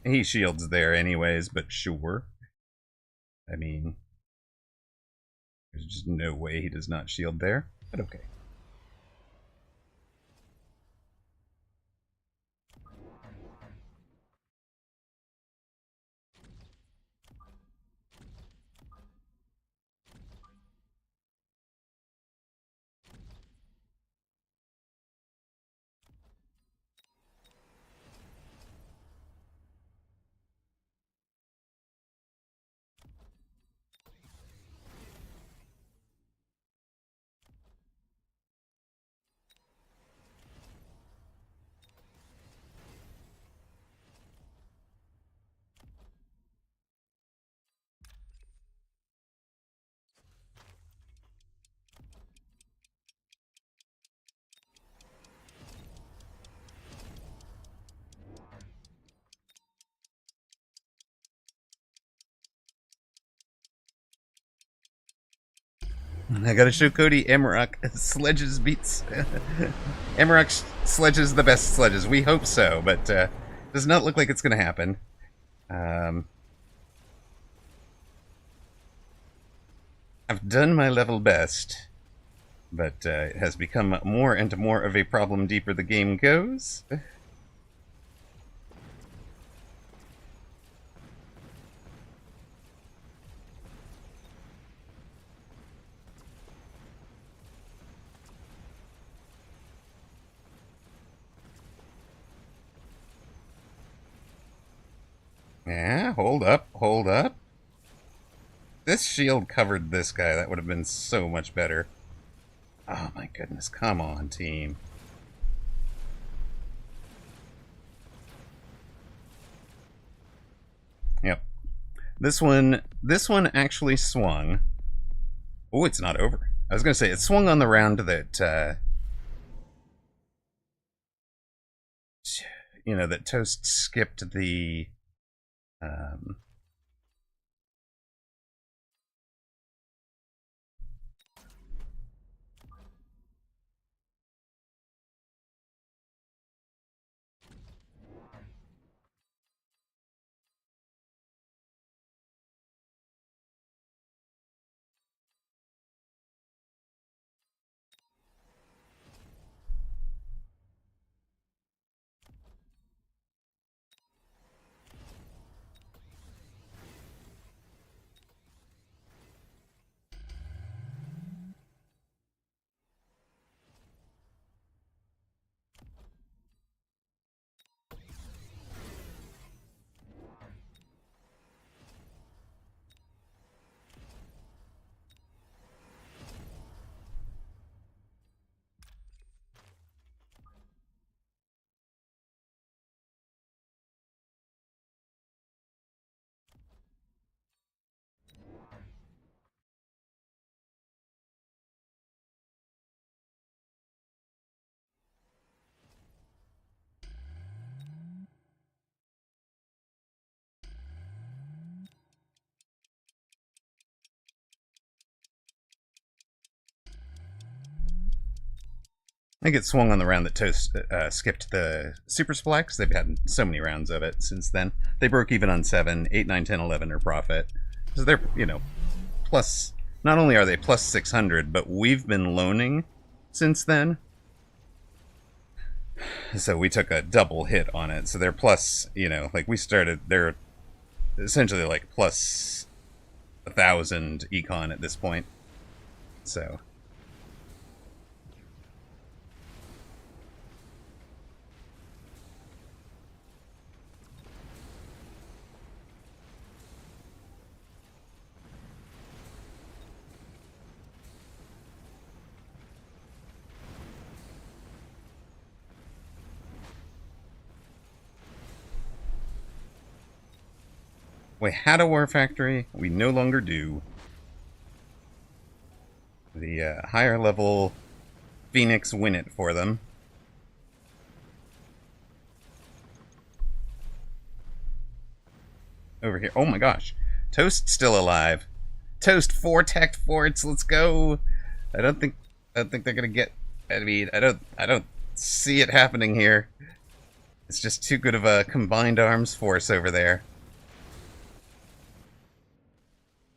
He shields there anyways, but sure. I mean, there's just no way he does not shield there, but okay. I gotta show Cody Amarok sledges beats. Amarok sledges the best sledges. We hope so, but does not look like it's gonna happen. I've done my level best, but it has become more and more of a problem deeper the game goes. Yeah, hold up, hold up. This shield covered this guy. That would have been so much better. Oh my goodness, come on, team. Yep. This one actually swung. Oh, it's not over. I was gonna say, it swung on the round that, you know, that Toast skipped the, I get swung on the round that Toast skipped the Super Supply because they've had so many rounds of it since then. They broke even on 7, 8, 9, 10, 11 are profit. So they're, plus, not only are they plus 600, but we've been loaning since then. So we took a double hit on it. So they're plus, like we started, they're essentially like plus 1,000 econ at this point. So. We had a war factory. We no longer do. The higher level Phoenix win it for them. Over here. Oh my gosh. Toast's still alive. Toast 4 tech forts. Let's go. I don't think they're gonna get. I mean, I don't see it happening here. It's just too good of a combined arms force over there.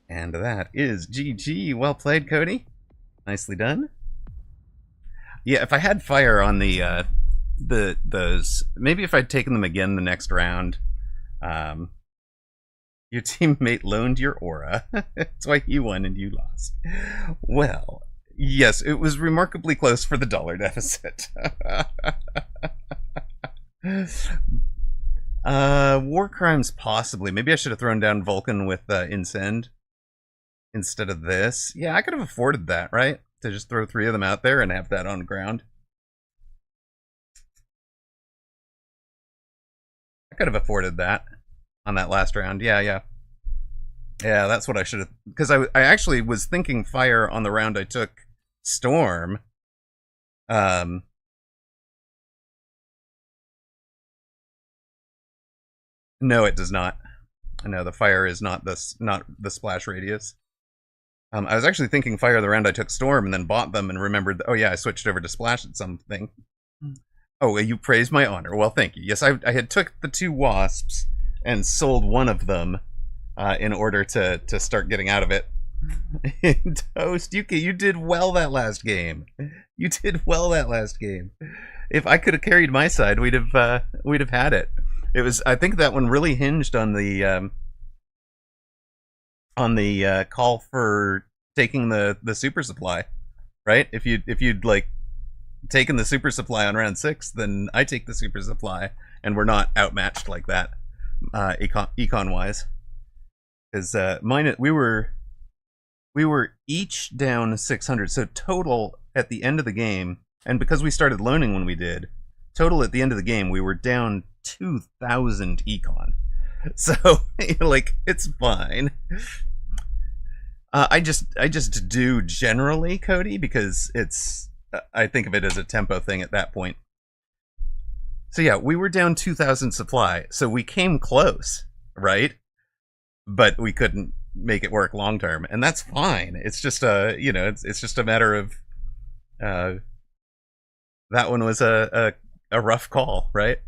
And that is GG. Well played, Cody. Nicely done. Yeah, if I had fire on those, maybe if I'd taken them again the next round. Your teammate loaned your aura. That's why you won and you lost. Well, yes, it was remarkably close for the dollar deficit. War crimes possibly. Maybe I should have thrown down Vulcan with Incend instead of this. Yeah, I could have afforded that, right? To just throw 3 of them out there and have that on the ground. I could have afforded that on that last round. Yeah, that's what I should have. Because I actually was thinking fire on the round I took Storm. No, it does not. No, the fire is not the splash radius. I was actually thinking fire the round I took Storm and then bought them and remembered, oh yeah, I switched over to splash at something. Oh, you praised my honor. Well, thank you. Yes, I had took the 2 wasps and sold one of them in order to start getting out of it. Toast, you did well that last game. You did well that last game. If I could have carried my side, we'd have had it. It was, I think that one really hinged on the call for taking the super supply, right? If you'd like taken the super supply on round 6, then I take the super supply, and we're not outmatched like that, econ wise. Because mine, we were each down 600, so total at the end of the game, and because we started loaning when we did, total at the end of the game we were down 2,000 econ. So like it's fine. I just do generally, Cody, because it's I think of it as a tempo thing at that point. So yeah, we were down 2,000 supply, so we came close, right? But we couldn't make it work long term, and that's fine. It's just it's just a matter of that one was a rough call, right?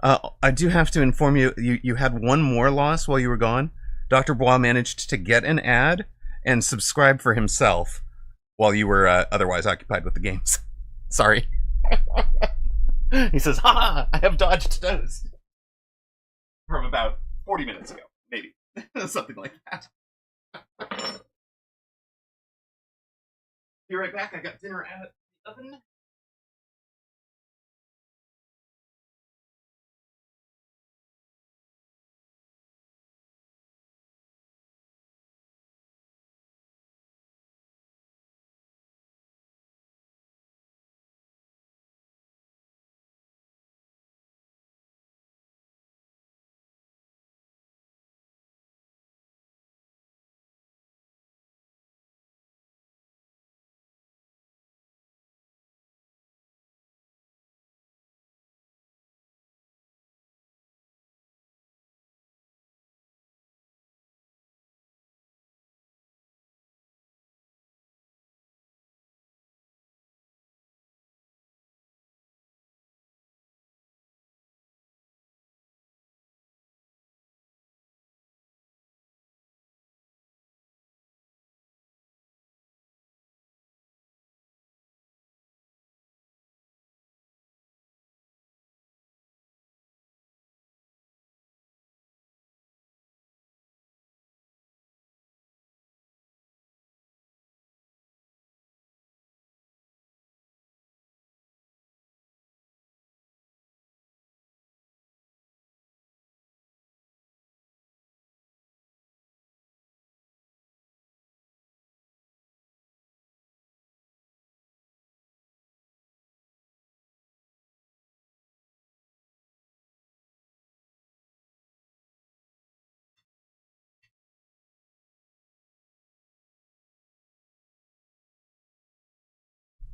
I do have to inform you, you had one more loss while you were gone. Dr. Bois managed to get an ad and subscribe for himself while you were otherwise occupied with the games. Sorry. He says, "Ha! I have dodged Toast." From about 40 minutes ago, maybe. Something like that. Be right back. I got dinner out of the oven.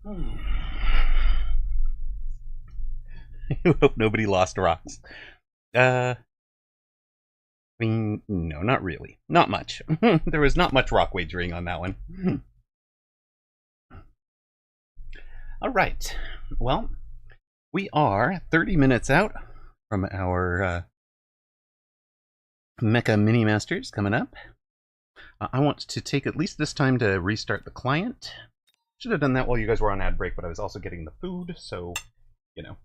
I hope nobody lost rocks. I mean, no, not really. Not much. There was not much rock wagering on that one. All right. Well, we are 30 minutes out from our Mecha Mini Masters coming up. I want to take at least this time to restart the client. Should have done that while you guys were on ad break, but I was also getting the food, so, you know.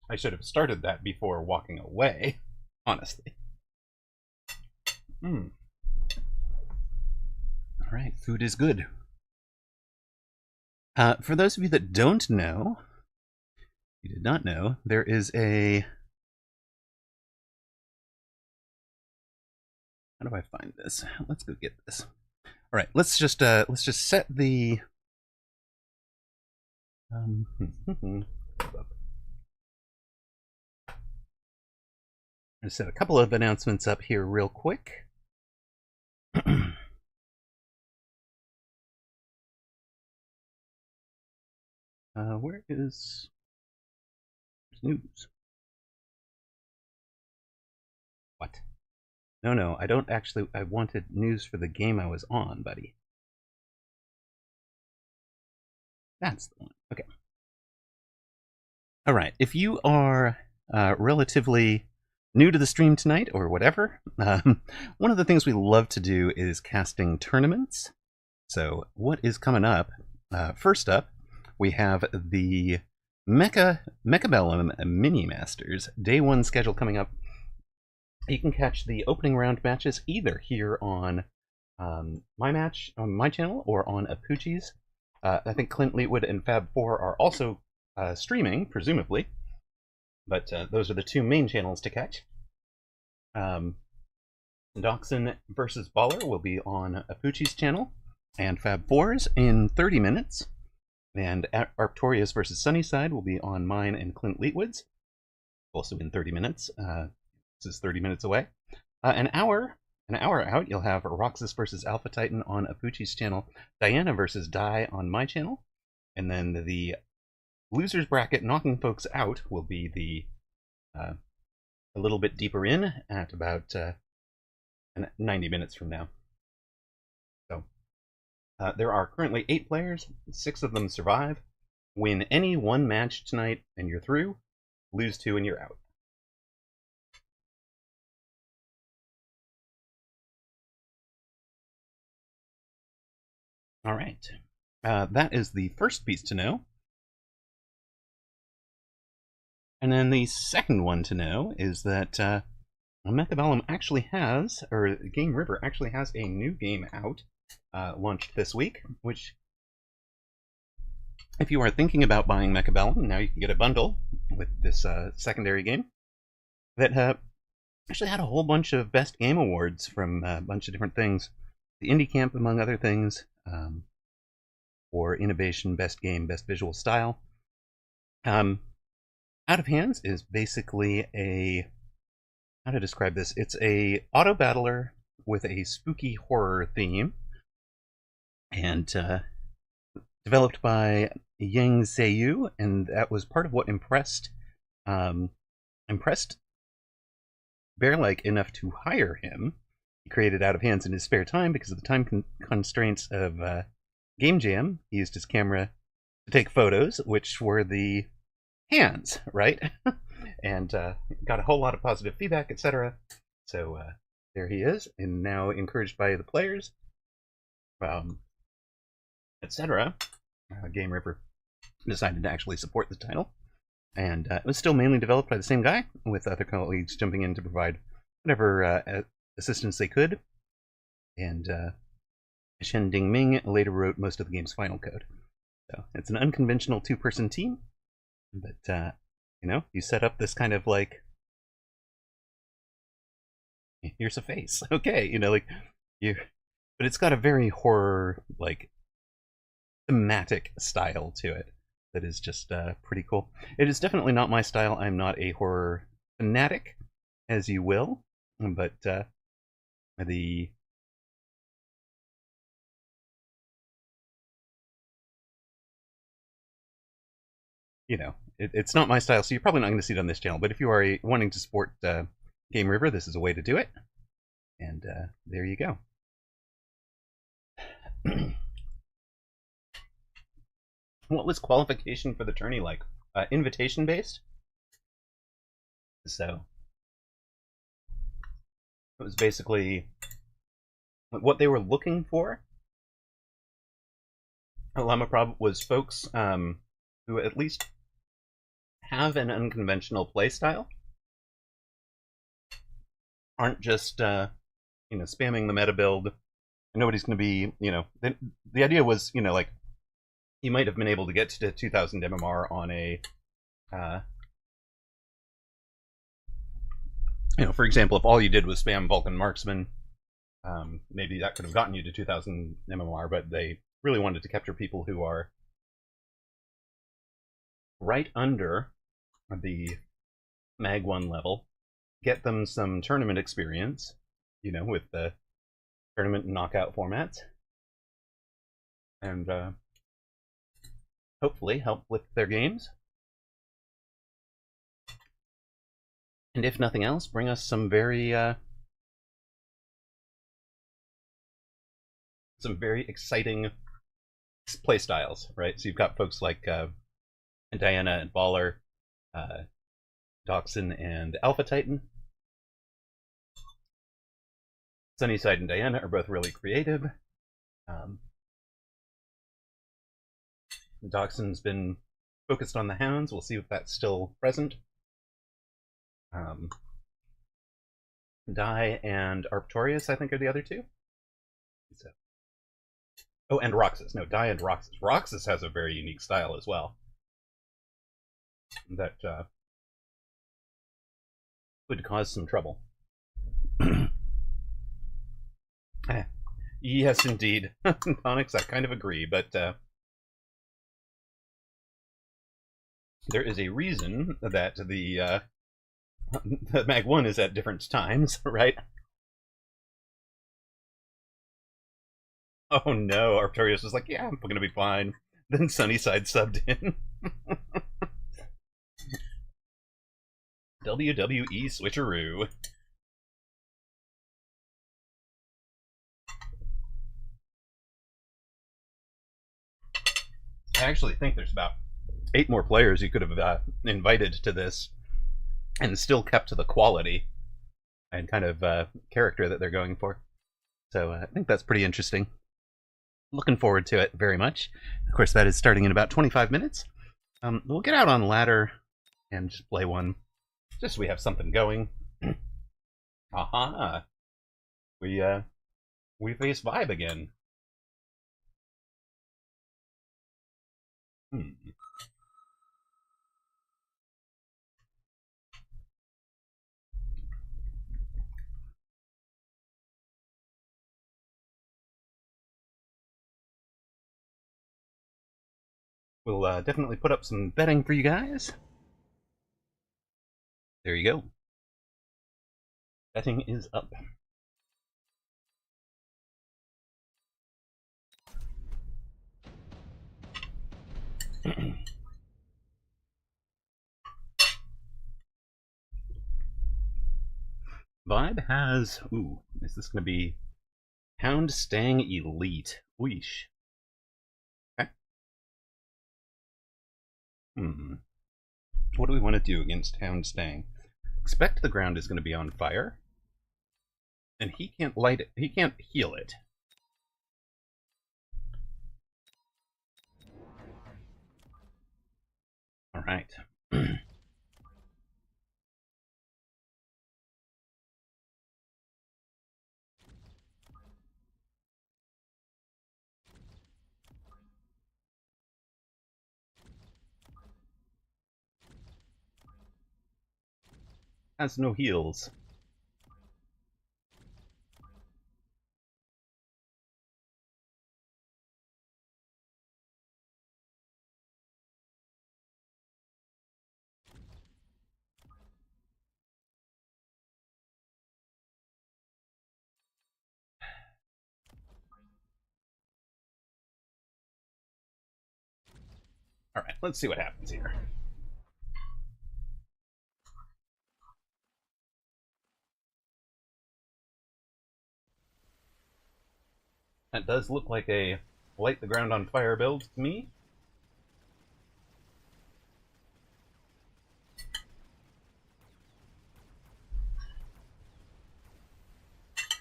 I should have started that before walking away, honestly. All right, food is good. For those of you that don't know, you did not know, there is a... How do I find this? Let's go get this. All right, let's just set the... I'm going to set a couple of announcements up here real quick. Where is news? What? No, I don't actually. I wanted news for the game I was on, buddy. That's the one. Okay. All right. If you are relatively new to the stream tonight or whatever, one of the things we love to do is casting tournaments. So what is coming up? First up, we have the Mecha Bellum Mini Masters Day 1 schedule coming up. You can catch the opening round matches either here on my channel or on Apuchi's. I think Clint Leetwood and Fab4 are also streaming, presumably. But those are the two main channels to catch. Doxson versus Baller will be on Apuchi's channel, and Fab4's in 30 minutes. And Arctorius versus Sunnyside will be on mine and Clint Leetwood's, also in 30 minutes. This is 30 minutes away. An hour out, you'll have Roxas versus Alpha Titan on Apuchi's channel, Diana versus Dai on my channel, and then the losers bracket knocking folks out will be the a little bit deeper in at about 90 minutes from now. So there are currently 8 players, 6 of them survive. Win any one match tonight and you're through, lose 2 and you're out. All right, that is the first piece to know. And then the second one to know is that Mecha Bellum actually has, or Game River actually has a new game out, launched this week, which, if you are thinking about buying Mecha Bellum, now you can get a bundle with this secondary game that actually had a whole bunch of Best Game Awards from a bunch of different things. The Indie Camp, among other things, for Innovation, Best Game, Best Visual Style. Out of Hands is basically a... How to describe this? It's a auto battler with a spooky horror theme, and developed by Yang Seiyu, and that was part of what impressed Bearlike enough to hire him. He created Out of Hands in his spare time because of the time constraints of Game Jam. He used his camera to take photos, which were the hands, right? And got a whole lot of positive feedback, etc. So there he is, and now encouraged by the players, etc. Game River decided to actually support the title, and it was still mainly developed by the same guy, with other colleagues jumping in to provide whatever assistance they could. And Shen Dingming later wrote most of the game's final code. So it's an unconventional 2-person team, but you know, you set up this kind of like, here's a face, okay, you know, like but it's got a very horror, like, thematic style to it that is just pretty cool. It is definitely not my style. I'm not a horror fanatic, as you will, but the it's not my style, so you're probably not going to see it on this channel. But if you are wanting to support Game River, this is a way to do it. And there you go. What was qualification for the tourney like? Invitation based. So it was basically what they were looking for. Llama was folks who at least have an unconventional play style, aren't just spamming the meta build. Nobody's going to be the idea was like you might have been able to get to 2000 MMR on a for example, if all you did was spam Vulcan Marksman, maybe that could have gotten you to 2000 MMR, but they really wanted to capture people who are right under the Mag 1 level, get them some tournament experience, with the tournament and knockout formats, and hopefully help with their games. And if nothing else, bring us some very exciting play styles, right? So you've got folks like Diana and Baller, Doxin and Alpha Titan. Sunnyside and Diana are both really creative. Doxin's been focused on the hounds. We'll see if that's still present. Di and Arctorius, I think, are the other two. So. Oh, and Roxas. No, Di and Roxas. Roxas has a very unique style as well. That would cause some trouble. Yes, indeed. Onyx, I kind of agree, but there is a reason that the Mag 1 is at different times, right? Oh no, Arctorius was like, yeah, I'm gonna be fine. Then Sunnyside subbed in. WWE switcheroo. I actually think there's about 8 more players you could have invited to this and still kept to the quality and kind of character that they're going for. So I think that's pretty interesting. Looking forward to it very much. Of course, that is starting in about 25 minutes. We'll get out on ladder and just play one, just so we have something going. Aha! We face Vibe again. We'll definitely put up some betting for you guys. There you go. Betting is up. Vibe has... Ooh, is this going to be Hound Stang Elite? Weesh. Okay. What do we want to do against Hound Stang? Expect the ground is going to be on fire. And he can't light it. He can't heal it. Alright. Has no heals. Alright, let's see what happens here. That does look like a light the ground on fire build to me.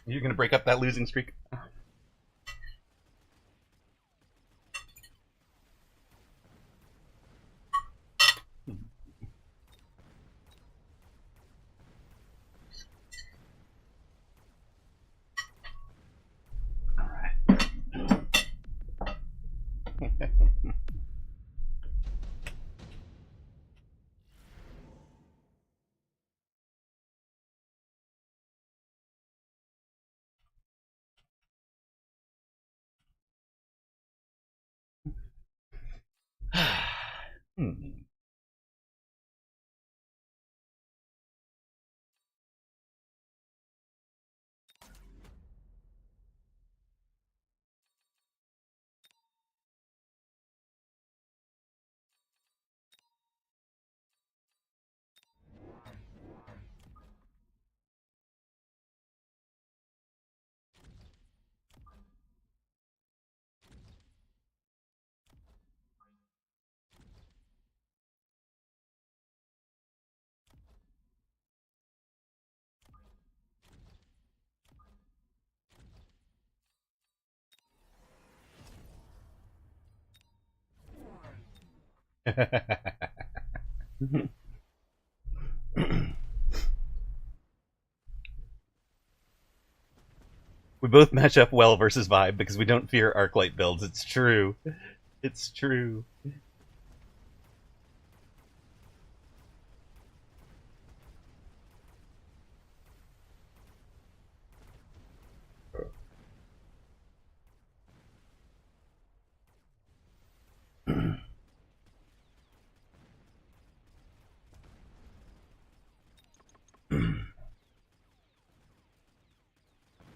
You're gonna break up that losing streak? Hmm. We both match up well versus Vibe because we don't fear Arclight builds. It's true. It's true.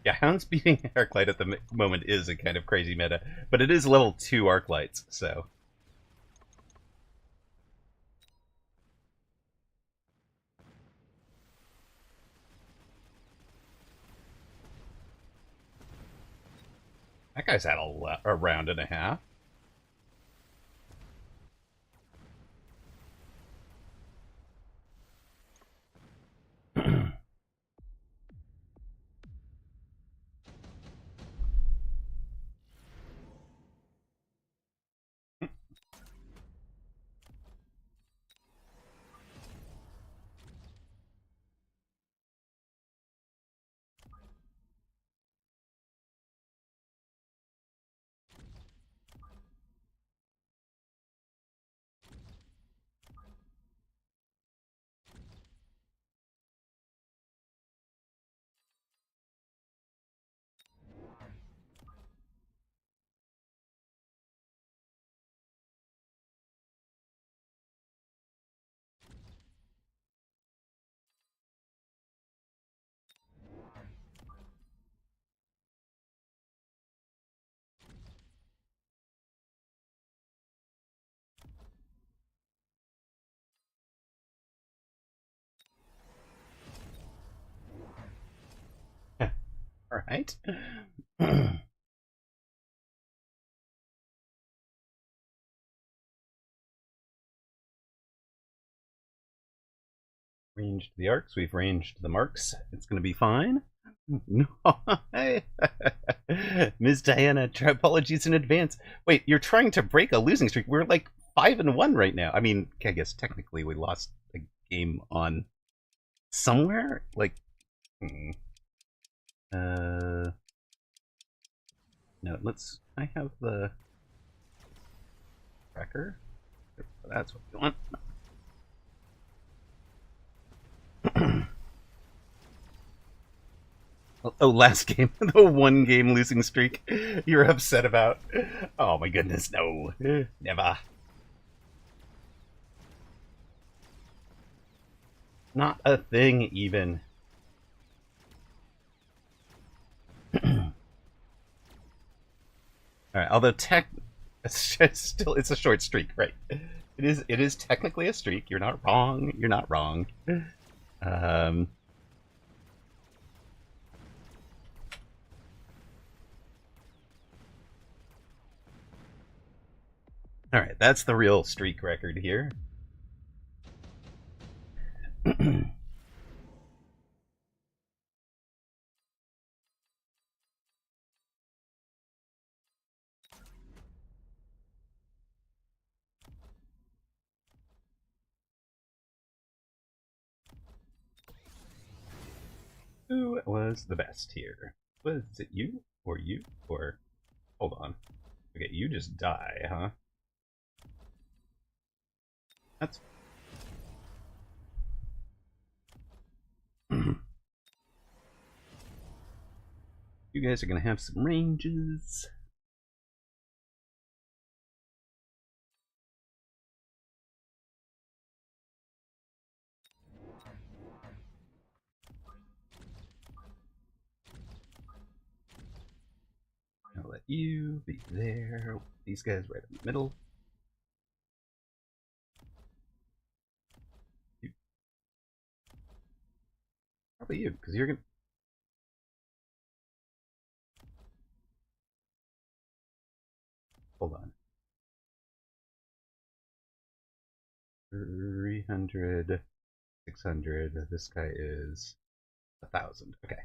Yeah, Hound's beating Arclight at the moment is a kind of crazy meta, but it is level 2 Arclights, so... That guy's had a round and a half. Alright. Ranged the arcs, we've ranged the marks. It's gonna be fine. No, Ms. Diana, apologies in advance. Wait, you're trying to break a losing streak? We're like 5-1 right now. I mean, I guess technically we lost a game on somewhere. Like, no. Let's. I have the tracker. That's what we want. Oh, last game, the 1-game losing streak you're upset about. Oh my goodness, no. Never. Not a thing, even. Alright, although It's a short streak, right? It is technically a streak. You're not wrong. You're not wrong. Um, all right, that's the real streak record here. Who was the best here? Was it you? Or you? Or... Hold on. Okay, you just die, huh? That's... You guys are gonna have some ranges. I'll let you be there. These guys right in the middle. You. Probably you, because you're gonna... Hold on. 300, 600. This guy is 1,000. Okay.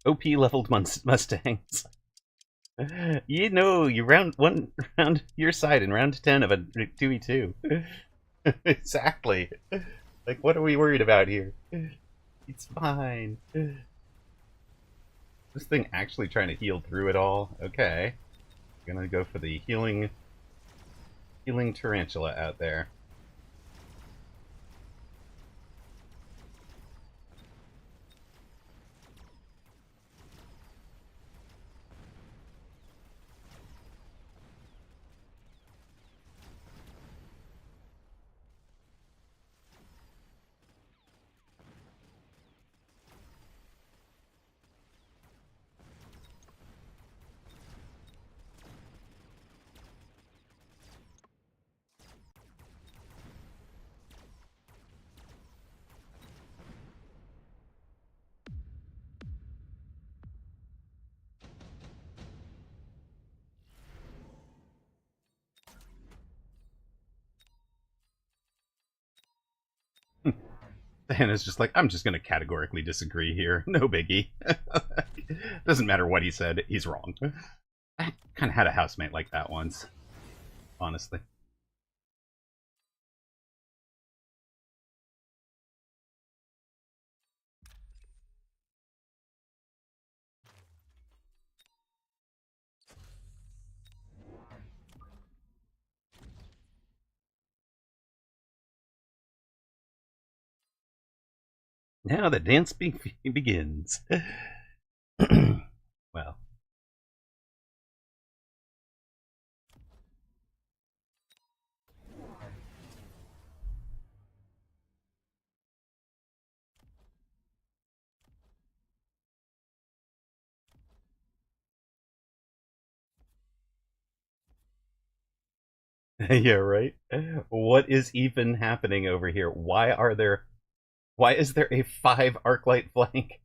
OP leveled Mustangs. You know, you round your side in round 10 of a 2v2. Exactly. Like, what are we worried about here? It's fine. This thing actually trying to heal through it all. Okay. Gonna go for the healing tarantula out there. Hannah's just like, I'm just going to categorically disagree here. No biggie. Doesn't matter what he said, he's wrong. I kind of had a housemate like that once, honestly. Now the dance begins. Well. Yeah, right? What is even happening over here? Why is there a 5 arclight flank?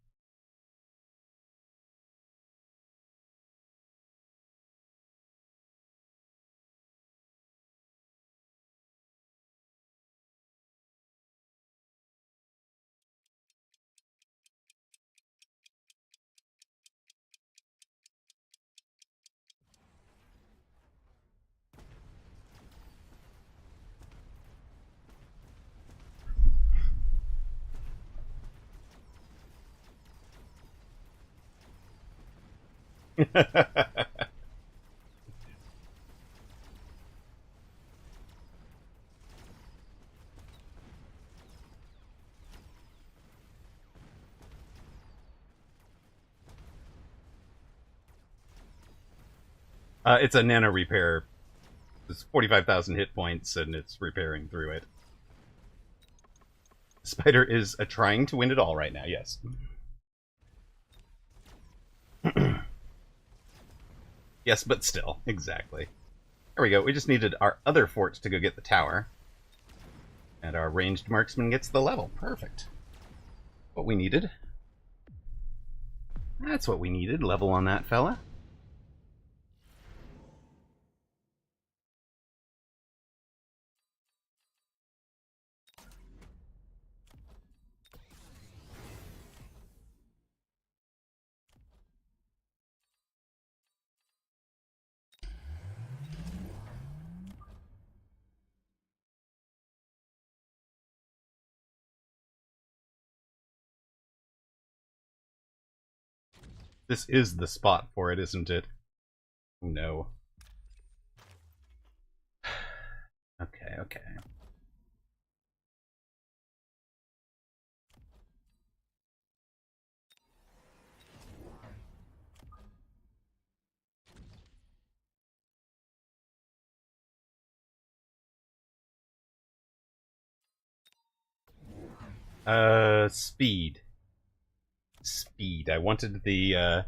It's a nano repair It's 45,000 hit points, and it's repairing through it. Spider is trying to win it all right now, yes. Yes, but still, exactly. There we go. We just needed our other fort to go get the tower. And our ranged marksman gets the level. Perfect. What we needed. That's what we needed. Level on that fella. This is the spot for it, isn't it? No. Okay, okay. Speed. Speed. I wanted the,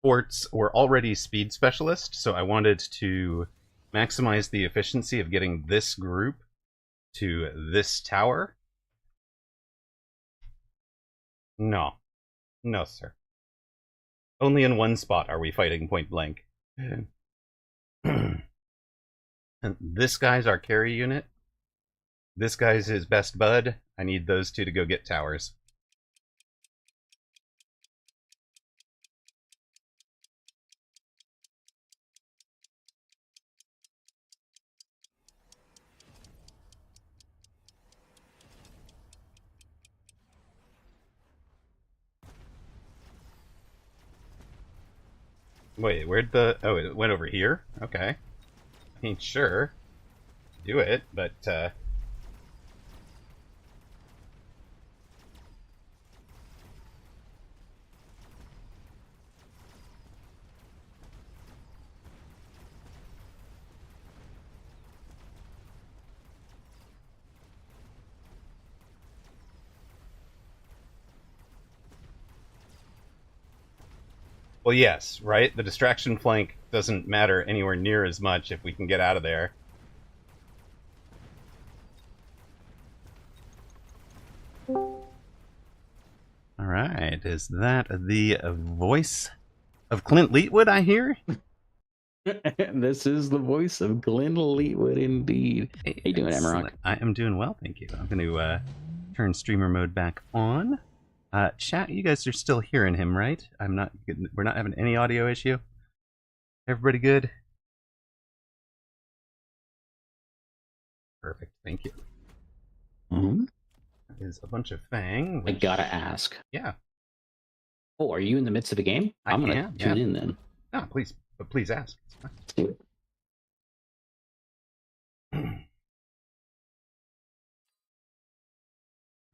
forts were already speed specialist, so I wanted to maximize the efficiency of getting this group to this tower. No. No, sir. Only in one spot are we fighting point blank. And this guy's our carry unit. This guy's his best bud. I need those two to go get towers. Wait, where'd the... Oh, it went over here? Okay. I mean, sure. Do it, but, well, yes, right? The distraction flank doesn't matter anywhere near as much if we can get out of there. Alright, is that the voice of Clint Leetwood, I hear? This is the voice of Glenn Leetwood, indeed. How you doing, Amarok? I am doing well, thank you. I'm going to turn streamer mode back on. Chat, you guys are still hearing him, right? We're not having any audio issue? Everybody good? Perfect, thank you. Mm-hmm. That is a bunch of Fang. I gotta ask. Yeah. Oh, are you in the midst of the game? I'm gonna tune in then. No, please, but please ask. Let's do it.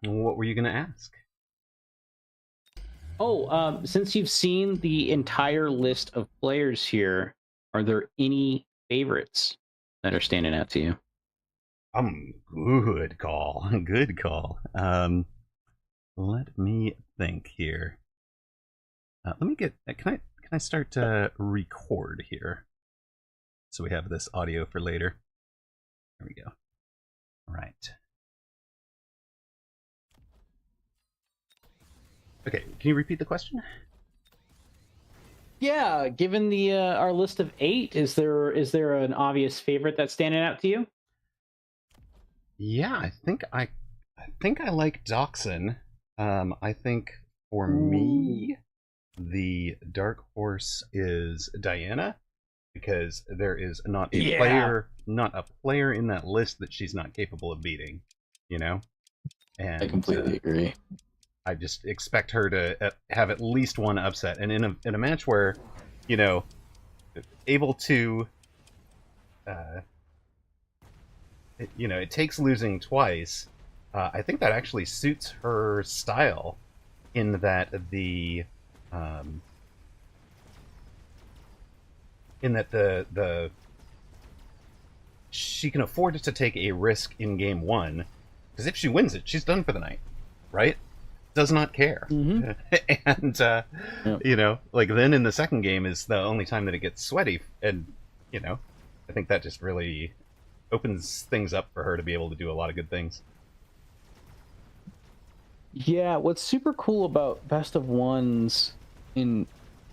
What were you going to ask? Oh, since you've seen the entire list of players here, are there any favorites that are standing out to you? Good call. Good call. Let me think here. Let me get. Can I start to record here? So we have this audio for later. There we go. All right. Okay, can you repeat the question? Yeah, given the our list of 8, is there an obvious favorite that's standing out to you? Yeah, I think I like Doxson. I think for me, the dark horse is Diana, because there is not a player in that list that she's not capable of beating. You know, and I completely agree. I just expect her to have at least one upset, and in a match where, you know, able to, you know, it takes losing twice. I think that actually suits her style, in that the she can afford to take a risk in game one, because if she wins it, she's done for the night, right? Does not care. Mm-hmm. And Yep. you know, like then in the second game is the only time that it gets sweaty, and you know, I think that just really opens things up for her to be able to do a lot of good things. Yeah, what's super cool about best of ones,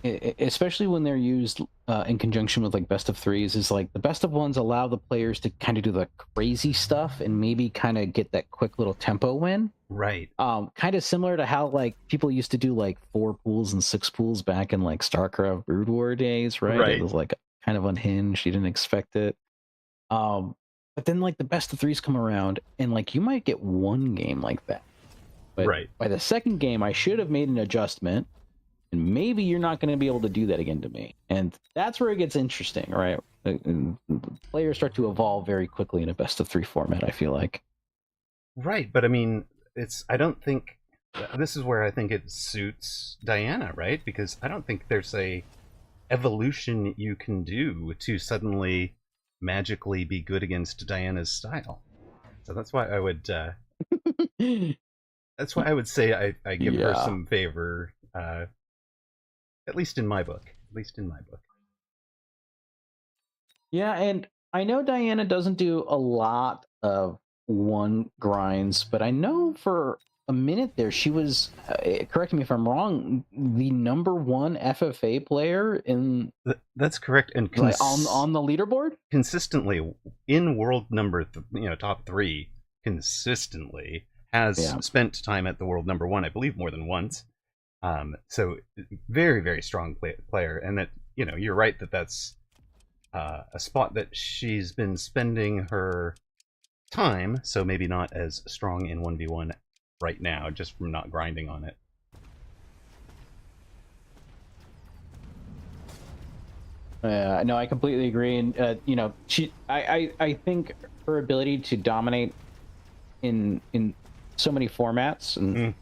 especially when they're used in conjunction with like best of threes, is like the best of ones allow the players to kind of do the crazy stuff and maybe kind of get that quick little tempo win. Right. Kind of similar to how like people used to do like 4 pools and 6 pools back in like StarCraft Brood War days, right? Right. It was like kind of unhinged. You didn't expect it. But then like the best of threes come around and like you might get one game like that. But right. by the second game, I should have made an adjustment, and maybe you're not going to be able to do that again to me. And that's where it gets interesting, right? And players start to evolve very quickly in a best of 3 format, I feel like. Right, but I mean, I don't think this is where I think it suits Diana, right? Because I don't think there's a evolution you can do to suddenly magically be good against Diana's style. So that's why I would that's why I would say I give her some favor, at least in my book. At least in my book. Yeah, and I know Diana doesn't do a lot of 1 grinds, but I know for a minute there she was, correct me if I'm wrong, the #1 FFA player in. That's correct, and like on the leaderboard consistently in world number, top 3 consistently. Has spent time at the world #1, I believe, more than once. So very, very strong player, and that you're right that's a spot that she's been spending her time. So maybe not as strong in 1v1 right now, just from not grinding on it. No, I completely agree, and I think her ability to dominate in so many formats and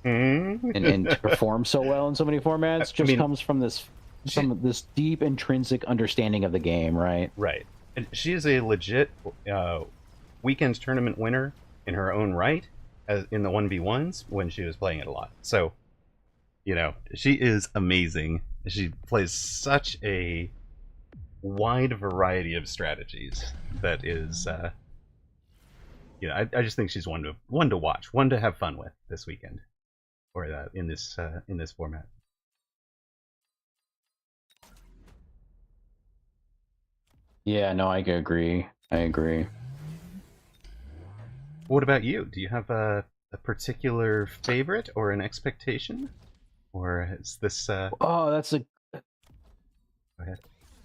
to perform so well in so many formats just comes from this deep intrinsic understanding of the game, right? Right. And she is a legit weekend tournament winner in her own right, as in the 1v1s when she was playing it a lot. So, she is amazing. She plays such a wide variety of strategies that is I just think she's one to watch, one to have fun with this weekend, or in this format. Yeah, no, I agree. What about you? Do you have a particular favorite or an expectation, or is this? Oh, that's a. Go ahead.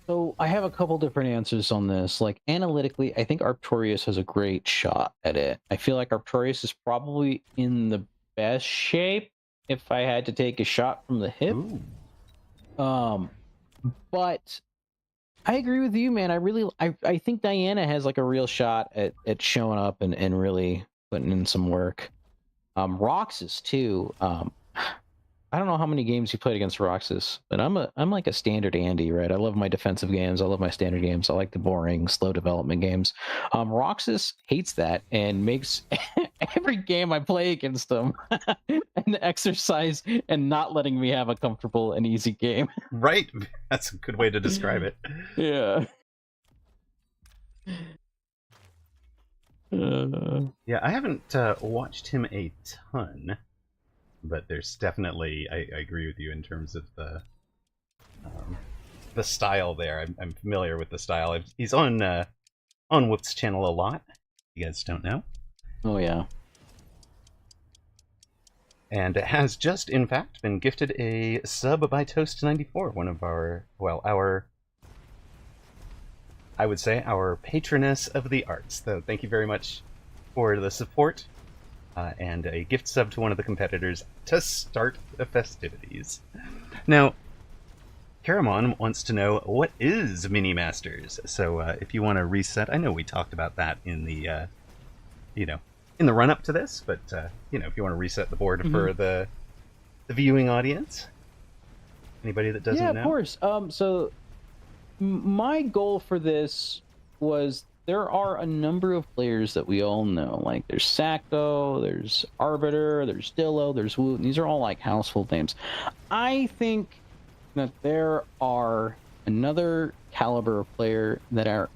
So I have a couple different answers on this. Like analytically, I think Arcturus has a great shot at it. I feel like Arcturus is probably in the best shape if I had to take a shot from the hip. Ooh. But I agree with you, man. I think Diana has like a real shot at showing up and really putting in some work. Roxas too. I don't know how many games you played against Roxas, but I'm like a standard Andy, right? I love my defensive games. I love my standard games. I like the boring, slow development games. Roxas hates that and makes every game I play against him an exercise and not letting me have a comfortable and easy game. Right. That's a good way to describe it. Yeah. Yeah, I haven't watched him a ton. But there's definitely, I agree with you in terms of the style there. I'm familiar with the style. He's on Whoop's channel a lot. You guys don't know. Oh yeah. And it has just, in fact, been gifted a sub by Toast94, one of our I would say our patroness of the arts. So thank you very much for the support. And a gift sub to one of the competitors to start the festivities. Now, Karamon wants to know, what is Mini Masters? So if you want to reset, I know we talked about that in the, in the run-up to this, but, if you want to reset the board for the viewing audience, anybody that doesn't know? Yeah, of course. So my goal for this was there are a number of players that we all know. Like there's Sacco, there's Arbiter, there's Dillo, there's Woot. These are all like household names. I think that there are another caliber of player that are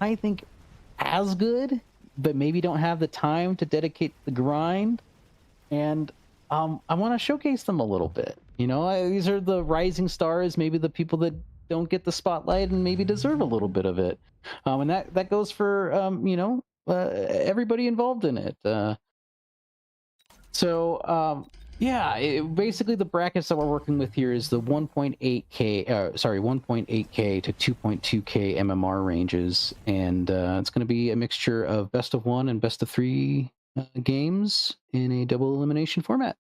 I think as good, but maybe don't have the time to dedicate the grind. And I want to showcase them a little bit. You know, these are the rising stars, maybe the people that don't get the spotlight and maybe deserve a little bit of it. And that goes for everybody involved in it. Basically the brackets that we're working with here is the 1.8k, 1.8k to 2.2k MMR ranges, and it's going to be a mixture of best of 1 and best of 3 games in a double elimination format.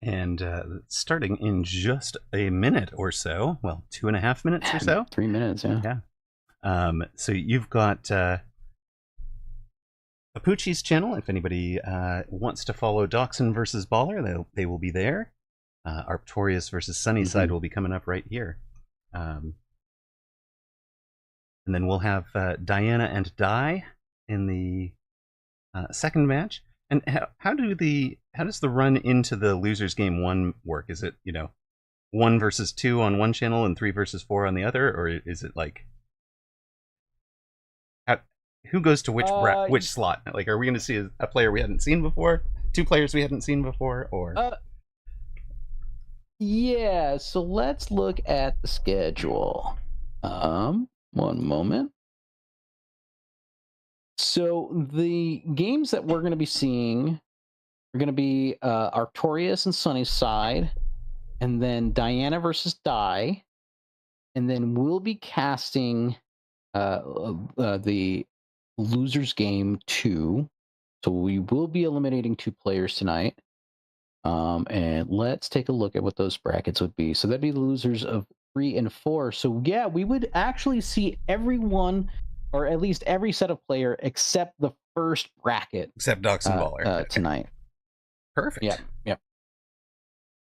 And starting in just a minute or so, well, 2.5 minutes or so? 3 minutes, yeah. Yeah. So you've got Apuchi's channel. If anybody wants to follow Doxin versus Baller, they will be there. Arctorius versus Sunnyside will be coming up right here. And then we'll have Diana and Di in the second match. And how does the run into the losers game 1 work? Is it 1 versus 2 on one channel and 3 versus 4 on the other, or is it like who goes to which slot? Like, are we going to see a player we hadn't seen before, 2 players we hadn't seen before, or? Yeah. So let's look at the schedule. One moment. So the games that we're going to be seeing are going to be Arctorius and Sunnyside, and then Diana versus Di, and then we'll be casting the losers game 2. So we will be eliminating 2 players tonight. And let's take a look at what those brackets would be. So that'd be the losers of 3 and 4. So yeah, we would actually see everyone, or at least every set of player except the first bracket. Except Doxin Baller. Tonight. Perfect. Yeah.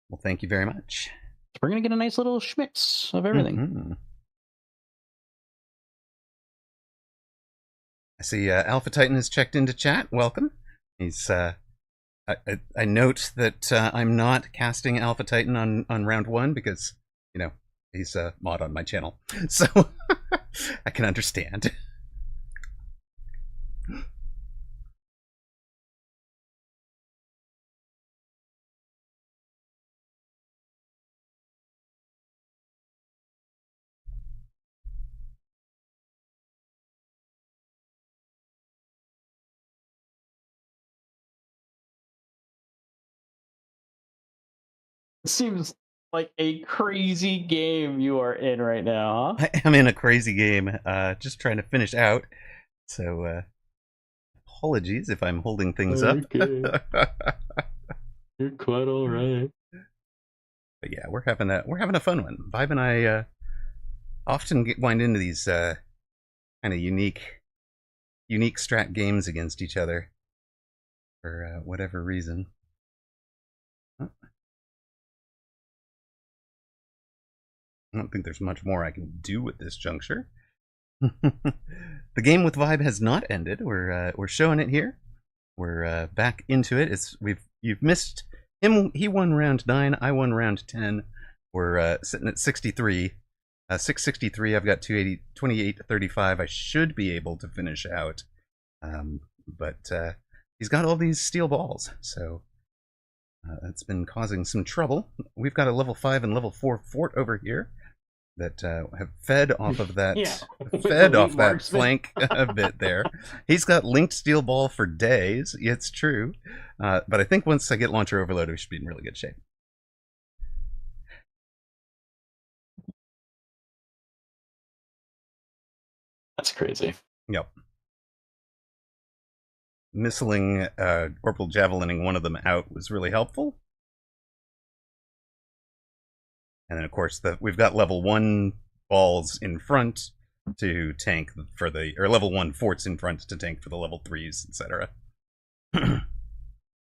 Well, thank you very much. So we're going to get a nice little schmix of everything. Mm-hmm. I see Alpha Titan has checked into chat. Welcome. He's I note that I'm not casting Alpha Titan on round 1 because, he's a mod on my channel. So I can understand. It seems like a crazy game you are in right now, huh? I am in a crazy game, just trying to finish out. So apologies if I'm holding things up. You're quite all right. But yeah, we're having a fun one. Vibe and I often wind into these kind of unique strat games against each other for whatever reason. I don't think there's much more I can do at this juncture. The game with Vibe has not ended. We're showing it here. We're back into it. You've missed him. He won round 9. I won round 10. We're sitting at 63. 663. I've got 28 to 35. I should be able to finish out. But he's got all these steel balls, so that's been causing some trouble. We've got a level 5 and level 4 fort over here that have fed off of that, that flank a bit there. He's got linked steel ball for days. It's true, but I think once I get launcher overload, we should be in really good shape. That's crazy. Yep. Missiling, orbital javelining one of them out was really helpful. And then, of course, we've got level 1 balls in front to tank for or level 1 forts in front to tank for the level 3s, etc.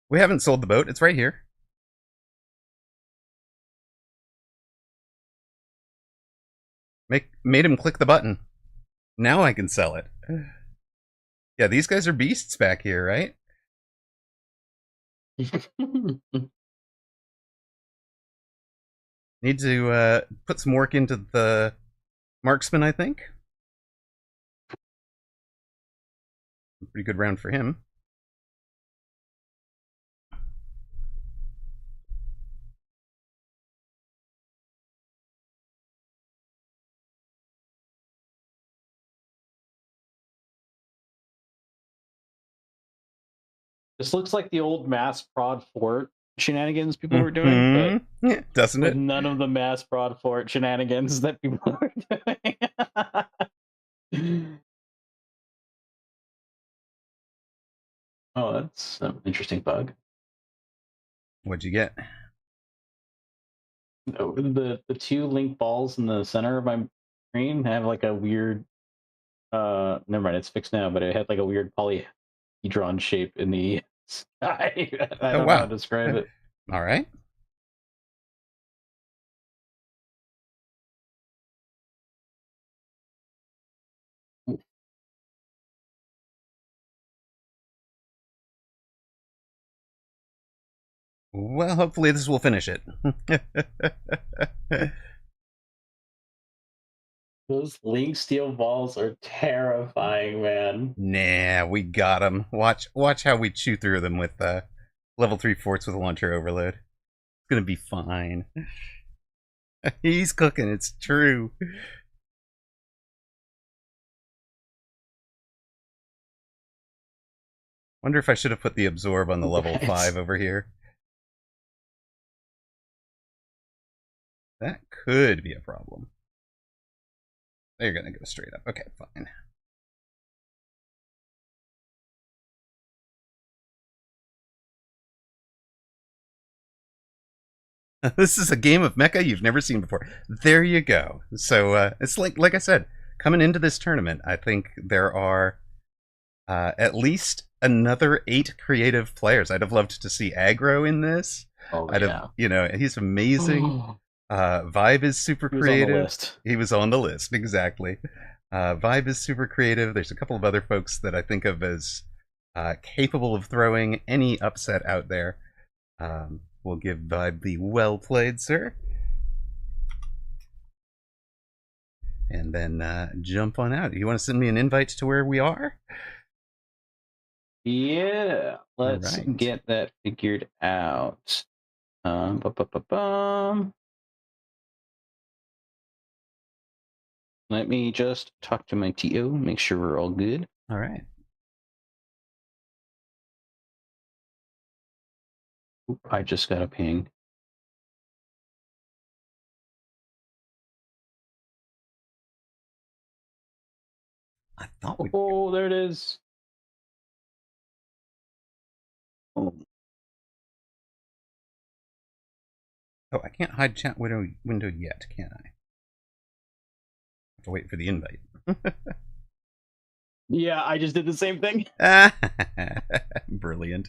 We haven't sold the boat. It's right here. Made him click the button. Now I can sell it. Yeah, these guys are beasts back here, right? Need to put some work into the marksman, I think. Pretty good round for him. This looks like the old mass prod fort shenanigans people were doing, but doesn't with it? none of the mass prod fort shenanigans that people were doing. Oh, that's an interesting bug. What'd you get? The two link balls in the center of my screen have like a weird never mind, it's fixed now, but it had like a weird polyhedron shape in the sky. I don't know how to describe it. All right. Well, hopefully this will finish it. Those link steel balls are terrifying, man. Nah, we got them. Watch how we chew through them with level 3 forts with launcher overload. It's gonna be fine. He's cooking, it's true. Wonder if I should have put the absorb on the level 5 over here. That could be a problem. They're gonna go straight up. Okay, fine. This is a game of Mecha you've never seen before. There you go. So it's like I said, coming into this tournament, I think there are at least another 8 creative players. I'd have loved to see Aggro in this. Oh, I'd have, he's amazing. Vibe is super creative. He was on the list, exactly. Vibe is super creative. There's a couple of other folks that I think of as capable of throwing any upset out there. We'll give Vibe the well played, sir. And then jump on out. You want to send me an invite to where we are? Yeah, let's get that figured out. Let me just talk to my TO, make sure we're all good. All right. Oop, I just got a ping. I thought we... Oh, there it is. Oh, I can't hide chat window yet, can I? Have to wait for the invite. Yeah, I just did the same thing. Brilliant.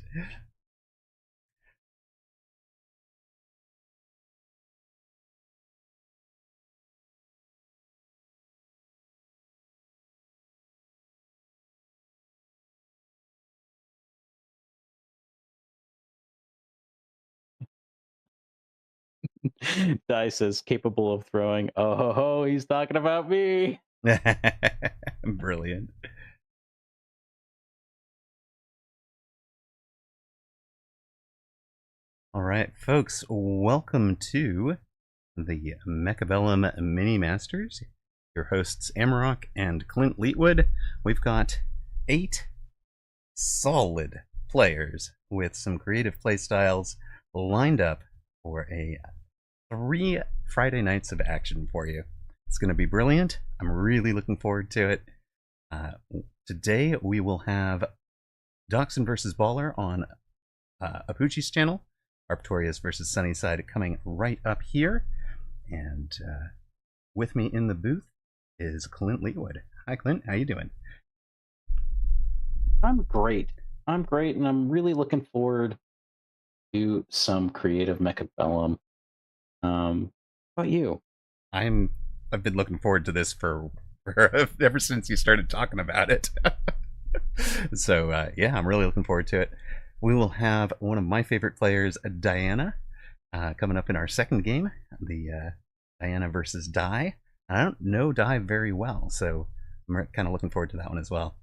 Dice says capable of throwing. Oh ho ho, he's talking about me. Brilliant. All right, folks, welcome to the Mechabellum Mini Masters. Your hosts Amarok and Clint Leetwood. We've got 8 solid players with some creative playstyles lined up for a 3 Friday nights of action for you. It's going to be brilliant. I'm really looking forward to it. Today we will have Dachshund versus Baller on Apuchi's channel. Arptorius versus Sunnyside coming right up here. And with me in the booth is Clint Leetwood. Hi, Clint. How you doing? I'm great. I'm great, and I'm really looking forward to some creative Mechabellum. How about you? I've been looking forward to this for ever since you started talking about it. So yeah, I'm really looking forward to it. We will have one of my favorite players, Diana, coming up in our second game, the Diana versus Di. I don't know Di very well, so I'm kind of looking forward to that one as well.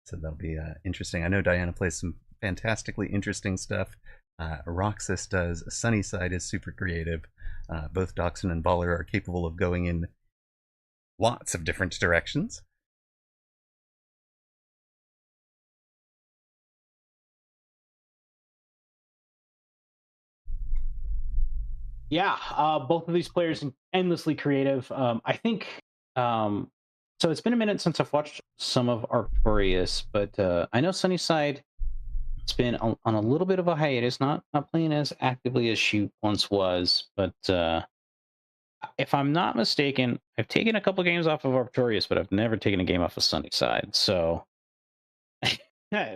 So that'll be interesting. I know Diana plays some fantastically interesting stuff. Roxas does. Sunnyside is super creative. Both Doxson and Baller are capable of going in lots of different directions. Yeah, both of these players endlessly creative. I think so. It's been a minute since I've watched some of Arctorius, but I know Sunnyside. It's been on a little bit of a hiatus, not playing as actively as she once was. But if I'm not mistaken, I've taken a couple games off of Arctorius, but I've never taken a game off of Sunnyside. So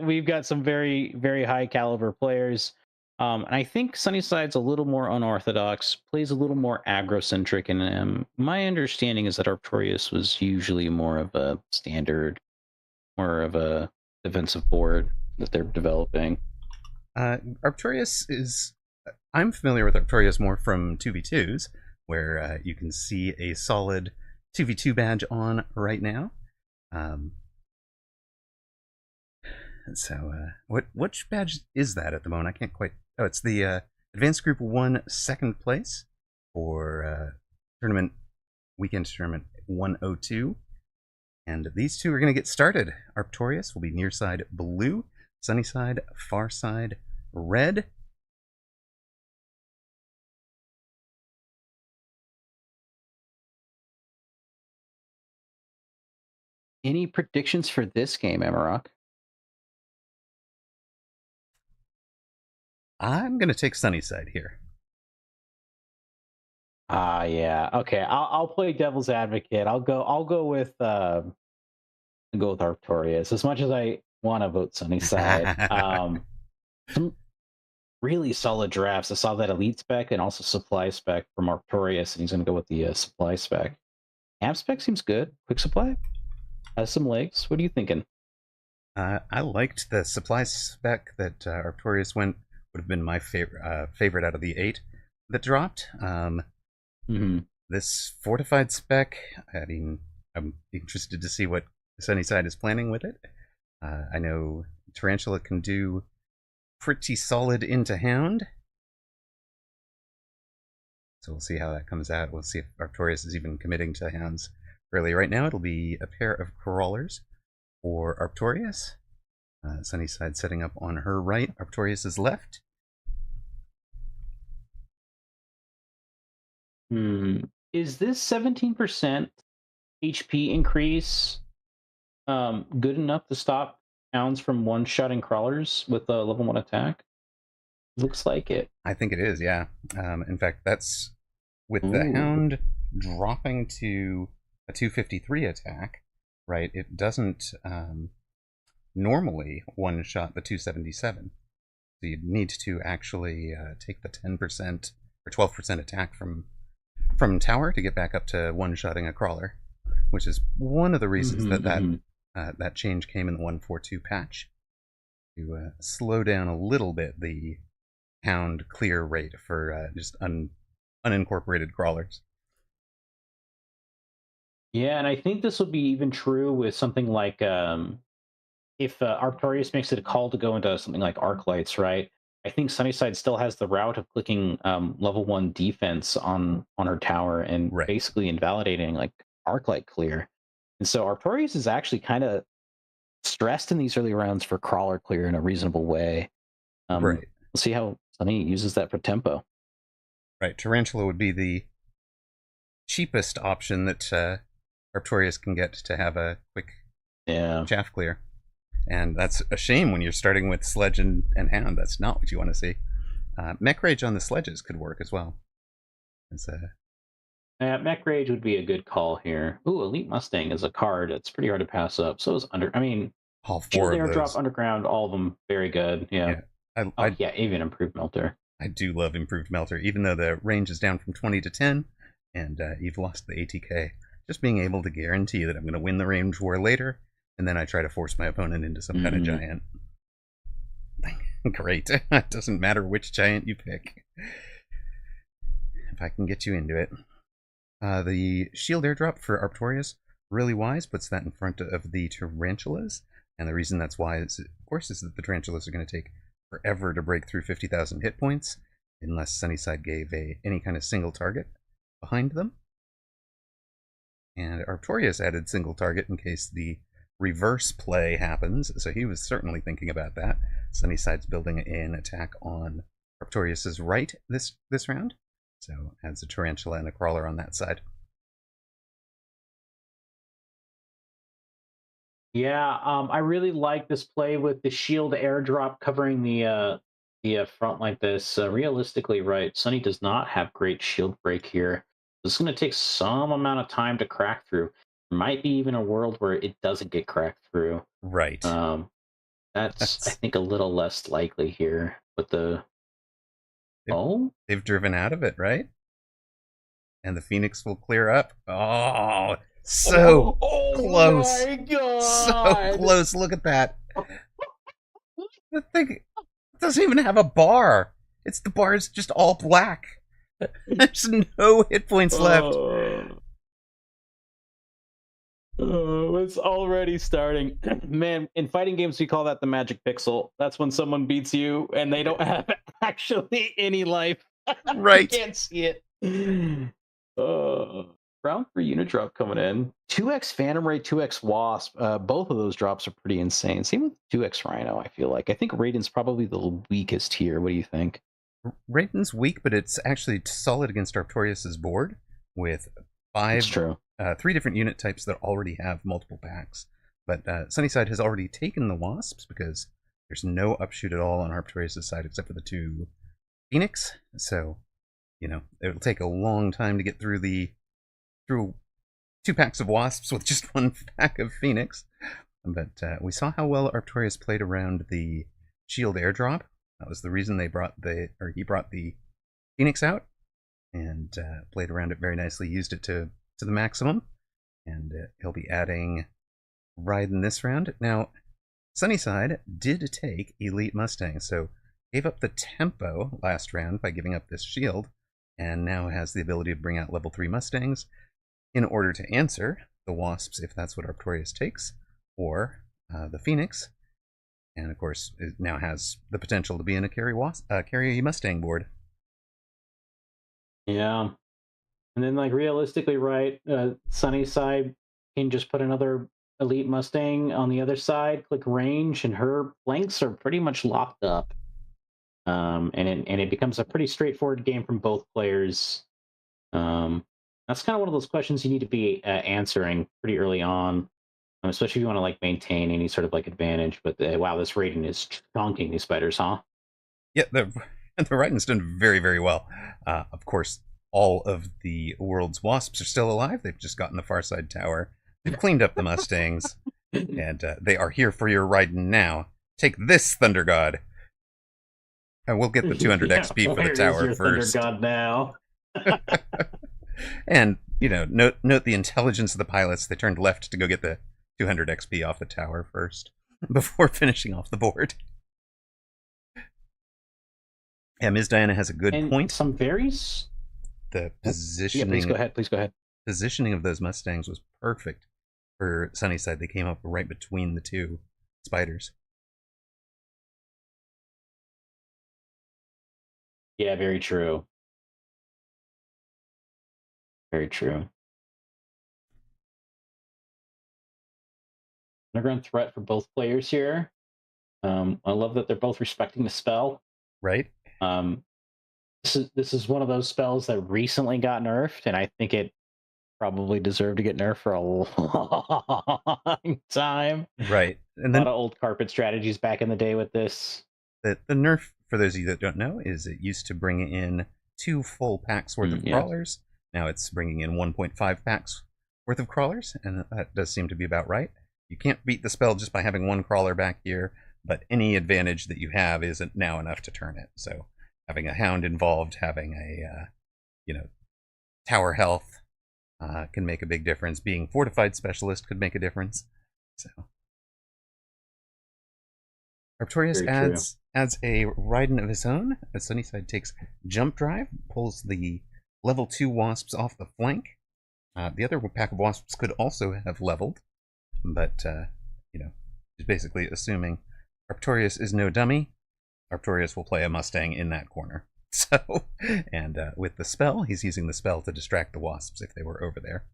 we've got some very, very high caliber players. And I think Sunnyside's a little more unorthodox, plays a little more aggro-centric, and my understanding is that Arctorius was usually more of a standard, more of a defensive board that they're developing. Arctorius is... I'm familiar with Arctorius more from 2v2s, where you can see a solid 2v2 badge on right now. So, which badge is that at the moment? I can't quite... Oh, it's the Advanced Group 1 second place for Weekend Tournament 102. And these two are going to get started. Arctorius will be near side blue, Sunnyside, far side red. Any predictions for this game, Amarok? I'm going to take Sunnyside here. Yeah. Okay. I'll play devil's advocate. I'll go with Arctorius. As much as I want to vote Sunnyside, some really solid drafts. I saw that elite spec and also supply spec from Arctorius, and he's going to go with the supply spec. Amp spec seems good. Quick supply has some legs. What are you thinking? I liked the supply spec that Arctorius went. Would have been my favorite out of the 8 that dropped. This fortified spec, I mean, I'm interested to see what Sunnyside is planning with it. I know Tarantula can do pretty solid into Hound. So we'll see how that comes out. We'll see if Arctorius is even committing to Hounds early. Right now it'll be a pair of Crawlers for Arctorius. Sunnyside setting up on her right, Arctorius' left. Is this 17% HP increase good enough to stop Hounds from one-shotting Crawlers with a level 1 attack? Looks like it. I think it is, yeah. In fact, that's with the Hound dropping to a 253 attack, right? It doesn't normally one-shot the 277. So you'd need to actually take the 10% or 12% attack from tower to get back up to one-shotting a Crawler, which is one of the reasons that change came in the 142 patch to slow down a little bit the Hound clear rate for just unincorporated Crawlers. Yeah, and I think this will be even true with something like if Arctorius makes it a call to go into something like Arclights, right? I think Sunnyside still has the route of clicking level 1 defense on her tower and basically invalidating like Arclight clear. And so Arctorius is actually kind of stressed in these early rounds for Crawler clear in a reasonable way. We'll see how Sunny uses that for tempo. Right, Tarantula would be the cheapest option that Arctorius can get to have a quick chaff clear. And that's a shame when you're starting with Sledge and Hound. That's not what you want to see. Mech Rage on the Sledges could work as well. Mech Rage would be a good call here. Ooh, Elite Mustang is a card that's pretty hard to pass up. So is all 4 of those. Airdrop, Underground, all of them very good. Yeah. Even Improved Melter. I do love Improved Melter, even though the range is down from 20 to 10, and you've lost the ATK. just being able to guarantee that I'm going to win the range war later, and then I try to force my opponent into some kind of giant. Great. It doesn't matter which giant you pick. If I can get you into it. The shield airdrop for Arctorius, really wise, puts that in front of the tarantulas. And the reason that's wise, of course, is that the tarantulas are going to take forever to break through 50,000 hit points, unless Sunnyside gave any kind of single target behind them. And Arctorius added single target in case the reverse play happens, so he was certainly thinking about that. Sunnyside's building an attack on Arctorius's right this round, so adds a tarantula and a crawler on that side. Yeah, I really like this play with the shield airdrop covering the front like this. Realistically, right, Sunny does not have great shield break here. This is going to take some amount of time to crack through. There might be even a world where it doesn't get cracked through. Right. That's I think a little less likely here. But they've driven out of it, right? And the Phoenix will clear up. Oh, so close. My God. So close. Look at that. The thing doesn't even have a bar. The bar is just all black. There's no hit points left. It's already starting. Man, in fighting games, we call that the magic pixel. That's when someone beats you and they don't have actually any life. Right. You can't see it. Round 3 unit drop coming in. 2x Phantom Ray, 2x Wasp. Both of those drops are pretty insane. Same with 2x Rhino, I feel like. I think Raiden's probably the weakest here. What do you think? Raiden's weak, but it's actually solid against Arctorius's board with 3 different unit types that already have multiple packs. But Sunnyside has already taken the Wasps because there's no upshoot at all on Arctorius's side except for the 2 Phoenix. So, it'll take a long time to get through 2 packs of Wasps with just 1 pack of Phoenix. But we saw how well Arctorius played around the shield airdrop. That was the reason he brought the Phoenix out and played around it very nicely, used it to the maximum. And he'll be adding Raiden this round. Now, Sunnyside did take Elite Mustang, so gave up the tempo last round by giving up this shield, and now has the ability to bring out level 3 Mustangs in order to answer the Wasps, if that's what Arctorius takes, or the Phoenix. And of course, it now has the potential to be in a carry Mustang board. Yeah. And then, realistically, right, Sunnyside can just put another Elite Mustang on the other side, click range, and her flanks are pretty much locked up. And it becomes a pretty straightforward game from both players. That's kind of one of those questions you need to be answering pretty early on, especially if you want to maintain any sort of advantage. But wow, this Raiden is chonking these spiders, huh? Yeah, the Raiden's done very, very well. Of course, all of the world's Wasps are still alive. They've just gotten the far side tower. They've cleaned up the Mustangs, and they are here for your Raiden now. Take this, Thunder God. And we'll get the 200 XP for the tower first. Thunder God now. And, note the intelligence of the pilots. They turned left to go get the 200 XP off the tower first, before finishing off the board. Yeah, Ms. Diana has a good point. Some varies. The positioning. Yeah, please go ahead. Positioning of those Mustangs was perfect for Sunnyside. They came up right between the 2 spiders. Yeah, very true. Very true. Underground threat for both players here. I love that they're both respecting the spell. Right. This is one of those spells that recently got nerfed, and I think it probably deserved to get nerfed for a long time. Right. And a lot of old carpet strategies back in the day with this. The nerf, for those of you that don't know, is it used to bring in 2 full packs worth of crawlers. Now it's bringing in 1.5 packs worth of crawlers, and that does seem to be about right. You can't beat the spell just by having 1 crawler back here, but any advantage that you have isn't now enough to turn it. So having a hound involved, having a tower health, can make a big difference. Being fortified specialist could make a difference. So Arcturus adds a Raiden of his own. Sunnyside takes jump drive, pulls the level 2 wasps off the flank. The other pack of wasps could also have leveled, but just basically assuming Arcturus is no dummy. Arcturus will play a Mustang in that corner. So, and with the spell, he's using the spell to distract the wasps if they were over there.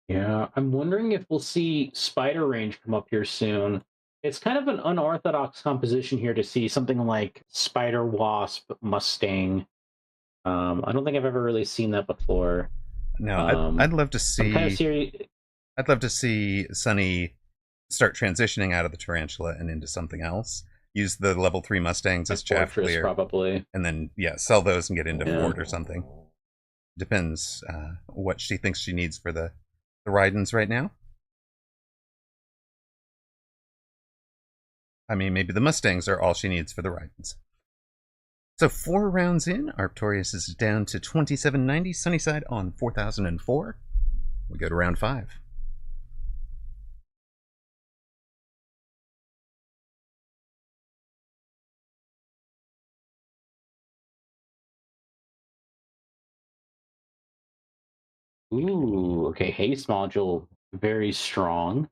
Yeah, I'm wondering if we'll see Spider Range come up here soon. It's kind of an unorthodox composition here to see something like Spider Wasp Mustang. I don't think I've ever really seen that before. No, I'd love to see. I'd love to see Sunny start transitioning out of the Tarantula and into something else. Use the level 3 Mustangs as chaff clear, probably, and then sell those and get into Ford or something. Depends what she thinks she needs for the Raidens right now. I mean, maybe the Mustangs are all she needs for the Raidens. So 4 rounds in, Arcturus is down to 2790, Sunnyside on 4004. We go to round 5. Ooh, okay, haste module, very strong.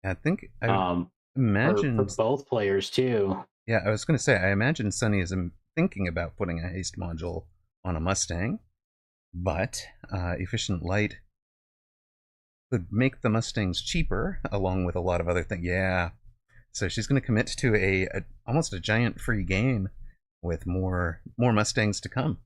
I think I imagine for both players too. Yeah, I was going to say, I imagine Sunny is thinking about putting a haste module on a Mustang, but Efficient Light would make the Mustangs cheaper, along with a lot of other things. Yeah, so she's going to commit to almost a giant free game with more Mustangs to come.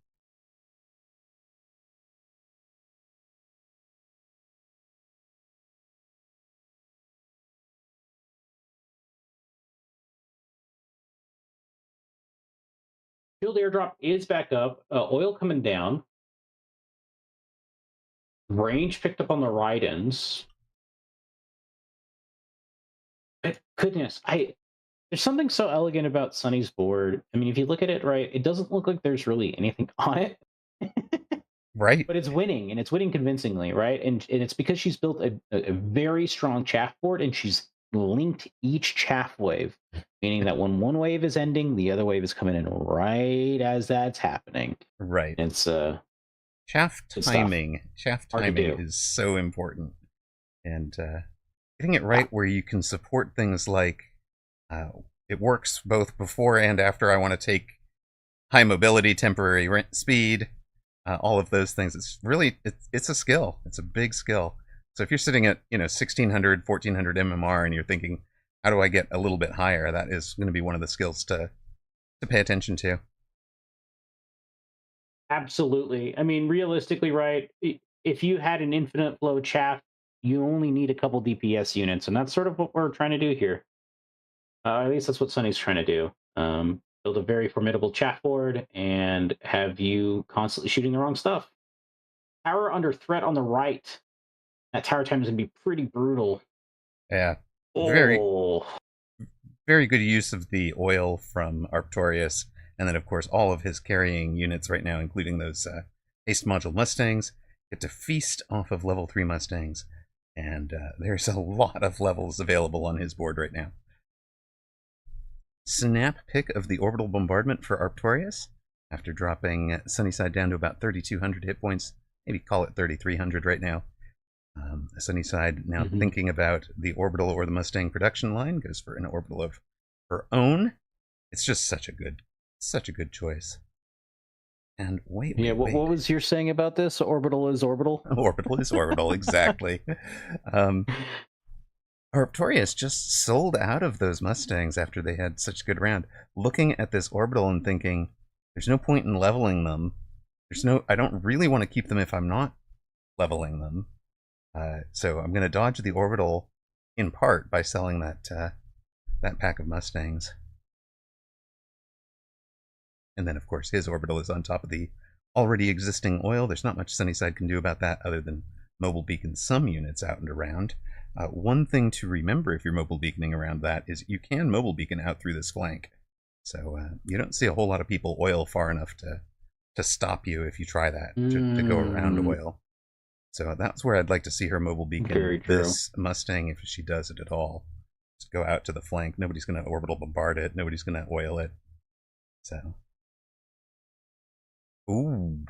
Shield airdrop is back up. Oil coming down. Range picked up on the Raidens. Goodness, there's something so elegant about Sunny's board. I mean, if you look at it right, it doesn't look like there's really anything on it. Right. But it's winning, and it's winning convincingly, right? And it's because she's built a very strong chaff board, and she's linked each chaff wave, meaning that when one wave is ending, the other wave is coming in right as that's happening. Right. It's chaff timing. Chaff timing is so important, and getting it right where you can support things like it works both before and after I want to take high mobility, temporary speed, all of those things. It's really it's a skill. It's a big skill. So if you're sitting at 1600, 1400 MMR and you're thinking, how do I get a little bit higher? That is going to be one of the skills to pay attention to. Absolutely. I mean, realistically, right? If you had an infinite flow chaff, you only need a couple DPS units, and that's sort of what we're trying to do here. At least that's what Sunny's trying to do. Build a very formidable chaff board and have you constantly shooting the wrong stuff. Tower under threat on the right. That tower time is going to be pretty brutal. Yeah. Very good use of the oil from Arcturus. And then, of course, all of his carrying units right now, including those haste module Mustangs, get to feast off of level 3 Mustangs. And there's a lot of levels available on his board right now. Snap pick of the orbital bombardment for Arcturus after dropping Sunnyside down to about 3,200 hit points. Maybe call it 3,300 right now. Sunnyside now thinking about the orbital or the Mustang production line, goes for an orbital of her own. It's just such a good choice. And wait, what was your saying about this? Orbital is orbital? Orbital is orbital, exactly. Arcturus just sold out of those Mustangs after they had such a good round. Looking at this orbital and thinking, there's no point in leveling them. I don't really want to keep them if I'm not leveling them. So I'm going to dodge the orbital in part by selling that pack of Mustangs. And then, of course, his orbital is on top of the already existing oil. There's not much Sunnyside can do about that other than mobile beacon some units out and around. One thing to remember if you're mobile beaconing around that is you can mobile beacon out through this flank. So you don't see a whole lot of people oil far enough to stop you if you try that, to go around oil. So that's where I'd like to see her mobile beacon. Very true. This Mustang, if she does it at all, just go out to the flank. Nobody's going to orbital bombard it. Nobody's going to oil it. So, ooh,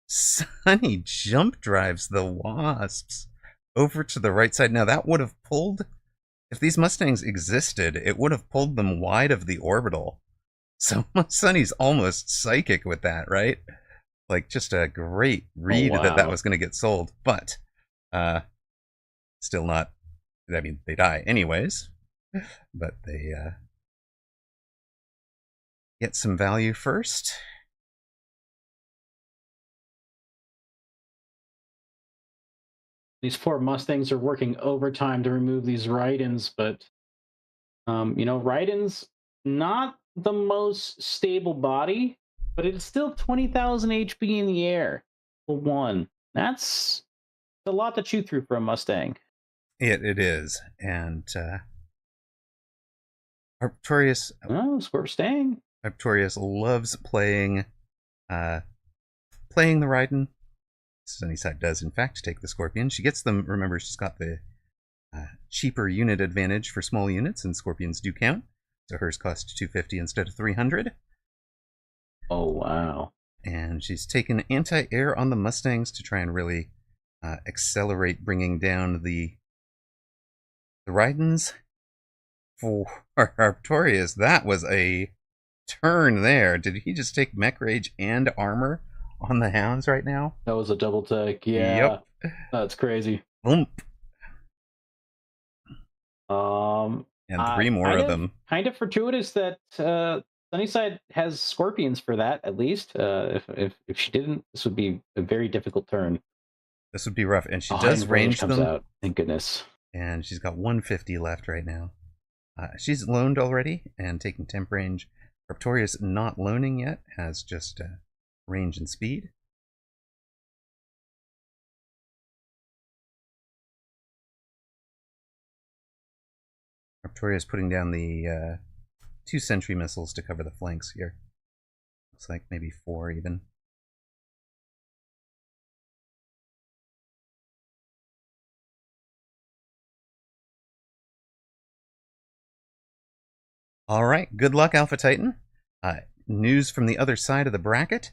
Sunny jump drives the Wasps over to the right side. Now that would have pulled, if these Mustangs existed, it would have pulled them wide of the orbital. So Sunny's almost psychic with that, right? Like, just a great read that was going to get sold, but still not. I mean, they die anyways, but they get some value first. These poor Mustangs are working overtime to remove these Raidens, but you know, Raiden's not the most stable body, but it's still 20,000 HP in the air for one. That's a lot to chew through for a Mustang. It is, and Arcturus. Oh, Scorpstang. Arcturus loves playing the Raiden. Sunnyside does, in fact, take the Scorpion. She gets them. Remember, she's got the cheaper unit advantage for small units, and Scorpions do count. So hers cost 250 instead of 300. Oh, wow. And she's taken anti-air on the Mustangs to try and really accelerate bringing down the Raidens. For Arcturus, that was a turn there. Did he just take Mech Rage and armor on the Hounds right now? That was a double take. Yeah. Yep. That's crazy. Boom. And 3 more of them. Kind of fortuitous that Sunnyside has Scorpions for that, at least. If she didn't, this would be a very difficult turn. This would be rough. And she does range them. Out. Thank goodness. And she's got 150 left right now. She's loaned already and taking temp range. Arcturus not loaning yet, has just range and speed. Arcturus putting down the 2 sentry missiles to cover the flanks here. Looks like maybe 4 even. All right, good luck, Alpha Titan. News from the other side of the bracket.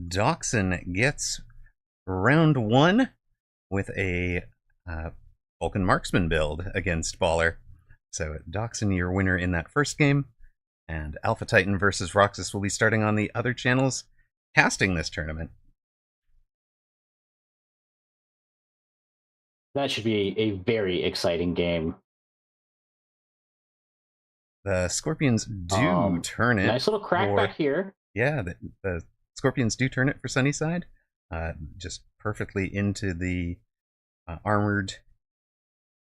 Dachshund gets round 1 with a Vulcan Marksman build against Baller. So Dachshund, your winner in that first game. And Alpha Titan versus Roxas will be starting on the other channels casting this tournament. That should be a very exciting game. The Scorpions do turn it. Nice little crack back here. Yeah, the Scorpions do turn it for Sunnyside. Just perfectly into the armored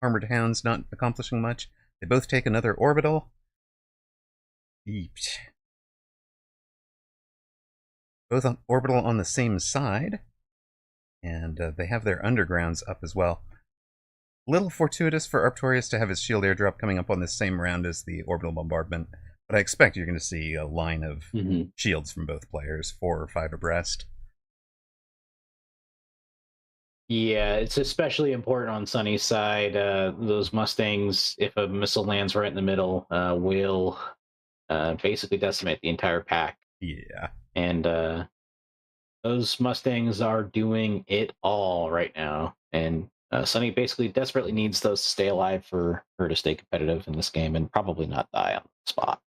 Hounds, not accomplishing much. They both take another orbital. Both on orbital on the same side. And they have their undergrounds up as well. Little fortuitous for Arcturus to have his shield airdrop coming up on the same round as the orbital bombardment. But I expect you're going to see a line of shields from both players, 4 or 5 abreast. Yeah, it's especially important on Sunny's side. Those Mustangs, if a missile lands right in the middle, will basically decimate the entire pack. Yeah. And those Mustangs are doing it all right now. And Sunny basically desperately needs those to stay alive for her to stay competitive in this game and probably not die on the spot.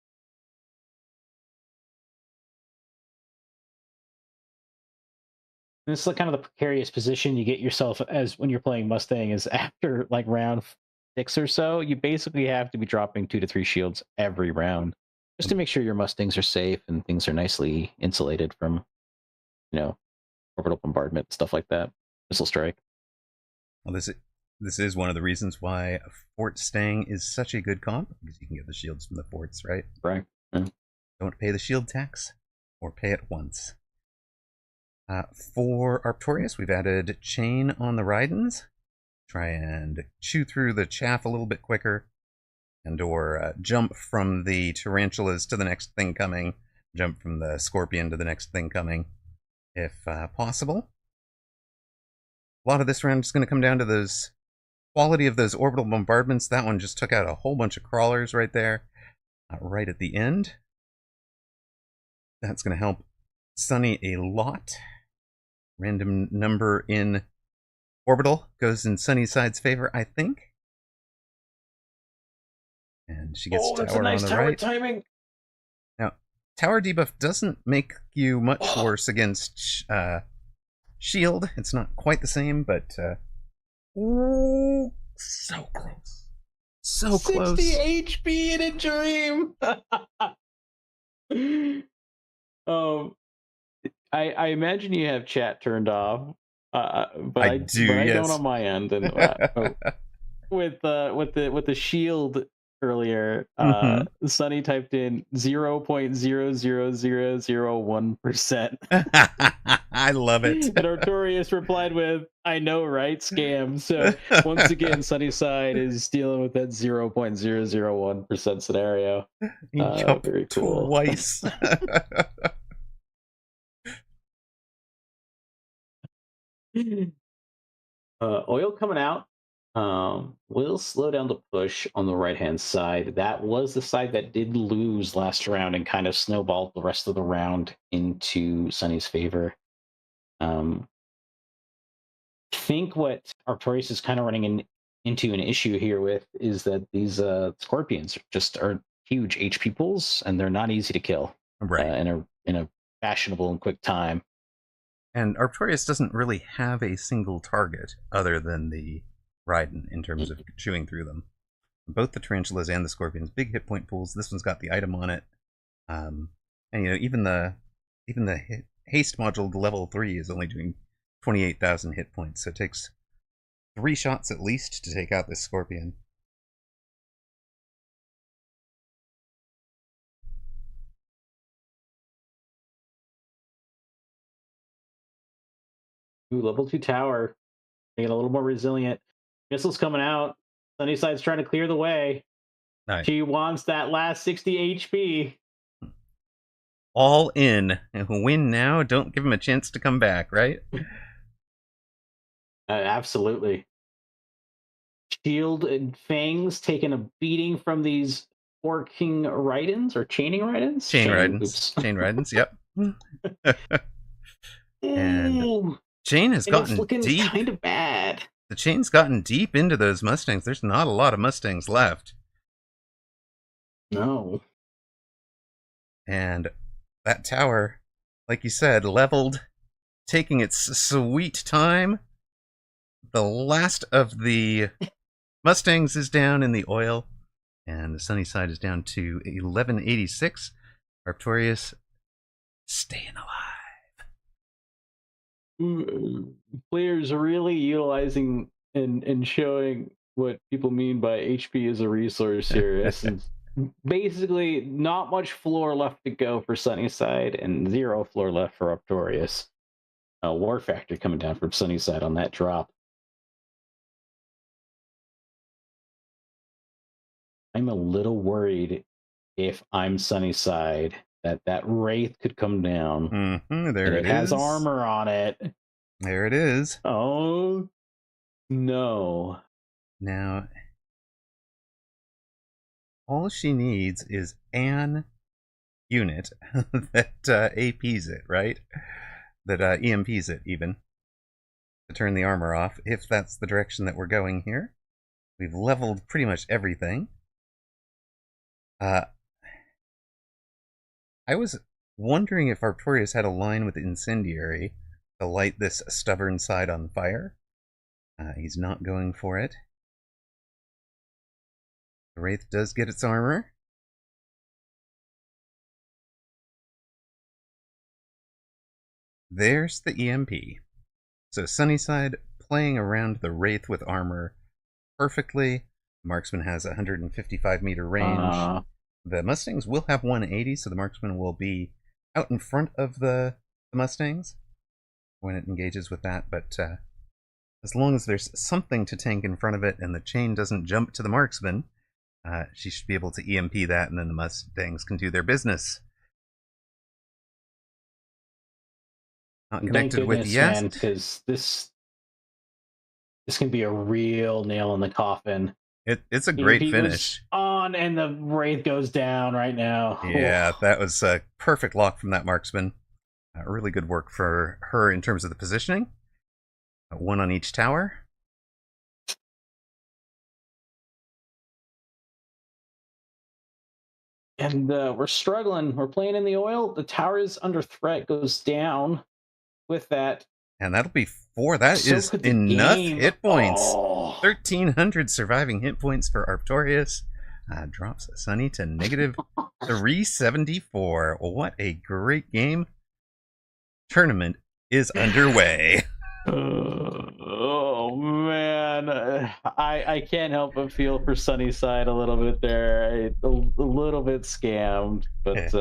This is kind of the precarious position you get yourself as when you're playing Mustang is after like round 6 or so, you basically have to be dropping 2 to 3 shields every round just to make sure your Mustangs are safe and things are nicely insulated from, you know, orbital bombardment, stuff like that, missile strike. Well, this is one of the reasons why Fort Stang is such a good comp, because you can get the shields from the forts, right? Right. Yeah. Don't pay the shield tax, or pay it once. For Arcturus, we've added chain on the Raidens. Try and chew through the chaff a little bit quicker. and or jump from the tarantulas to the next thing coming, jump from the scorpion to the next thing coming, if possible. A lot of this round is going to come down to those quality of those orbital bombardments. That one just took out a whole bunch of crawlers right there, right at the end. That's going to help Sunny a lot. Random number in orbital goes in Sunnyside's favor, I think. And she gets that's tower a nice on the tower right. timing. Now, tower debuff doesn't make you much worse against shield. It's not quite the same, but ooh, so close. So 60 close. 60 HP in a dream. I imagine you have chat turned off, but I don't on my end. And with the shield earlier, Sunny typed in 0.00001%. I love it. And Artorias replied with, "I know, right? Scam." So once again, Sunnyside is dealing with that 0.001% scenario. Very cool. Twice. Oil coming out will slow down the push on the right-hand side. That was the side that did lose last round and kind of snowballed the rest of the round into Sunny's favor. I think what Artorias is kind of running into an issue here with is that these scorpions just are huge HP pools, and they're not easy to kill in a fashionable and quick time. And Artorias doesn't really have a single target other than the Raiden in terms of chewing through them. Both the tarantulas and the scorpions, big hit point pools. This one's got the item on it, and even the haste module level 3 is only doing 28,000 hit points. So it takes 3 shots at least to take out this scorpion. Ooh, level 2 tower. Making it a little more resilient. Missiles coming out. Sunnyside's trying to clear the way. Nice. She wants that last 60 HP. All in. Win now, don't give him a chance to come back, right? Absolutely. Shield and Fangs taking a beating from these forking Raidens or chaining Raidens? Chain Raidens. Chain Raidens, yep. And Chain has gotten deep. Kind of bad. The Chain's gotten deep into those Mustangs. There's not a lot of Mustangs left. No. And that tower, like you said, leveled, taking its sweet time. The last of the Mustangs is down in the oil, and the Sunnyside is down to 1186. Artorias staying alive. Players are really utilizing and showing what people mean by HP as a resource here. Basically, not much floor left to go for Sunnyside, and 0 floor left for Artorias. War Factor coming down from Sunnyside on that drop. I'm a little worried if I'm Sunnyside that Wraith could come down. There it is. It has armor on it. There it is. Oh, no. Now, all she needs is an unit that APs it, right? That EMPs it, even, to turn the armor off, if that's the direction that we're going here. We've leveled pretty much everything. I was wondering if Artorias had a line with Incendiary to light this stubborn side on fire. He's not going for it. The Wraith does get its armor. There's the EMP. So Sunnyside playing around the Wraith with armor perfectly. Marksman has 155 meter range. The Mustangs will have 180, so the Marksman will be out in front of the Mustangs when it engages with that, but as long as there's something to tank in front of it and the Chain doesn't jump to the Marksman, she should be able to EMP that, and then the Mustangs can do their business. Not connected with yet. Man, because this can be a real nail in the coffin. It's a great finish. On, and the Wraith goes down right now. Yeah, that was a perfect lock from that marksman. Really good work for her in terms of the positioning. One on each tower. And we're struggling. We're playing in the oil. The tower is under threat. Goes down with that. And that'll be 4. That is enough hit points. 1,300 surviving hit points for Arcturus. Drops Sunny to negative 374. What a great game. Tournament is underway. Oh man, I can't help but feel for Sunnyside a little bit there. A little bit scammed, but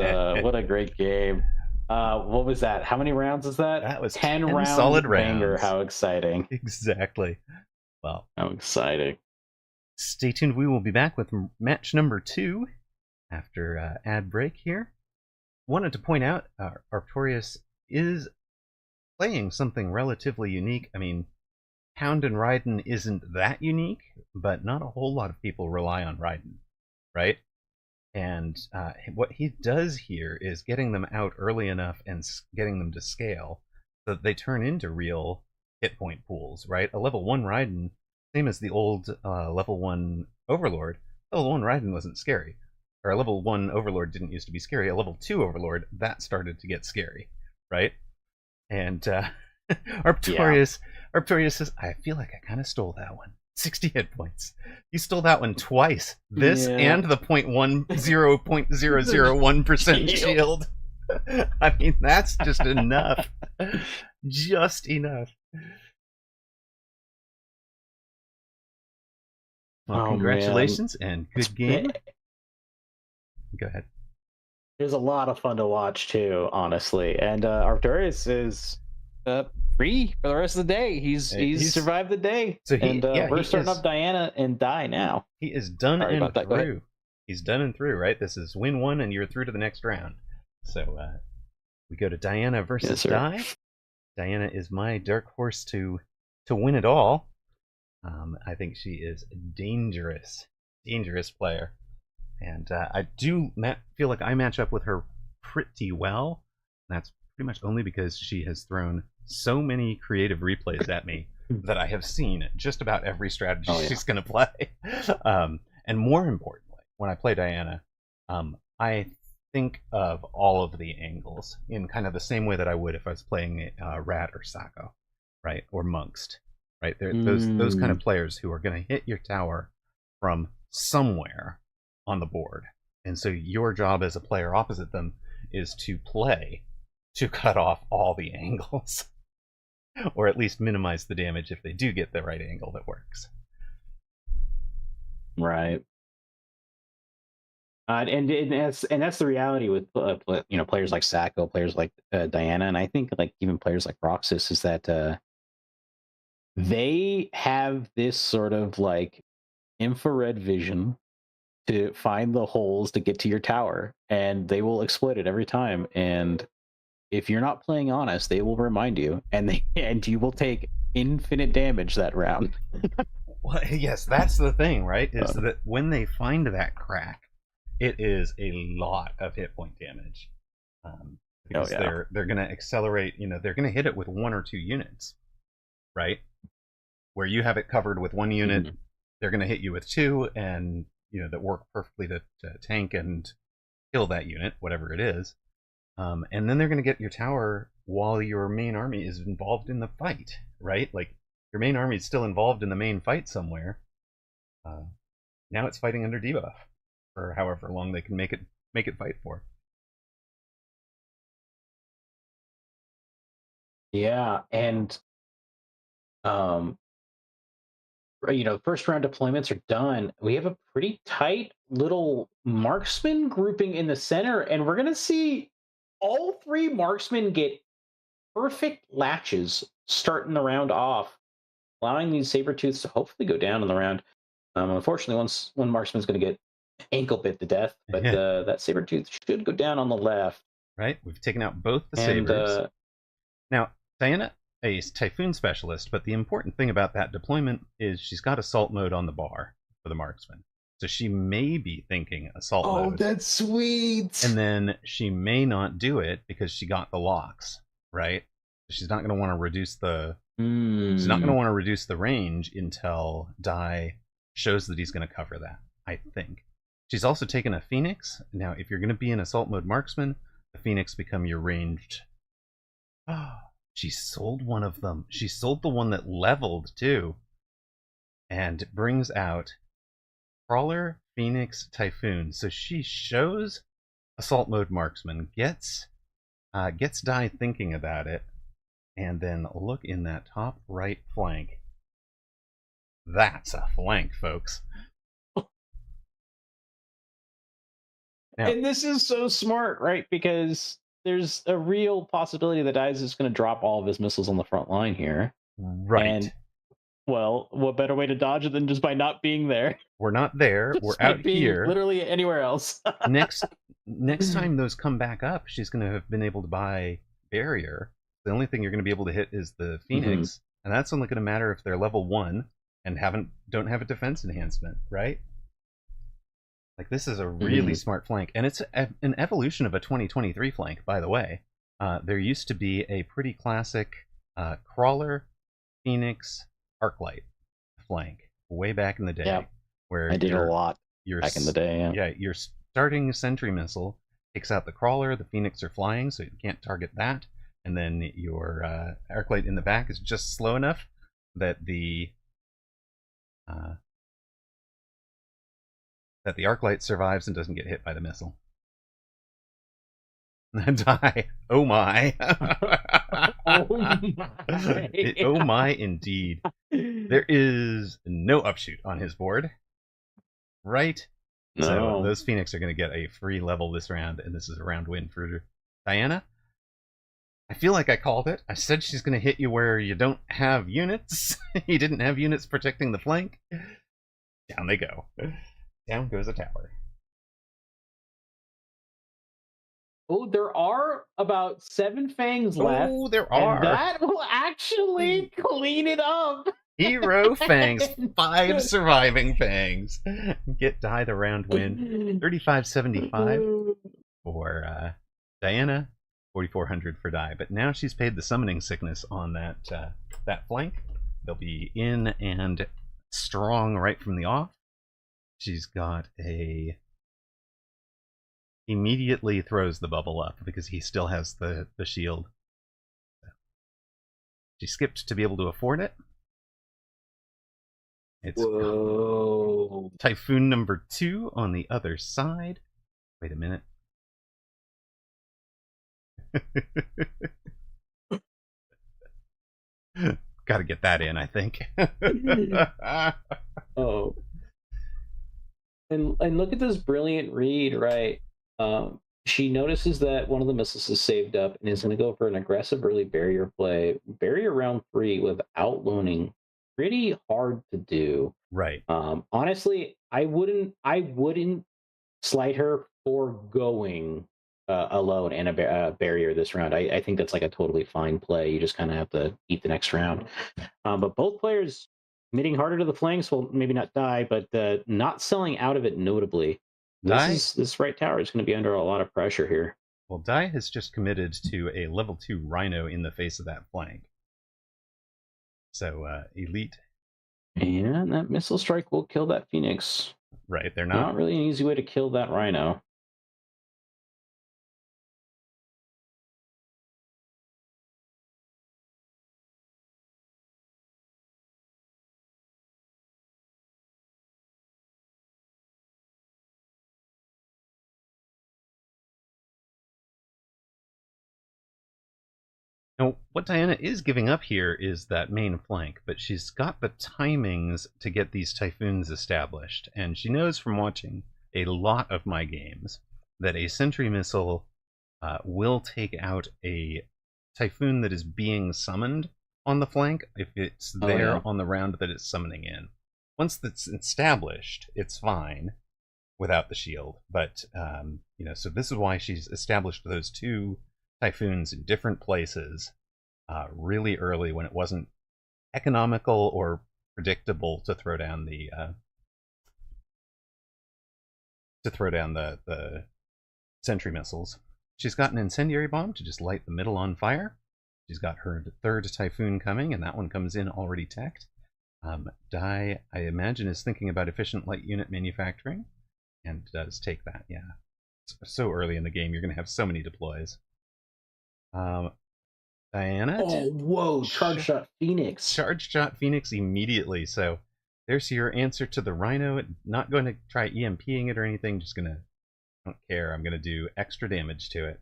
what a great game. What was that? How many rounds is that? That was 10 rounds. Solid banger. rounds. How exciting. Exactly. Well, how exciting. Stay tuned. We will be back with match number 2 after ad break here. Wanted to point out Arcturus is playing something relatively unique. I mean, Hound and Raiden isn't that unique, but not a whole lot of people rely on Raiden, right? And what he does here is getting them out early enough and getting them to scale so that they turn into real hit point pools, right? A level 1 Raiden, same as the old level 1 Overlord, level 1 Raiden wasn't scary. Or a level 1 Overlord didn't used to be scary. A level 2 Overlord, that started to get scary, right? And Arcturus says, I feel like I kind of stole that one. 60 hit points. You stole that one twice. This and the 0.001% shield. I mean, that's just enough. Just enough. Well, congratulations and good game. Go ahead. It was a lot of fun to watch too, honestly. And Arcturus is free for the rest of the day. He's survived the day. So we're starting up Diana and Die now. He is done and through. He's done and through, right? This is win 1 and you're through to the next round. So we go to Diana versus Die. Diana is my dark horse to win it all. I think she is a dangerous player. And I do feel like I match up with her pretty well. That's pretty much only because she has thrown so many creative replays at me that I have seen just about every strategy she's going to play. And more importantly, when I play Diana, I think of all of the angles in kind of the same way that I would if I was playing Rat or Sako, right? Or Monkst, right? Those kind of players who are going to hit your tower from somewhere on the board. And so your job as a player opposite them is to play to cut off all the angles. Or at least minimize the damage if they do get the right angle that works. Right. And that's the reality with players like Sako, players like Diana, and I think like even players like Roxas is that they have this sort of like infrared vision to find the holes to get to your tower, and they will exploit it every time. And if you're not playing honest, they will remind you, and you will take infinite damage that round. Well, yes, that's the thing, right? Is that when they find that crack, it is a lot of hit point damage. Because they're going to accelerate. They're going to hit it with 1 or 2 units, right? Where you have it covered with 1 unit, they're going to hit you with 2, and that work perfectly to tank and kill that unit, whatever it is. And then they're going to get your tower while your main army is involved in the fight, right? Like, your main army is still involved in the main fight somewhere. Now it's fighting under debuff for however long they can make it fight for. Yeah, and first round deployments are done. We have a pretty tight little marksman grouping in the center, and we're gonna see all 3 marksmen get perfect latches starting the round off, allowing these saber tooths to hopefully go down in the round. Unfortunately, one marksman's going to get ankle bit to death, but that Sabertooth should go down on the left. Right, we've taken out both the And sabers. Now, Diana, a Typhoon specialist, but the important thing about that deployment is she's got assault mode on the bar for the marksman. So she may be thinking assault mode. oh, that's sweet. And then she may not do it because she got the locks, right? She's not going to want to reduce the she's not going to want to reduce the range until Dai shows that he's going to cover that, I think. She's also taken a Phoenix. Now, if you're going to be an assault mode marksman, the Phoenix become your ranged. Oh, she sold one of them. She sold the one that leveled too. And brings out Crawler, Phoenix, Typhoon. So she shows assault mode marksman, gets Dai thinking about it, and then look in that top right flank. That's a flank, folks. Now, and this is so smart, right? Because there's a real possibility that Dai is just going to drop all of his missiles on the front line here. Right. And, well, what better way to dodge it than just by not being there? We're not there. We're out here. Literally anywhere else. next time those come back up, she's going to have been able to buy barrier. The only thing you're going to be able to hit is the Phoenix, and that's only going to matter if they're level 1 and don't have a defense enhancement, right? Like, this is a really smart flank, and it's an evolution of a 2023 flank, by the way. There used to be a pretty classic Crawler, Phoenix, Arclight flank way back in the day. Where I did a lot back in the day. Yeah, your starting sentry missile takes out the Crawler, the Phoenix are flying, so you can't target that, and then your Arclight in the back is just slow enough that the Arclight survives and doesn't get hit by the missile. Die. Oh my. Oh my. Oh my, indeed. There is no upshoot on his board. Right? No. So those Phoenix are going to get a free level this round, and this is a round win for Diana. I feel like I called it. I said she's going to hit you where you don't have units. You didn't have units protecting the flank. Down they go. Down goes a tower. Oh, there are about 7 fangs left. Oh, there are. And that will actually clean it up. Hero fangs. 5 surviving fangs. Get Dai the round win. 3575 for Diana. 4400 for Dai. But now she's paid the summoning sickness on that flank. They'll be in and strong right from the off. She's got a... Immediately throws the bubble up because he still has the shield. She skipped to be able to afford it. It's Whoa. Typhoon number 2 on the other side. Wait a minute. Gotta get that in, I think. Oh. And look at this brilliant read, right? She notices that one of the missiles is saved up and is going to go for an aggressive early barrier play. Barrier round 3 without loaning, pretty hard to do. Right. Honestly, I wouldn't slight her for going alone and a barrier this round. I think that's like a totally fine play. You just kind of have to eat the next round. But both players committing harder to the flanks will maybe not die, but not selling out of it notably. This right tower is going to be under a lot of pressure here. Well, Dai has just committed to a level 2 Rhino in the face of that flank. So, Elite. And that missile strike will kill that Phoenix. Right, they're not really an easy way to kill that Rhino. Now, what Diana is giving up here is that main flank, but she's got the timings to get these Typhoons established, and she knows from watching a lot of my games that a sentry missile will take out a Typhoon that is being summoned on the flank if it's there on the round that it's summoning in. Once that's established, it's fine. without the shield. But so this is why she's established those 2 typhoons in different places really early, when it wasn't economical or predictable to throw down the sentry missiles. She's got an incendiary bomb to just light the middle on fire. She's got her 3rd typhoon coming, and that one comes in already teched. Dai, I imagine, is thinking about efficient light unit manufacturing, and does take that. Yeah, so early in the game, you're going to have so many deploys. Diana. Oh, whoa! Charge shot Phoenix. Charge shot Phoenix immediately. So there's your answer to the Rhino. Not going to try EMPing it or anything. Just gonna, don't care. I'm gonna do extra damage to it.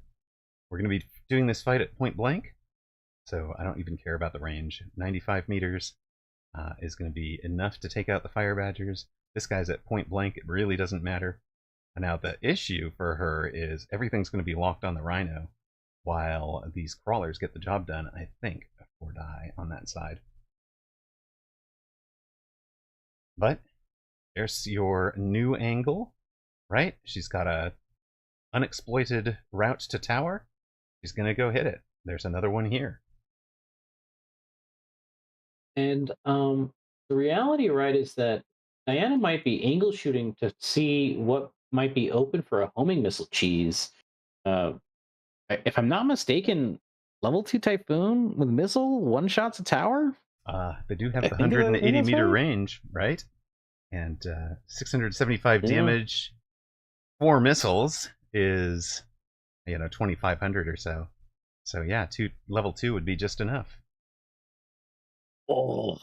We're gonna be doing this fight at point blank, so I don't even care about the range. 95 meters is going to be enough to take out the Fire Badgers. This guy's at point blank. It really doesn't matter. And now the issue for her is everything's going to be locked on the Rhino, while these crawlers get the job done, I think, for Dai on that side. But there's your new angle, right? She's got a unexploited route to tower. She's going to go hit it. There's another one here. And the reality, right, is that Diana might be angle shooting to see what might be open for a homing missile cheese. If I'm not mistaken, level 2 Typhoon with missile one-shots a tower? They do have the 180 meter range, right? And 675 damage. 4 missiles is, 2,500 or so. So yeah, level 2 would be just enough. Oh.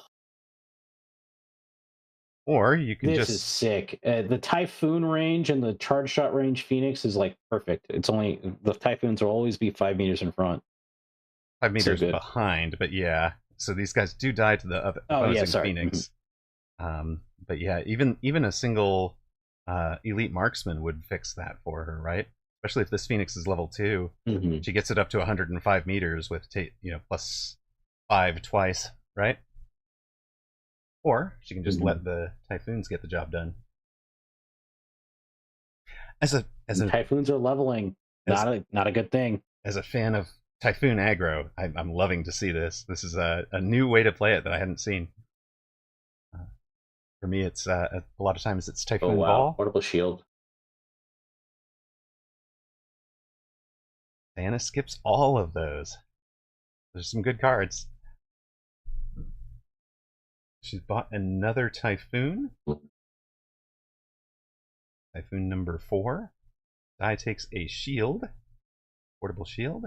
Or you can This is sick. The Typhoon range and the charge shot range Phoenix is like perfect. It's only the Typhoons will always be 5 meters in front. 5 meters behind, but yeah. So these guys do die to the opposing Phoenix. But yeah, even a single elite marksman would fix that for her, right? Especially if this Phoenix is level 2. Mm-hmm. She gets it up to 105 meters with plus 5 twice, right? Or she can just let the Typhoons get the job done. Typhoons are leveling. Not a good thing. As a fan of Typhoon aggro, I'm loving to see this. This is a new way to play it that I hadn't seen. For me, it's a lot of times it's Typhoon Ball. Portable shield. Diana skips all of those. There's some good cards. She's bought another Typhoon. Typhoon number 4. Dai takes a shield. Portable shield.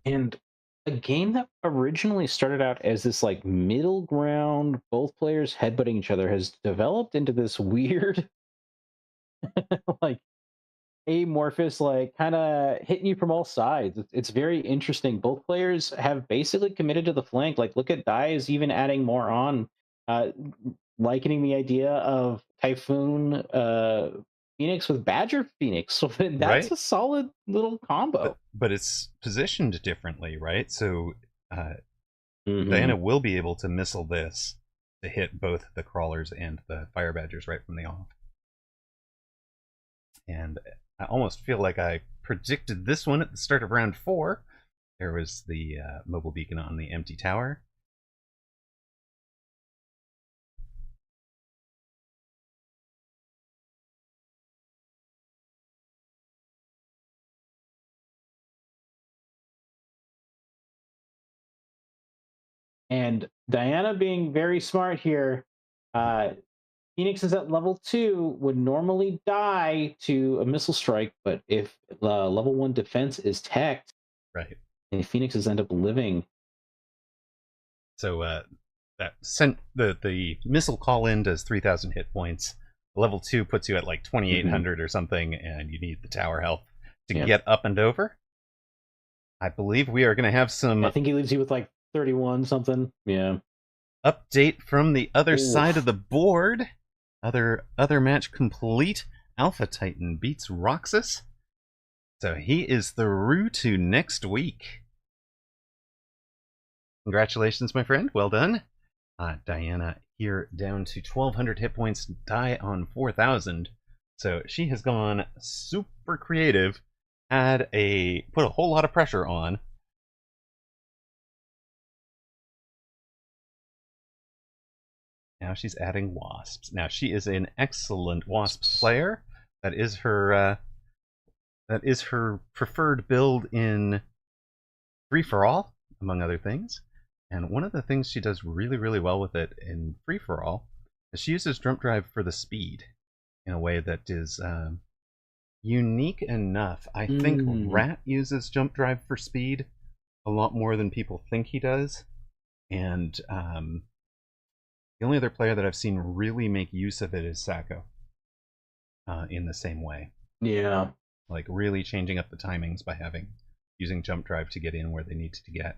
And a game that originally started out as this like middle ground, both players headbutting each other, has developed into this weird like amorphous, like kind of hitting you from all sides. It's very interesting. Both players have basically committed to the flank. Like, look at Dai is even adding more on, likening the idea of Typhoon Phoenix with Badger Phoenix. So that's right. A solid little combo. But it's positioned differently, right? So Diana will be able to missile this to hit both the crawlers and the Fire Badgers right from the off. And I almost feel like I predicted this one at the start of round 4. There was the mobile beacon on the empty tower. And Diana being very smart here, Phoenix is at level 2, would normally die to a missile strike, but if level 1 defense is teched, right, and Phoenixes end up living. So that sent the missile call in does 3,000 hit points. Level 2 puts you at like 2,800 or something, and you need the tower health to get up and over. I believe we are going to have some. I think he leaves you with like 31 something. Yeah. Update from the other side of the board. Other match complete. Alpha Titan beats Roxas. So he is through to next week. Congratulations, my friend. Well done. Diana here down to 1,200 hit points. Die on 4,000. So she has gone super creative. Put a whole lot of pressure on. Now she's adding wasps. Now she is an excellent wasp player. That is her preferred build in free for all, among other things. And one of the things she does really, really well with it in free for all is she uses jump drive for the speed in a way that is unique enough. I think Rat uses jump drive for speed a lot more than people think he does, and the only other player that I've seen really make use of it is Sacco. In the same way. Yeah. Like really changing up the timings by using jump drive to get in where they need to get.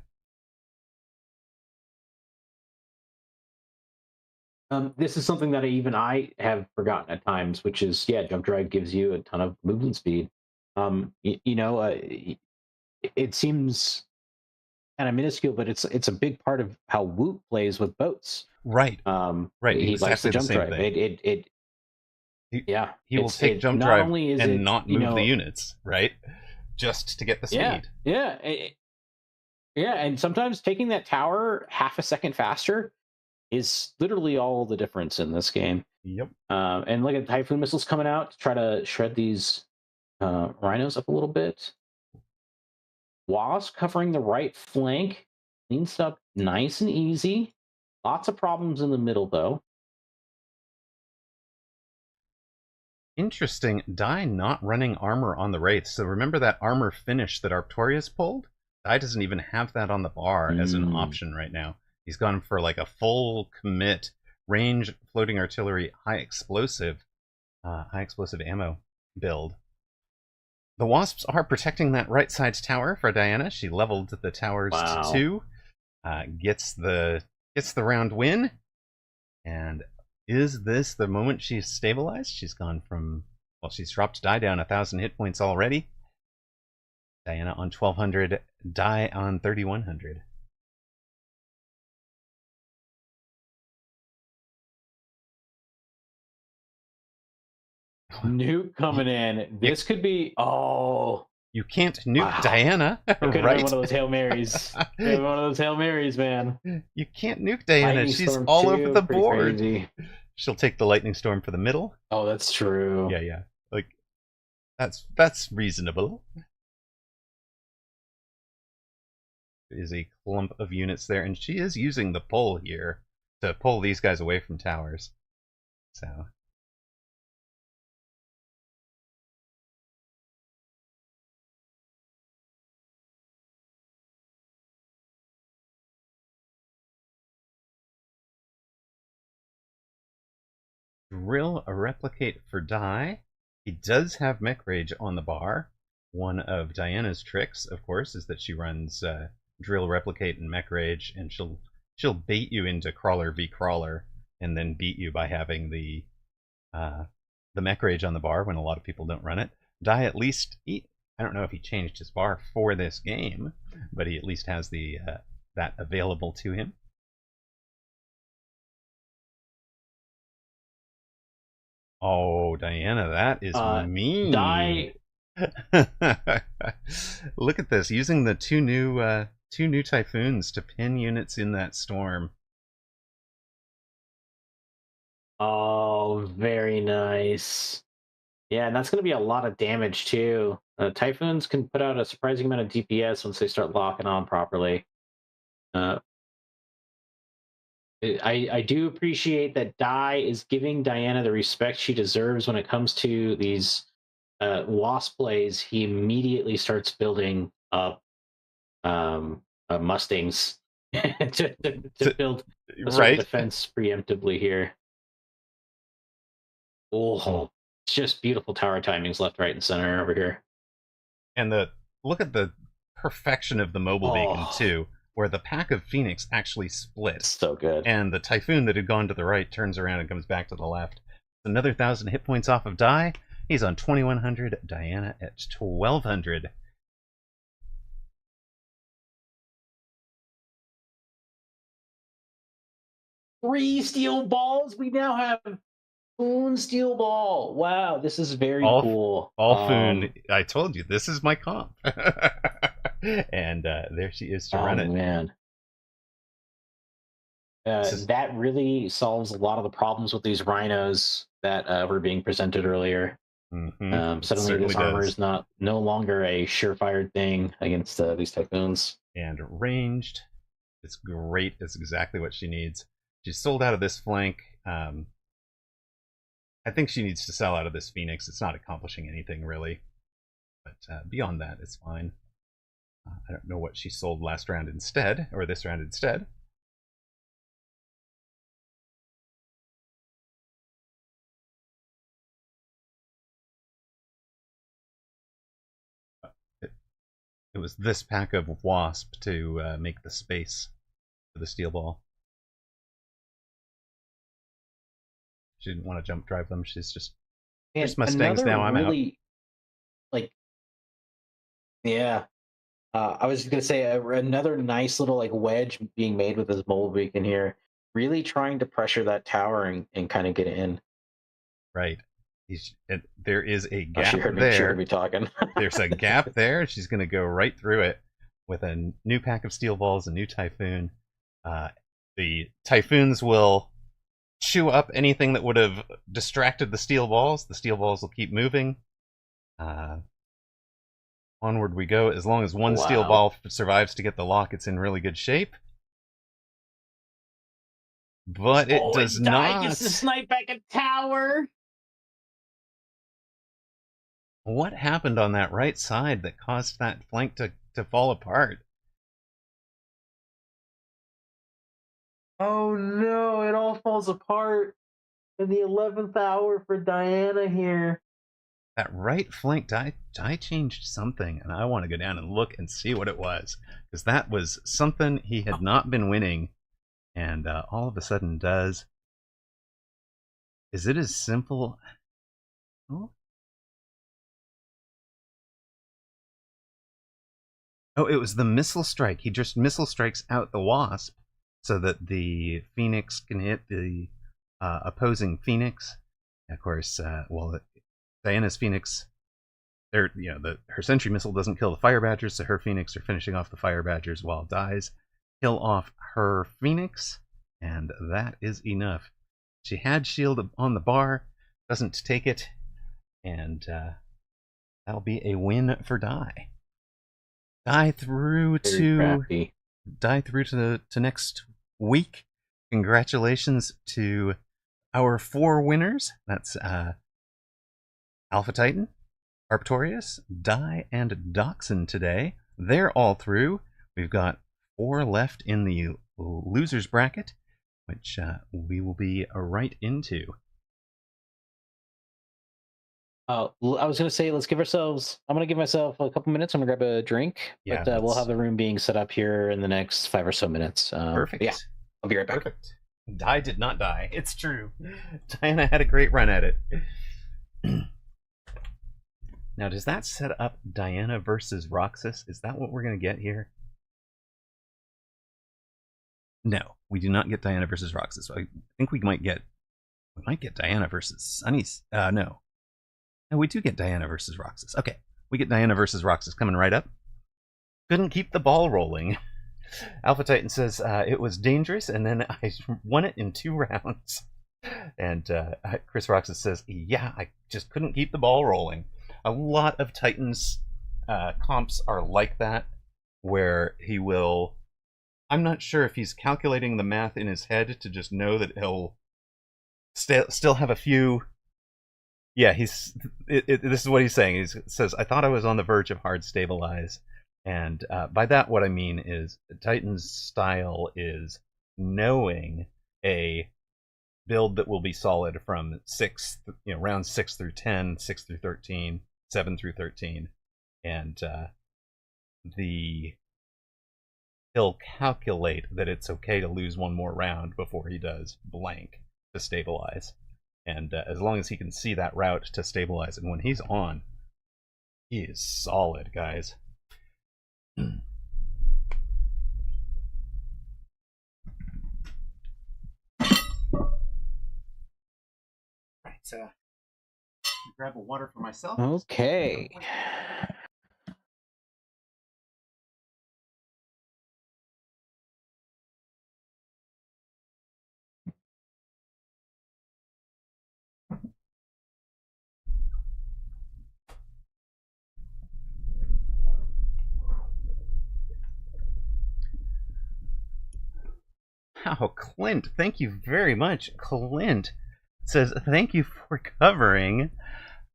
This is something that even I have forgotten at times, which is, jump drive gives you a ton of movement speed. It seems kind of minuscule, but it's a big part of how Woot plays with boats. Right. Right. He exactly likes the jump drive. Thing. He will take it, jump not drive only is and it, not move the units, right? Just to get the speed. Yeah. And sometimes taking that tower half a second faster is literally all the difference in this game. Yep. And look at Typhoon missiles coming out to try to shred these rhinos up a little bit. Wasp covering the right flank, cleans up nice and easy. Lots of problems in the middle, though. Interesting. Die not running armor on the Wraith. So remember that armor finish that Arctorius pulled? Die doesn't even have that on the bar as an option right now. He's gone for like a full commit range floating artillery high explosive ammo build. The Wasps are protecting that right side tower for Diana. She leveled the towers to 2. Gets the round win. And is this the moment she's stabilized? She's gone from, she's dropped Die down 1,000 hit points already. Diana on 1,200, Die on 3,100. Nuke coming in. This could be. You can't nuke Diana, right? One of those Hail Marys. One of those Hail Marys, man. You can't nuke Diana. Lightning She's Storm all too, over the board. Crazy. She'll take the Lightning Storm for the middle. Oh, that's true. Yeah. Like, that's reasonable. There is a clump of units there, and she is using the pull here to pull these guys away from towers. So. Drill a replicate for Die. He does have Mech Rage on the bar. One of Diana's tricks, of course, is that she runs Drill, Replicate, and Mech Rage, and she'll bait you into Crawler v Crawler, and then beat you by having the Mech Rage on the bar when a lot of people don't run it. Die at least, I don't know if he changed his bar for this game, but he at least has that available to him. Oh, Diana, that is mean. Die. Look at this, using the two new Typhoons to pin units in that storm. Oh, very nice. Yeah, and that's going to be a lot of damage too. Typhoons can put out a surprising amount of DPS once they start locking on properly. I do appreciate that Die is giving Diana the respect she deserves when it comes to these Wasp plays. He immediately starts building up Mustangs to build a sort of defense preemptively here. Oh, it's just beautiful tower timings left, right, and center over here. And look at the perfection of the mobile beacon too, where the pack of Phoenix actually split. So good. And the Typhoon that had gone to the right turns around and comes back to the left. Another 1,000 hit points off of Die. He's on 2,100. Diana at 1,200. Three steel balls. We now have Foon Steel Ball. Wow, this is very cool. Foon. I told you, this is my comp. And there she is to run it. Oh, man. That really solves a lot of the problems with these rhinos that were being presented earlier. Suddenly this armor is no longer a surefire thing against these typhoons. And ranged. It's great. It's exactly what she needs. She's sold out of this flank. I think she needs to sell out of this Phoenix. It's not accomplishing anything, really. But beyond that, it's fine. I don't know what she sold last round instead, or this round instead. It was this pack of Wasp to make the space for the steel ball. She didn't want to jump drive them. She's just, here's Mustangs now, I'm out. Yeah. I was going to say another nice little wedge being made with this mole beacon here. Really trying to pressure that tower and kind of get it in. Right. There is a gap She heard me talking. There's a gap there. She's going to go right through it with a new pack of steel balls, a new Typhoon. The Typhoons will chew up anything that would have distracted the steel balls. The steel balls will keep moving. Onward we go. As long as one steel ball survives to get the lock, it's in really good shape. But it does not. Gets to snipe back a tower. What happened on that right side that caused that flank to fall apart? Oh no, it all falls apart in the 11th hour for Diana here. That right flank, Die changed something, and I want to go down and look and see what it was. Because that was something he had not been winning, and all of a sudden does. Is it as simple? Oh, it was the missile strike. He just missile strikes out the Wasp so that the Phoenix can hit the opposing Phoenix. Of course, Diana's Phoenix, her Sentry missile doesn't kill the Fire Badgers, so her Phoenix are finishing off the Fire Badgers while Dies kill off her Phoenix, and that is enough. She had shield on the bar, doesn't take it, and that'll be a win for Die. Die through to next week. Congratulations to our 4 winners. That's Alpha Titan, Arctorius, Die, and Dachshund today. They're all through. We've got 4 left in the losers bracket, which we will be right into. I was going to say, let's give ourselves, I'm going to give myself a couple minutes. I'm going to grab a drink, but we'll have the room being set up here in the next 5 or so minutes. Perfect. Yeah, I'll be right back. Perfect. Die did not die. It's true. Diana had a great run at it. Now, does that set up Diana versus Roxas? Is that what we're going to get here? No, we do not get Diana versus Roxas. I think we might get Diana versus Sunny's. No, we do get Diana versus Roxas. Okay, we get Diana versus Roxas coming right up. Couldn't keep the ball rolling. Alpha Titan says it was dangerous, and then I won it in 2 rounds. And Chris Roxas says, yeah, I just couldn't keep the ball rolling. A lot of Titans comps are like that, where he will... I'm not sure if he's calculating the math in his head to just know that he'll still have a few... Yeah, this is what he's saying. He says, I thought I was on the verge of hard stabilize. And by that, what I mean is Titan's style is knowing a build that will be solid from round 6 through 10, 6 through 13, 7 through 13, and he'll calculate that it's okay to lose 1 more round before he does blank to stabilize. And as long as he can see that route to stabilize, and when he's on, he is solid, guys. Right, grab a water for myself. Okay. Wow, Clint, thank you very much. Clint says, thank you for covering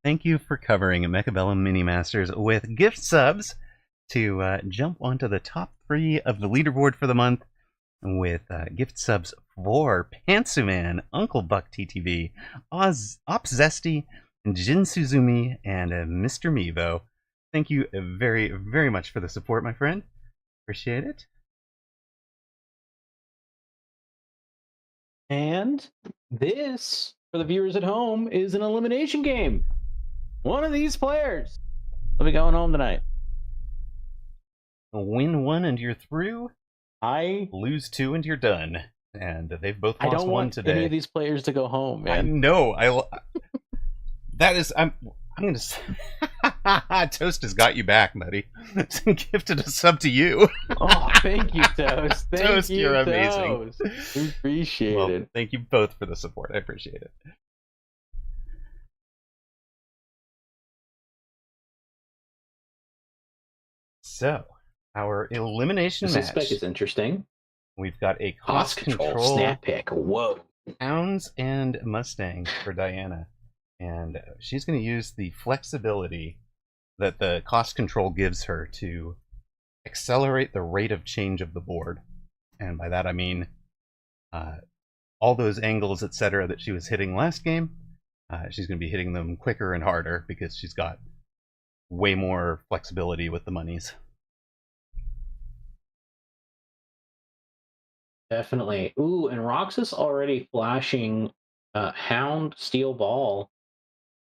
Mechabellum Mini Masters with gift subs to jump onto the top 3 of the leaderboard for the month with gift subs for Pantsuman, Uncle Buck TTV, Ops Zesty, Jin Suzumi, and Mr. Mevo. Thank you very, very much for the support, my friend. Appreciate it. And this, for the viewers at home, is an elimination game. One of these players will be going home tonight. Win 1 and you're through. I lose 2 and you're done. And they've both lost I don't 1 want today. any of these players to go home, man. I know. That is. I'm gonna say. Toast has got you back, buddy. Gifted a sub to you. Oh, thank you, Toast. Toast, you're amazing. Appreciate it. Thank you both for the support. I appreciate it. So, our elimination match. This spec is interesting. We've got a cost control snap pick. Whoa. Hounds and Mustang for Diana. And she's going to use the flexibility that the cost control gives her to accelerate the rate of change of the board. And by that I mean all those angles, etc., that she was hitting last game, she's going to be hitting them quicker and harder because she's got way more flexibility with the monies. Definitely. Ooh, and Roxas already flashing Hound, Steel Ball.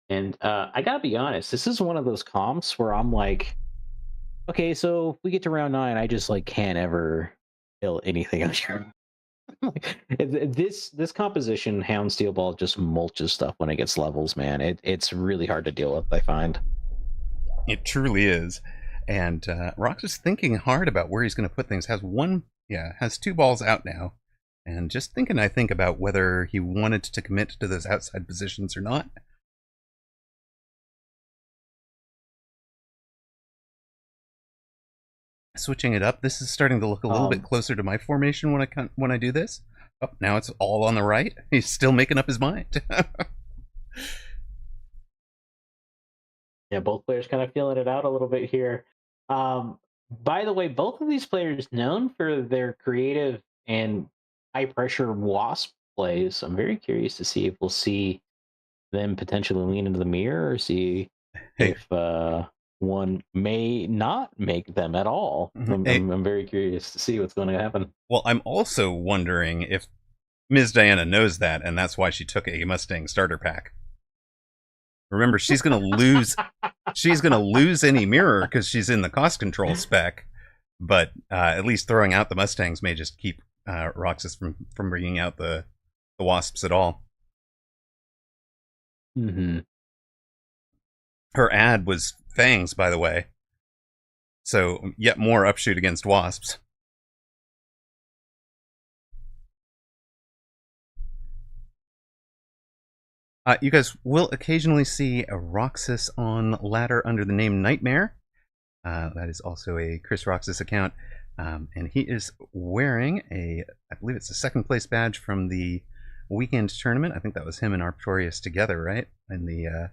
And I gotta be honest, this is one of those comps where I'm like, okay, so if we get to round 9, I just like can't ever kill anything on here. This composition, Hound, Steel Ball, just mulches stuff when it gets levels, man. It's really hard to deal with, I find. It truly is. And Roxas thinking hard about where he's going to put things. Has 2 balls out now. And just thinking, I think, about whether he wanted to commit to those outside positions or not. Switching it up, this is starting to look a little bit closer to my formation when I do this. Oh, now it's all on the right. He's still making up his mind. Yeah, both players kind of feeling it out a little bit here. By the way, both of these players known for their creative and high pressure wasp plays. I'm very curious to see if we'll see them potentially lean into the mirror or see if one may not make them at all. I'm very curious to see what's going to happen. Well, I'm also wondering if Ms. Diana knows that, and that's why she took a Mustang starter pack. Remember, she's going to lose. She's going to lose any mirror because she's in the cost control spec. But at least throwing out the Mustangs may just keep Roxas from bringing out the wasps at all. Mm-hmm. Her ad was fangs, by the way. So yet more upshoot against wasps. You guys will occasionally see a Roxas on ladder under the name Nightmare. That is also a Chris Roxas account. And he is wearing I believe it's a 2nd place badge from the weekend tournament. I think that was him and Arctorius together, right? In the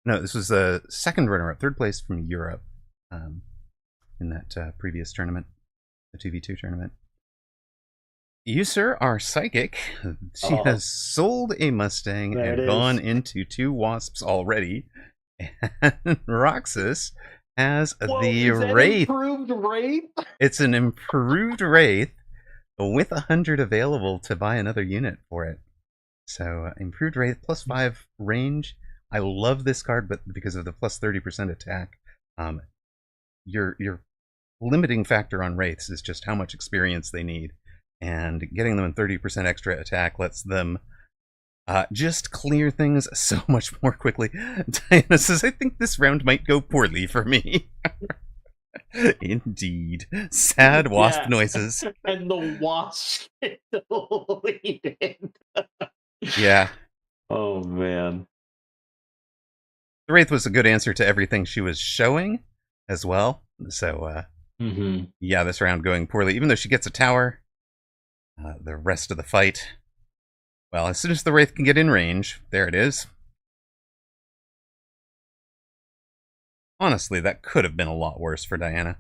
no, this was the 2nd runner-up, 3rd place from Europe in that previous tournament, the 2v2 tournament. You, sir, are psychic. She has sold a Mustang and gone into 2 wasps already. And Roxas has the Wraith. Improved Wraith? It's an improved Wraith with 100 available to buy another unit for it. So improved Wraith, +5 range. I love this card, but because of the +30% attack, your limiting factor on Wraiths is just how much experience they need. And getting them in 30% extra attack lets them just clear things so much more quickly. Diana says, I think this round might go poorly for me. Indeed. Sad wasp noises. And the wasp deleted. Yeah. Oh, man. The Wraith was a good answer to everything she was showing as well. So, yeah, this round going poorly. Even though she gets a tower, the rest of the fight, well, as soon as the Wraith can get in range, there it is. Honestly, that could have been a lot worse for Diana.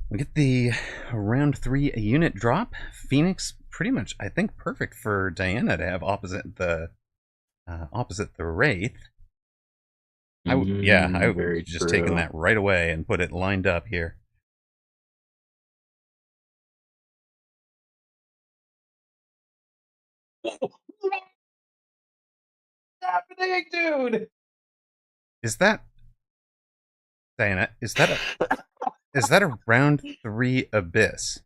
We get the round 3 unit drop. Phoenix, pretty much, I think, perfect for Diana to have opposite the Wraith. I would have just taken that right away and put it lined up here. What's happening, dude? Is that Diana? Is that a round 3 Abyss?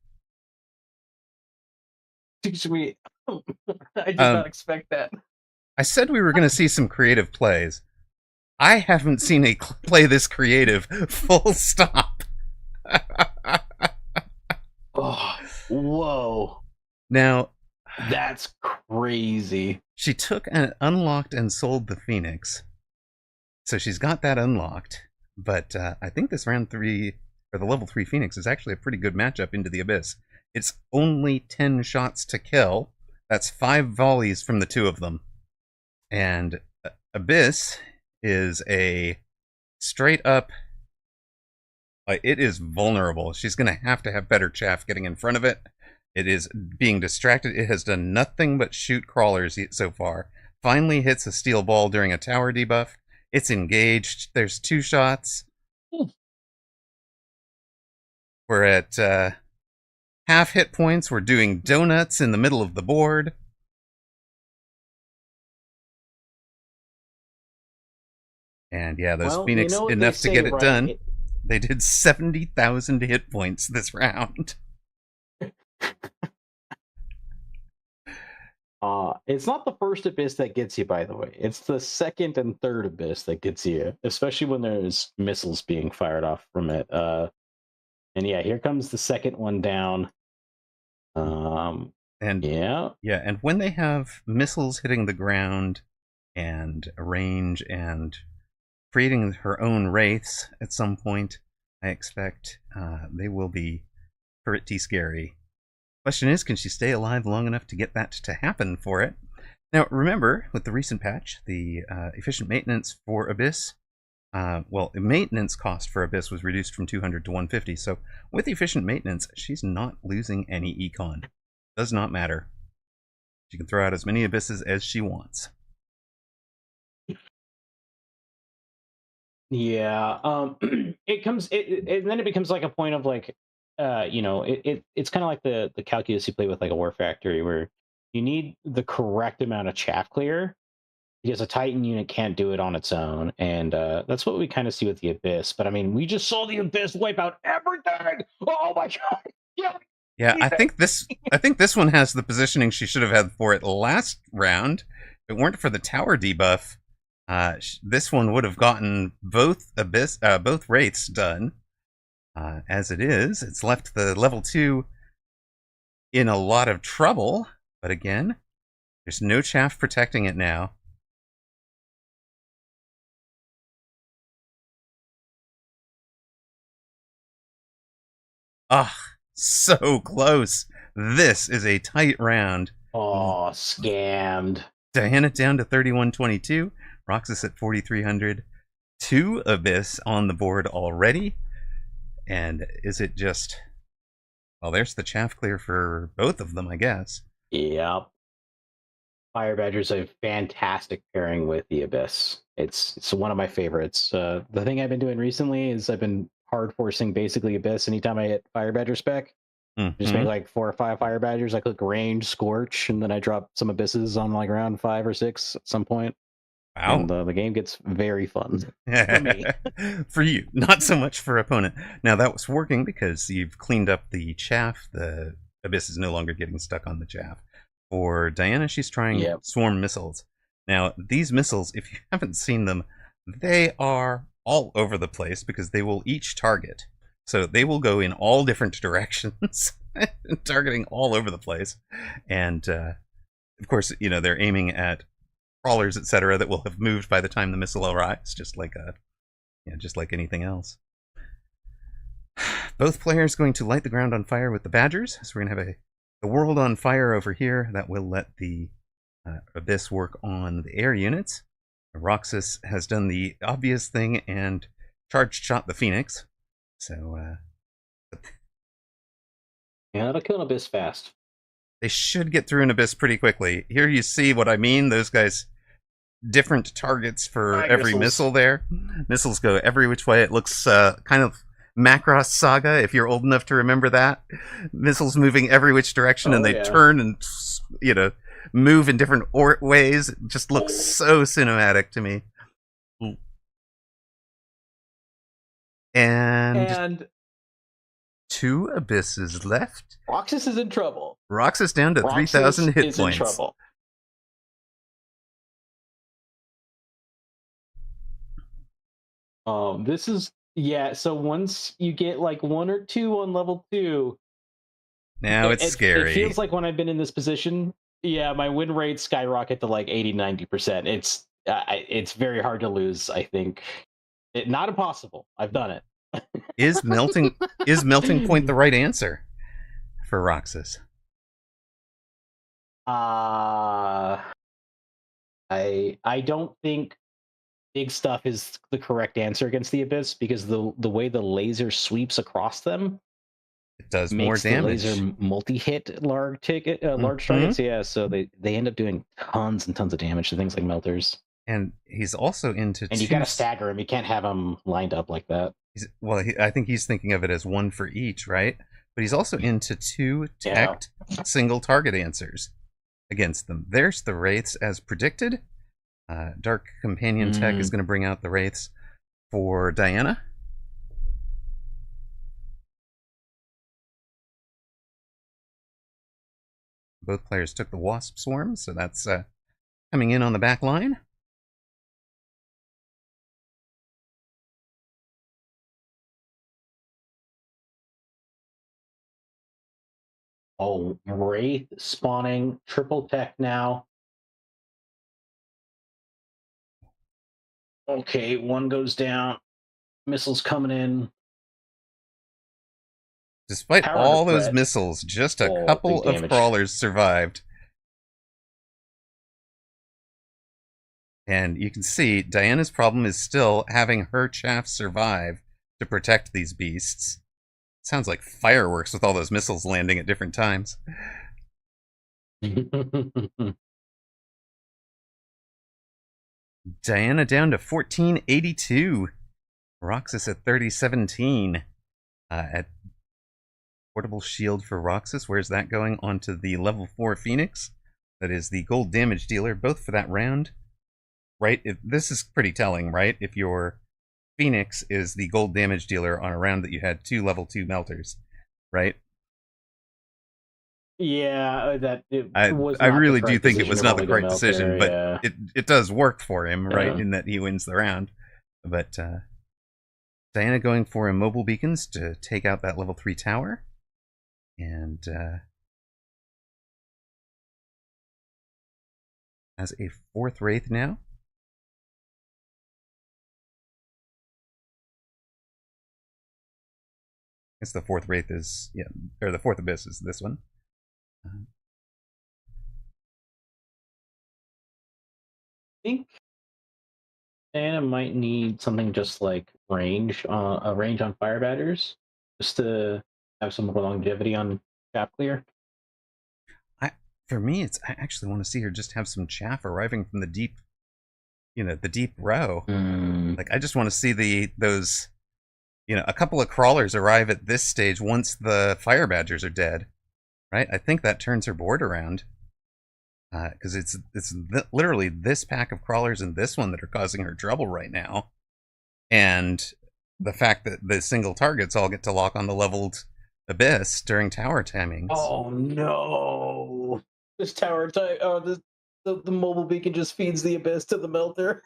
Excuse me. I did not expect that. I said we were going to see some creative plays. I haven't seen a play this creative, full stop. Oh, whoa. Now, that's crazy. She took and unlocked and sold the Phoenix. So she's got that unlocked. But I think this round 3, or the level 3 Phoenix, is actually a pretty good matchup into the Abyss. It's only 10 shots to kill. That's 5 volleys from the 2 of them. And Abyss is a straight up... it is vulnerable. She's going to have better chaff getting in front of it. It is being distracted. It has done nothing but shoot crawlers so far. Finally hits a steel ball during a tower debuff. It's engaged. There's 2 shots. We're at half hit points. We're doing donuts in the middle of the board. And yeah, those Phoenix, enough to get it done. They did 70,000 hit points this round. It's not the first Abyss that gets you, by the way. It's the second and third Abyss that gets you, especially when there's missiles being fired off from it. And yeah, here comes the second one down. And when they have missiles hitting the ground and range and creating her own wraiths at some point, I expect they will be pretty scary. Question is, can she stay alive long enough to get that to happen for it? Now, remember, with the recent patch, the efficient maintenance for Abyss, the maintenance cost for Abyss was reduced from 200 to 150, so with efficient maintenance, she's not losing any econ. Does not matter. She can throw out as many Abysses as she wants. Yeah, and then it becomes like a point of like, it's kind of like the calculus you play with like a War Factory, where you need the correct amount of chaff clear because a Titan unit can't do it on its own, and that's what we kind of see with the Abyss. But I mean, we just saw the Abyss wipe out everything. Oh my god! Yeah, I think this one has the positioning she should have had for it last round. If it weren't for the tower debuff, this one would have gotten both wraiths done. As it is, it's left the level 2 in a lot of trouble. But again, there's no chaff protecting it now. Ah, so close. This is a tight round. Oh, scammed. Diana down to 3122. Roxas at 4,300. 2 Abyss on the board already. And is it just... Well, there's the chaff clear for both of them, I guess. Yep. Fire Badger's a fantastic pairing with the Abyss. It's one of my favorites. The thing I've been doing recently is I've been hard forcing basically Abyss anytime I hit Fire Badger spec. Just make like 4 or 5 Fire Badgers. I click range, Scorch, and then I drop some Abysses on like round 5 or 6 at some point. Wow. And the game gets very fun for me. For you, not so much for opponent. Now that was working because you've cleaned up the chaff. The Abyss is no longer getting stuck on the chaff. For Diana, she's trying swarm missiles. Now, these missiles, if you haven't seen them, they are all over the place because they will each target. So they will go in all different directions, targeting all over the place. And, of course, you know, they're aiming at crawlers, etc., that will have moved by the time the missile arrives, just like anything else. Both players going to light the ground on fire with the Badgers. So we're going to have the world on fire over here. That will let the Abyss work on the air units. Roxas has done the obvious thing and charged shot the Phoenix. So, yeah, that'll kill an Abyss fast. They should get through an Abyss pretty quickly. Here you see what I mean. Those guys, different targets for every missile there. Missiles go every which way. It looks kind of Macross Saga, if you're old enough to remember that. Missiles moving every which direction, and they turn and, you know, move in different ways. It just looks so cinematic to me. And 2 Abysses left. Roxas is in trouble. Roxas down to 3,000 hit points. In trouble. This is, so once you get like 1 or 2 on level 2, now it's scary. It feels like when I've been in this position, my win rates skyrocket to like 80-90%. It's very hard to lose, I think. Not impossible. I've done it. Is melting point the right answer for Roxas? I don't think big stuff is the correct answer against the Abyss, because the way the laser sweeps across them, it does more damage. The laser multi-hit large targets. Yeah, so they end up doing tons and tons of damage to things like melters. And he's also into. And you gotta stagger him. You can't have him lined up like that. I think he's thinking of it as 1 for each, right? But he's also into 2 teched single target answers against them. There's the Wraiths as predicted. Dark Companion Tech is going to bring out the Wraiths for Diana. Both players took the Wasp Swarm, so that's coming in on the back line. Oh, Wraith spawning, triple tech now. Okay, 1 goes down. Missiles coming in. Despite all those missiles, just a couple of crawlers survived. And you can see Diana's problem is still having her chaff survive to protect these beasts. Sounds like fireworks with all those missiles landing at different times. Diana down to 1482. Roxas at 3017. At portable shield for Roxas. Where's that going? Onto the level 4 Phoenix. That is the gold damage dealer, both for that round. Right? This is pretty telling, right? If your Phoenix is the gold damage dealer on a round that you had 2 level 2 melters, right? Yeah, I really do think it was not the correct decision, but it does work for him, right? In that he wins the round. But Diana going for immobile beacons to take out that level 3 tower, and has a 4th Wraith now. It's the 4th Wraith is, or the 4th Abyss is this one. I think Diana might need something just like a range on Fire Badgers, just to have some more longevity on Cap Clear. For me, I actually want to see her just have some chaff arriving from the deep, the deep row. Like, I just want to see those, a couple of crawlers arrive at this stage once the fire badgers are dead, right? I think that turns her board around. Because it's literally this pack of crawlers and this one that are causing her trouble right now. And the fact that the single targets all get to lock on the leveled abyss during tower timings. Oh no! This tower the mobile beacon just feeds the abyss to the melter.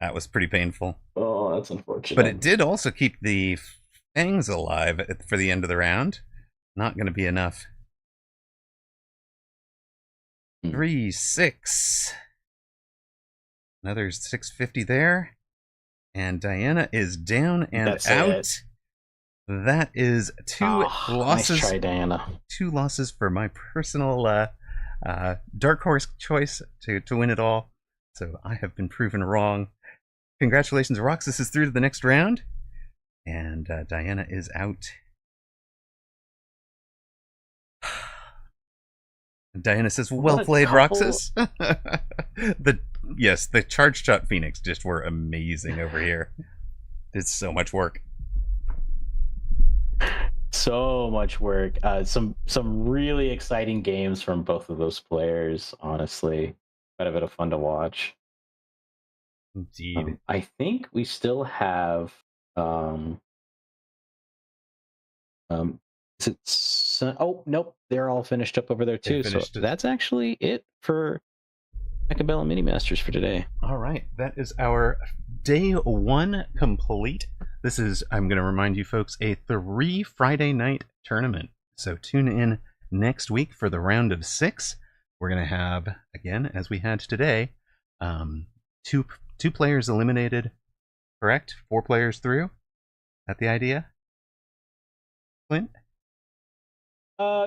That was pretty painful. Oh, that's unfortunate. But it did also keep the fangs alive for the end of the round. Not going to be enough. 3, 6. Another 650 there. And Diana is down and That's out. It. That is 2 losses. Nice try, Diana. 2 losses for my personal dark horse choice to win it all. So I have been proven wrong. Congratulations, Roxas is through to the next round. And Diana is out. Diana says, well played, Roxas. The charge shot Phoenix just were amazing over here. It's so much work. So much work. Some really exciting games from both of those players, honestly. Quite a bit of fun to watch. Indeed. I think we still have oh nope, they're all finished up over there too. So that's actually it for Mecha Bellum Mini Masters for today. All right, that is our day 1 complete. This is, I'm going to remind you folks, a 3 Friday night tournament. So tune in next week for the round of 6. We're going to have, again, as we had today, two players eliminated, correct? 4 players through? Is that the idea? Clint?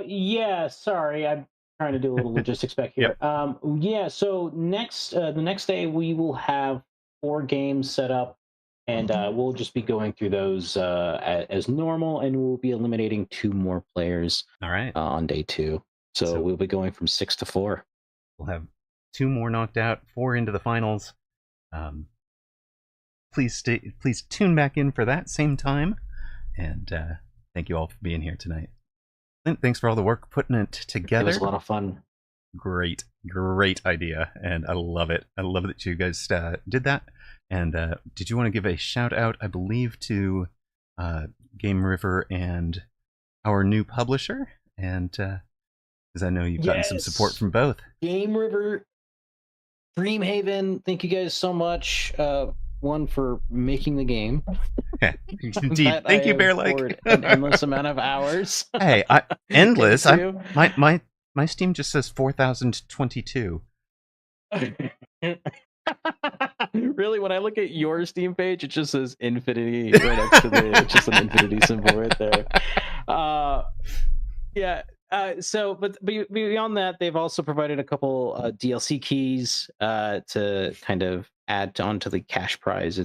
Yeah, sorry, I'm trying to do a little logistics back here. Yep. So the next day we will have 4 games set up, and we'll just be going through those as normal, and we'll be eliminating 2 more players. All right. On day 2. So we'll be going from 6 to 4. We'll have 2 more knocked out, 4 into the finals. Please tune back in for that same time, and thank you all for being here tonight. Clint, thanks for all the work putting it together. It was a lot of fun. Great idea, and I love it. I love that you guys did that. And did you want to give a shout out, I believe, to Game River and our new publisher? And because I know you've gotten some support from both. Game River, Dreamhaven, thank you guys so much. One, for making the game. Yeah, indeed. Thank you, Bear Lake. An endless amount of hours. Hey, endless. My Steam just says 4,022. Really, when I look at your Steam page, it just says infinity right next to it's just an infinity symbol right there. But beyond that, they've also provided a couple DLC keys to kind of add onto the cash prize.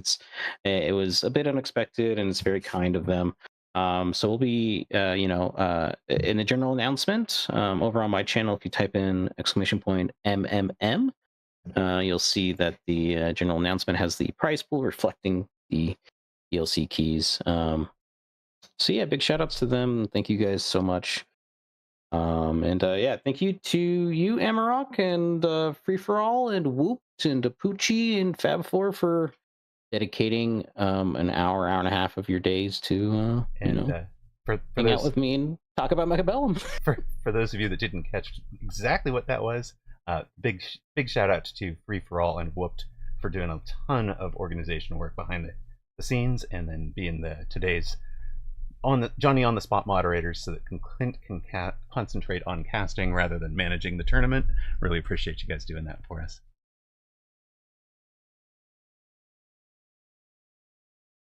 It was a bit unexpected, and it's very kind of them. So we'll be, in the general announcement over on my channel. If you type in !MMM, you'll see that the general announcement has the prize pool reflecting the DLC keys. So yeah, big shout outs to them. Thank you guys so much. Thank you to you, Amarok, and Free For All, and Whooped, and Apucci, and Fab4 for dedicating an hour and a half of your days to for hang out with me and talk about Mecha Bellum. For those of you that didn't catch exactly what that was, big shout out to Free For All and Whooped for doing a ton of organizational work behind the scenes, and then being today's Johnny on the spot moderators, so that Clint can concentrate on casting rather than managing the tournament. Really appreciate you guys doing that for us.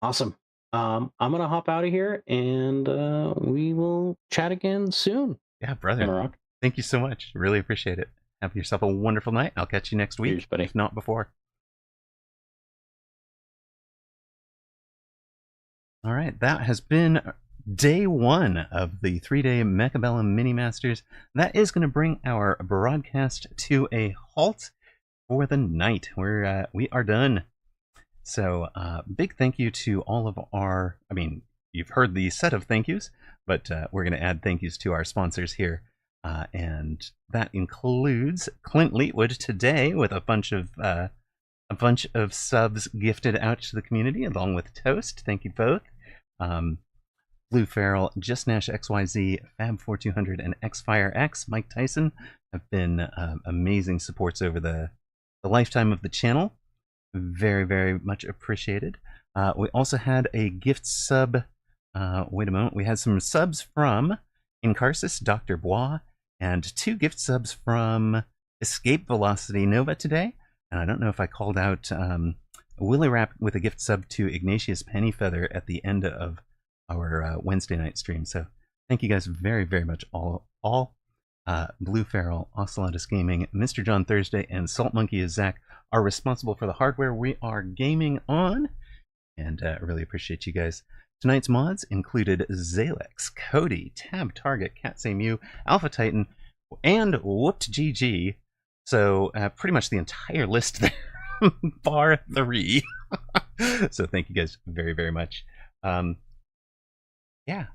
Awesome. I'm gonna hop out of here, and we will chat again soon. Yeah, brother. Amarok. Thank you so much. Really appreciate it. Have yourself a wonderful night. I'll catch you next week, Cheers, buddy. If not before. All right, that has been day one of the 3-day Mechabellum Mini Masters. That is going to bring our broadcast to a halt for the night. We are done. So, big thank you to all of our. I mean, you've heard the set of thank yous, but we're going to add thank yous to our sponsors here. And that includes Clint Leetwood today with a bunch of subs gifted out to the community along with Toast. Thank you both. Blue Feral, Just Nash XYZ, Fab4200, and XFireX, Mike Tyson have been amazing supports over the lifetime of the channel. Very, very much appreciated. We also had a gift sub. Wait a moment. We had some subs from Incarsis, Dr. Bois, and 2 gift subs from Escape Velocity Nova today. And I don't know if I called out Willy Rap with a gift sub to Ignatius Pennyfeather at the end of our Wednesday night stream. So thank you guys very, very much all. Blue Feral, Ocelotus Gaming, Mr. John Thursday, and Salt Monkey is Zach are responsible for the hardware we are gaming on. And I really appreciate you guys. Tonight's mods included Zalex, Cody, Tab Target, Catsamu, Alpha Titan, and Whooped GG. So pretty much the entire list there, bar 3. So thank you guys very, very much. Yeah,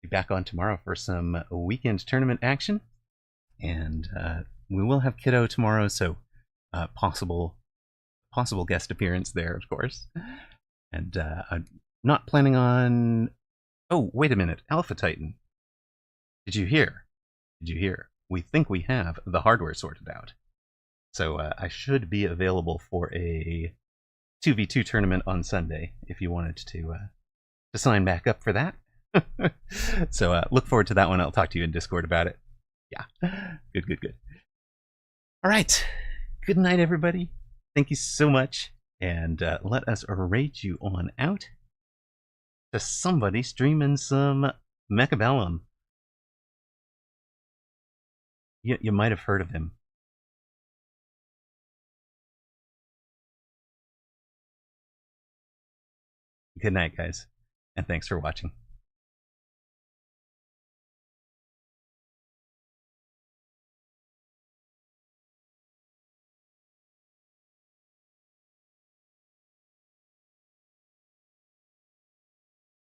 be back on tomorrow for some weekend tournament action. And we will have Kiddo tomorrow, so possible guest appearance there, of course. And I'm not planning on... Oh, wait a minute. Alpha Titan. Did you hear? We think we have the hardware sorted out. So I should be available for a 2v2 tournament on Sunday if you wanted to sign back up for that. So look forward to that one. I'll talk to you in Discord about it. Yeah. Good. All right. Good night, everybody. Thank you so much. And let us rate you on out to somebody streaming some Mechabellum. You might have heard of him. Good night, guys. And thanks for watching.